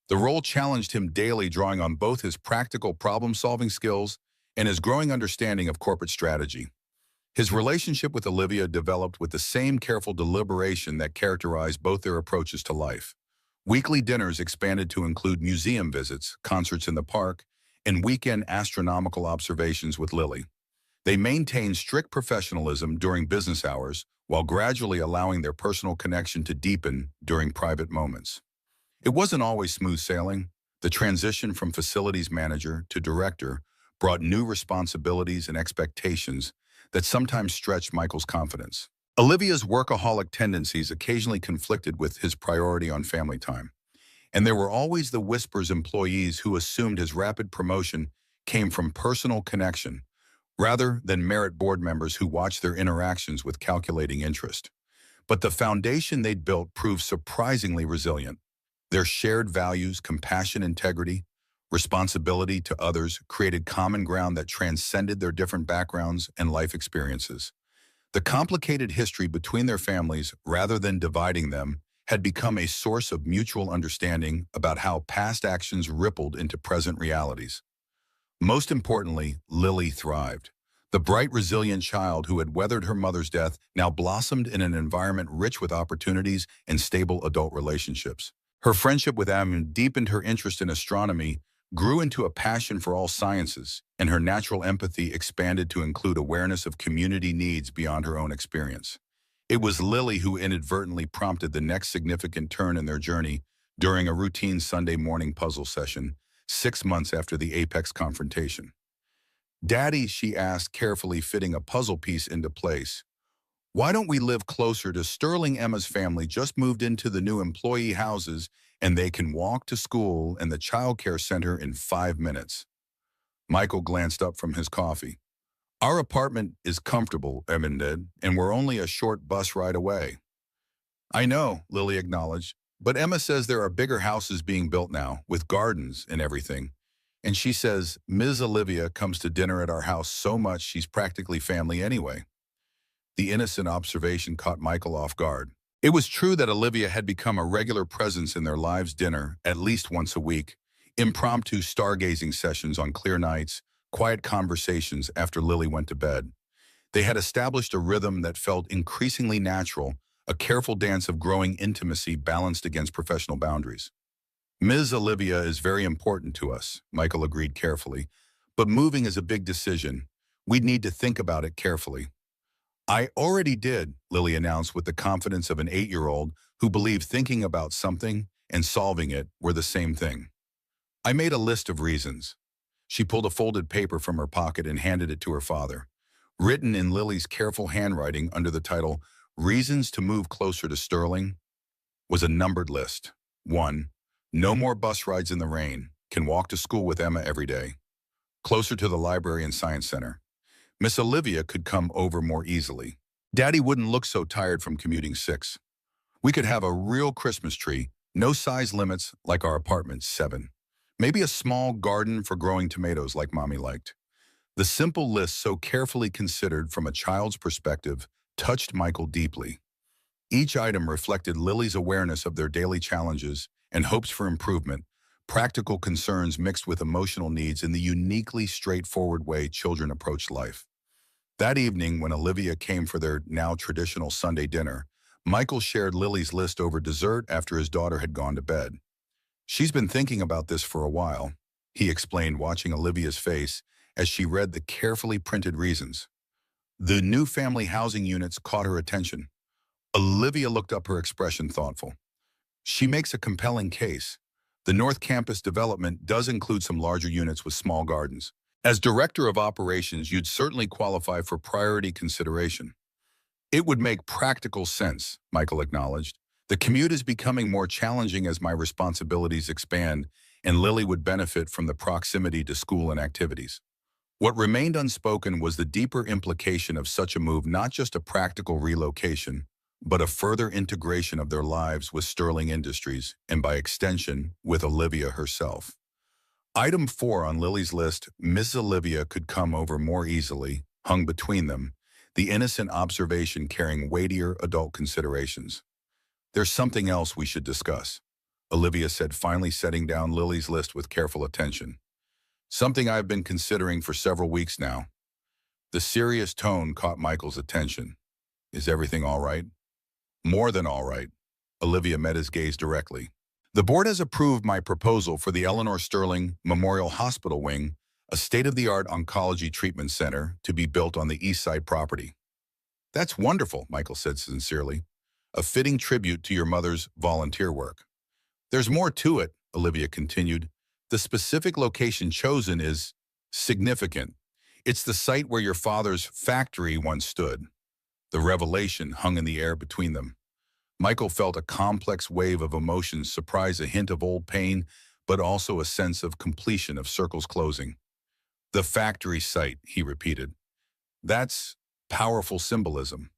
S1: The role challenged him daily, drawing on both his practical problem-solving skills and his growing understanding of corporate strategy. His relationship with Olivia developed with the same careful deliberation that characterized both their approaches to life. Weekly dinners expanded to include museum visits, concerts in the park, and weekend astronomical observations with Lily. They maintained strict professionalism during business hours while gradually allowing their personal connection to deepen during private moments. It wasn't always smooth sailing. The transition from facilities manager to director brought new responsibilities and expectations that sometimes stretched Michael's confidence. Olivia's workaholic tendencies occasionally conflicted with his priority on family time, and there were always the whispers employees who assumed his rapid promotion came from personal connection, rather than merit board members who watched their interactions with calculating interest. But the foundation they'd built proved surprisingly resilient. Their shared values, compassion, integrity, responsibility to others, created common ground that transcended their different backgrounds and life experiences. The complicated history between their families, rather than dividing them, had become a source of mutual understanding about how past actions rippled into present realities. Most importantly, Lily thrived. The bright, resilient child who had weathered her mother's death now blossomed in an environment rich with opportunities and stable adult relationships. Her friendship with Emma deepened her interest in astronomy, grew into a passion for all sciences, and her natural empathy expanded to include awareness of community needs beyond her own experience. It was Lily who inadvertently prompted the next significant turn in their journey during a routine Sunday morning puzzle session, 6 months after the apex confrontation. "Daddy," she asked, carefully fitting a puzzle piece into place, "why don't we live closer to Sterling? Emma's family just moved into the new employee houses and they can walk to school and the childcare center in 5 minutes." Michael glanced up from his coffee. "Our apartment is comfortable," Emma did, "and we're only a short bus ride away." "I know," Lily acknowledged, "but Emma says there are bigger houses being built now, with gardens and everything. And she says Ms. Olivia comes to dinner at our house so much she's practically family anyway." The innocent observation caught Michael off guard. It was true that Olivia had become a regular presence in their lives' dinner at least once a week, impromptu stargazing sessions on clear nights, quiet conversations after Lily went to bed. They had established a rhythm that felt increasingly natural, a careful dance of growing intimacy balanced against professional boundaries. "Ms. Olivia is very important to us," Michael agreed carefully, "but moving is a big decision. We'd need to think about it carefully." "I already did," Lily announced with the confidence of an 8-year-old who believed thinking about something and solving it were the same thing. "I made a list of reasons." She pulled a folded paper from her pocket and handed it to her father. Written in Lily's careful handwriting under the title, "Reasons to Move Closer to Sterling," was a numbered list. 1. No more bus rides in the rain. Can walk to school with Emma every day. Closer to the library and science center. Miss Olivia could come over more easily. Daddy wouldn't look so tired from commuting 6. We could have a real Christmas tree, no size limits like our apartment 7. Maybe a small garden for growing tomatoes like Mommy liked. The simple list, so carefully considered from a child's perspective, touched Michael deeply. Each item reflected Lily's awareness of their daily challenges and hopes for improvement, practical concerns mixed with emotional needs in the uniquely straightforward way children approach life. That evening, when Olivia came for their now traditional Sunday dinner, Michael shared Lily's list over dessert after his daughter had gone to bed. "She's been thinking about this for a while," he explained, watching Olivia's face as she read the carefully printed reasons. The new family housing units caught her attention. Olivia looked up, her expression thoughtful. "She makes a compelling case. The North Campus development does include some larger units with small gardens. As director of operations, you'd certainly qualify for priority consideration." "It would make practical sense," Michael acknowledged. "The commute is becoming more challenging as my responsibilities expand, and Lily would benefit from the proximity to school and activities." What remained unspoken was the deeper implication of such a move, not just a practical relocation, but a further integration of their lives with Sterling Industries, and by extension, with Olivia herself. Item 4 on Lily's list, Miss Olivia could come over more easily, hung between them, the innocent observation carrying weightier adult considerations. "There's something else we should discuss," Olivia said, finally setting down Lily's list with careful attention. "Something I've been considering for several weeks now." The serious tone caught Michael's attention. "Is everything all right?" "More than all right." Olivia met his gaze directly. "The board has approved my proposal for the Eleanor Sterling Memorial Hospital Wing, a state-of-the-art oncology treatment center to be built on the East Side property." "That's wonderful," Michael said sincerely. "A fitting tribute to your mother's volunteer work." "There's more to it," Olivia continued. "The specific location chosen is significant. It's the site where your father's factory once stood." The revelation hung in the air between them. Michael felt a complex wave of emotions, surprise, a hint of old pain, but also a sense of completion, of circles closing. "The factory site," he repeated. "That's powerful symbolism."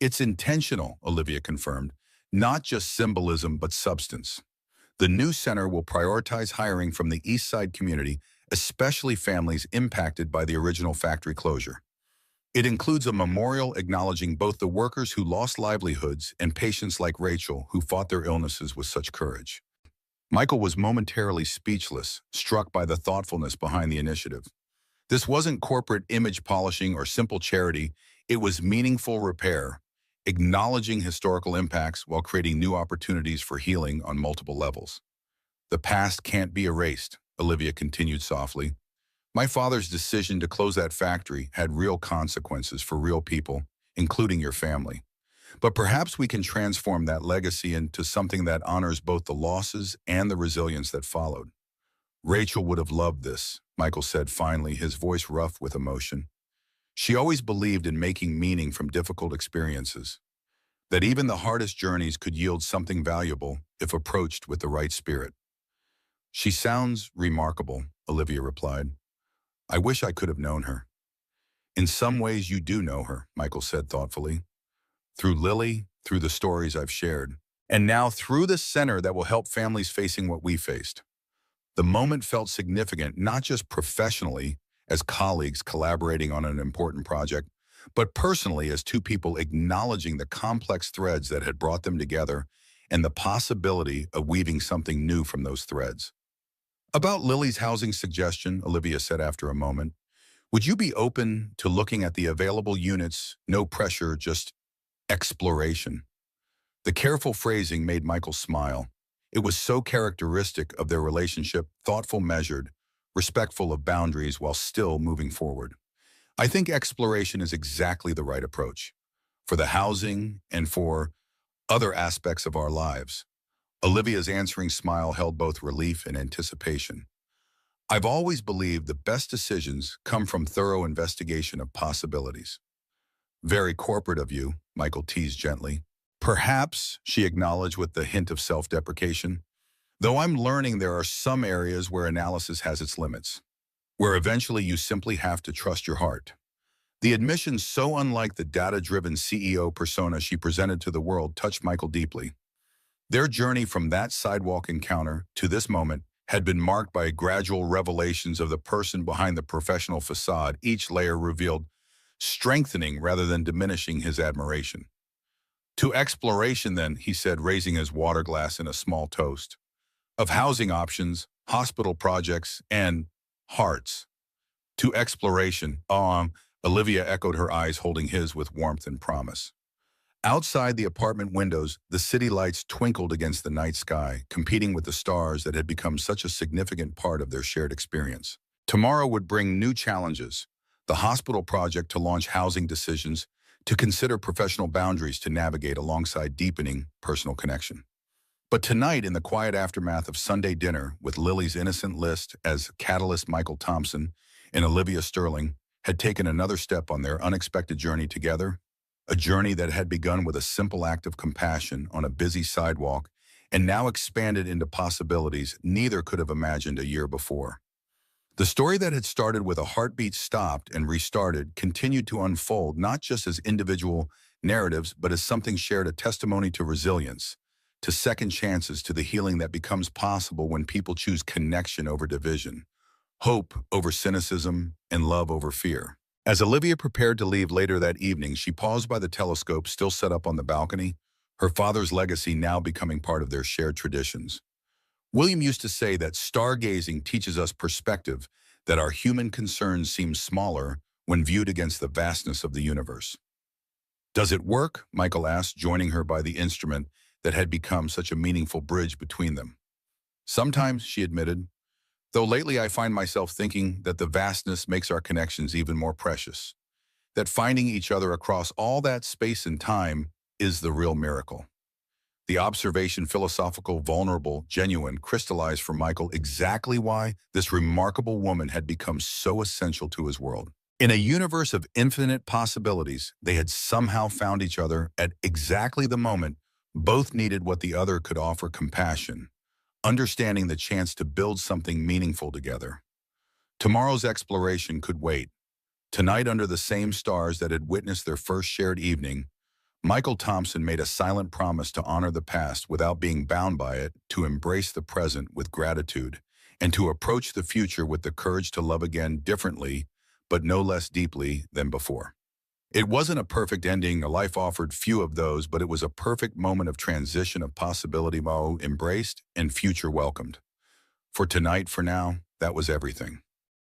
S1: "It's intentional," Olivia confirmed. "Not just symbolism, but substance. The new center will prioritize hiring from the East Side community, especially families impacted by the original factory closure. It includes a memorial acknowledging both the workers who lost livelihoods and patients like Rachel who fought their illnesses with such courage." Michael was momentarily speechless, struck by the thoughtfulness behind the initiative. This wasn't corporate image polishing or simple charity. It was meaningful repair, acknowledging historical impacts while creating new opportunities for healing on multiple levels. The past can't be erased, Olivia continued softly. My father's decision to close that factory had real consequences for real people, including your family. But perhaps we can transform that legacy into something that honors both the losses and the resilience that followed. Rachel would have loved this, Michael said finally, his voice rough with emotion. She always believed in making meaning from difficult experiences, that even the hardest journeys could yield something valuable if approached with the right spirit. She sounds remarkable, Olivia replied. I wish I could have known her. In some ways you do know her, Michael said thoughtfully. Through Lily, through the stories I've shared, and now through the center that will help families facing what we faced. The moment felt significant, not just professionally, as colleagues collaborating on an important project, but personally as two people acknowledging the complex threads that had brought them together and the possibility of weaving something new from those threads. About Lily's housing suggestion, Olivia said after a moment, would you be open to looking at the available units, no pressure, just exploration? The careful phrasing made Michael smile. It was so characteristic of their relationship, thoughtful, measured, respectful of boundaries while still moving forward. I think exploration is exactly the right approach for the housing and for other aspects of our lives. Olivia's answering smile held both relief and anticipation. I've always believed the best decisions come from thorough investigation of possibilities. Very corporate of you, Michael teased gently. Perhaps, she acknowledged with the hint of self-deprecation, though I'm learning there are some areas where analysis has its limits, where eventually you simply have to trust your heart. The admission, so unlike the data-driven CEO persona she presented to the world, touched Michael deeply. Their journey from that sidewalk encounter to this moment had been marked by gradual revelations of the person behind the professional facade, each layer revealed, strengthening rather than diminishing his admiration. To exploration then, he said, raising his water glass in a small toast. Of housing options, hospital projects, and hearts. To exploration, Olivia echoed, her eyes holding his with warmth and promise. Outside the apartment windows, the city lights twinkled against the night sky, competing with the stars that had become such a significant part of their shared experience. Tomorrow would bring new challenges. The hospital project to launch housing decisions, to consider professional boundaries to navigate alongside deepening personal connection. But tonight, in the quiet aftermath of Sunday dinner, with Lily's innocent list as catalyst, Michael Thompson and Olivia Sterling had taken another step on their unexpected journey together, a journey that had begun with a simple act of compassion on a busy sidewalk and now expanded into possibilities neither could have imagined a year before. The story that had started with a heartbeat stopped and restarted continued to unfold not just as individual narratives, but as something shared, a testimony to resilience, to second chances, to the healing that becomes possible when people choose connection over division, hope over cynicism, and love over fear. As Olivia prepared to leave later that evening, she paused by the telescope still set up on the balcony, her father's legacy now becoming part of their shared traditions. William used to say that stargazing teaches us perspective, that our human concerns seem smaller when viewed against the vastness of the universe. Does it work? Michael asked, joining her by the instrument that had become such a meaningful bridge between them. Sometimes, she admitted, though lately I find myself thinking that the vastness makes our connections even more precious, that finding each other across all that space and time is the real miracle. The observation, philosophical, vulnerable, genuine, crystallized for Michael exactly why this remarkable woman had become so essential to his world. In a universe of infinite possibilities, they had somehow found each other at exactly the moment both needed what the other could offer: compassion, understanding, the chance to build something meaningful together. Tomorrow's exploration could wait. Tonight, under the same stars that had witnessed their first shared evening, Michael Thompson made a silent promise to honor the past without being bound by it, to embrace the present with gratitude, and to approach the future with the courage to love again differently, but no less deeply than before. It wasn't a perfect ending, a life offered few of those, but it was a perfect moment of transition, of possibility embraced and future welcomed. For tonight, for now, that was everything.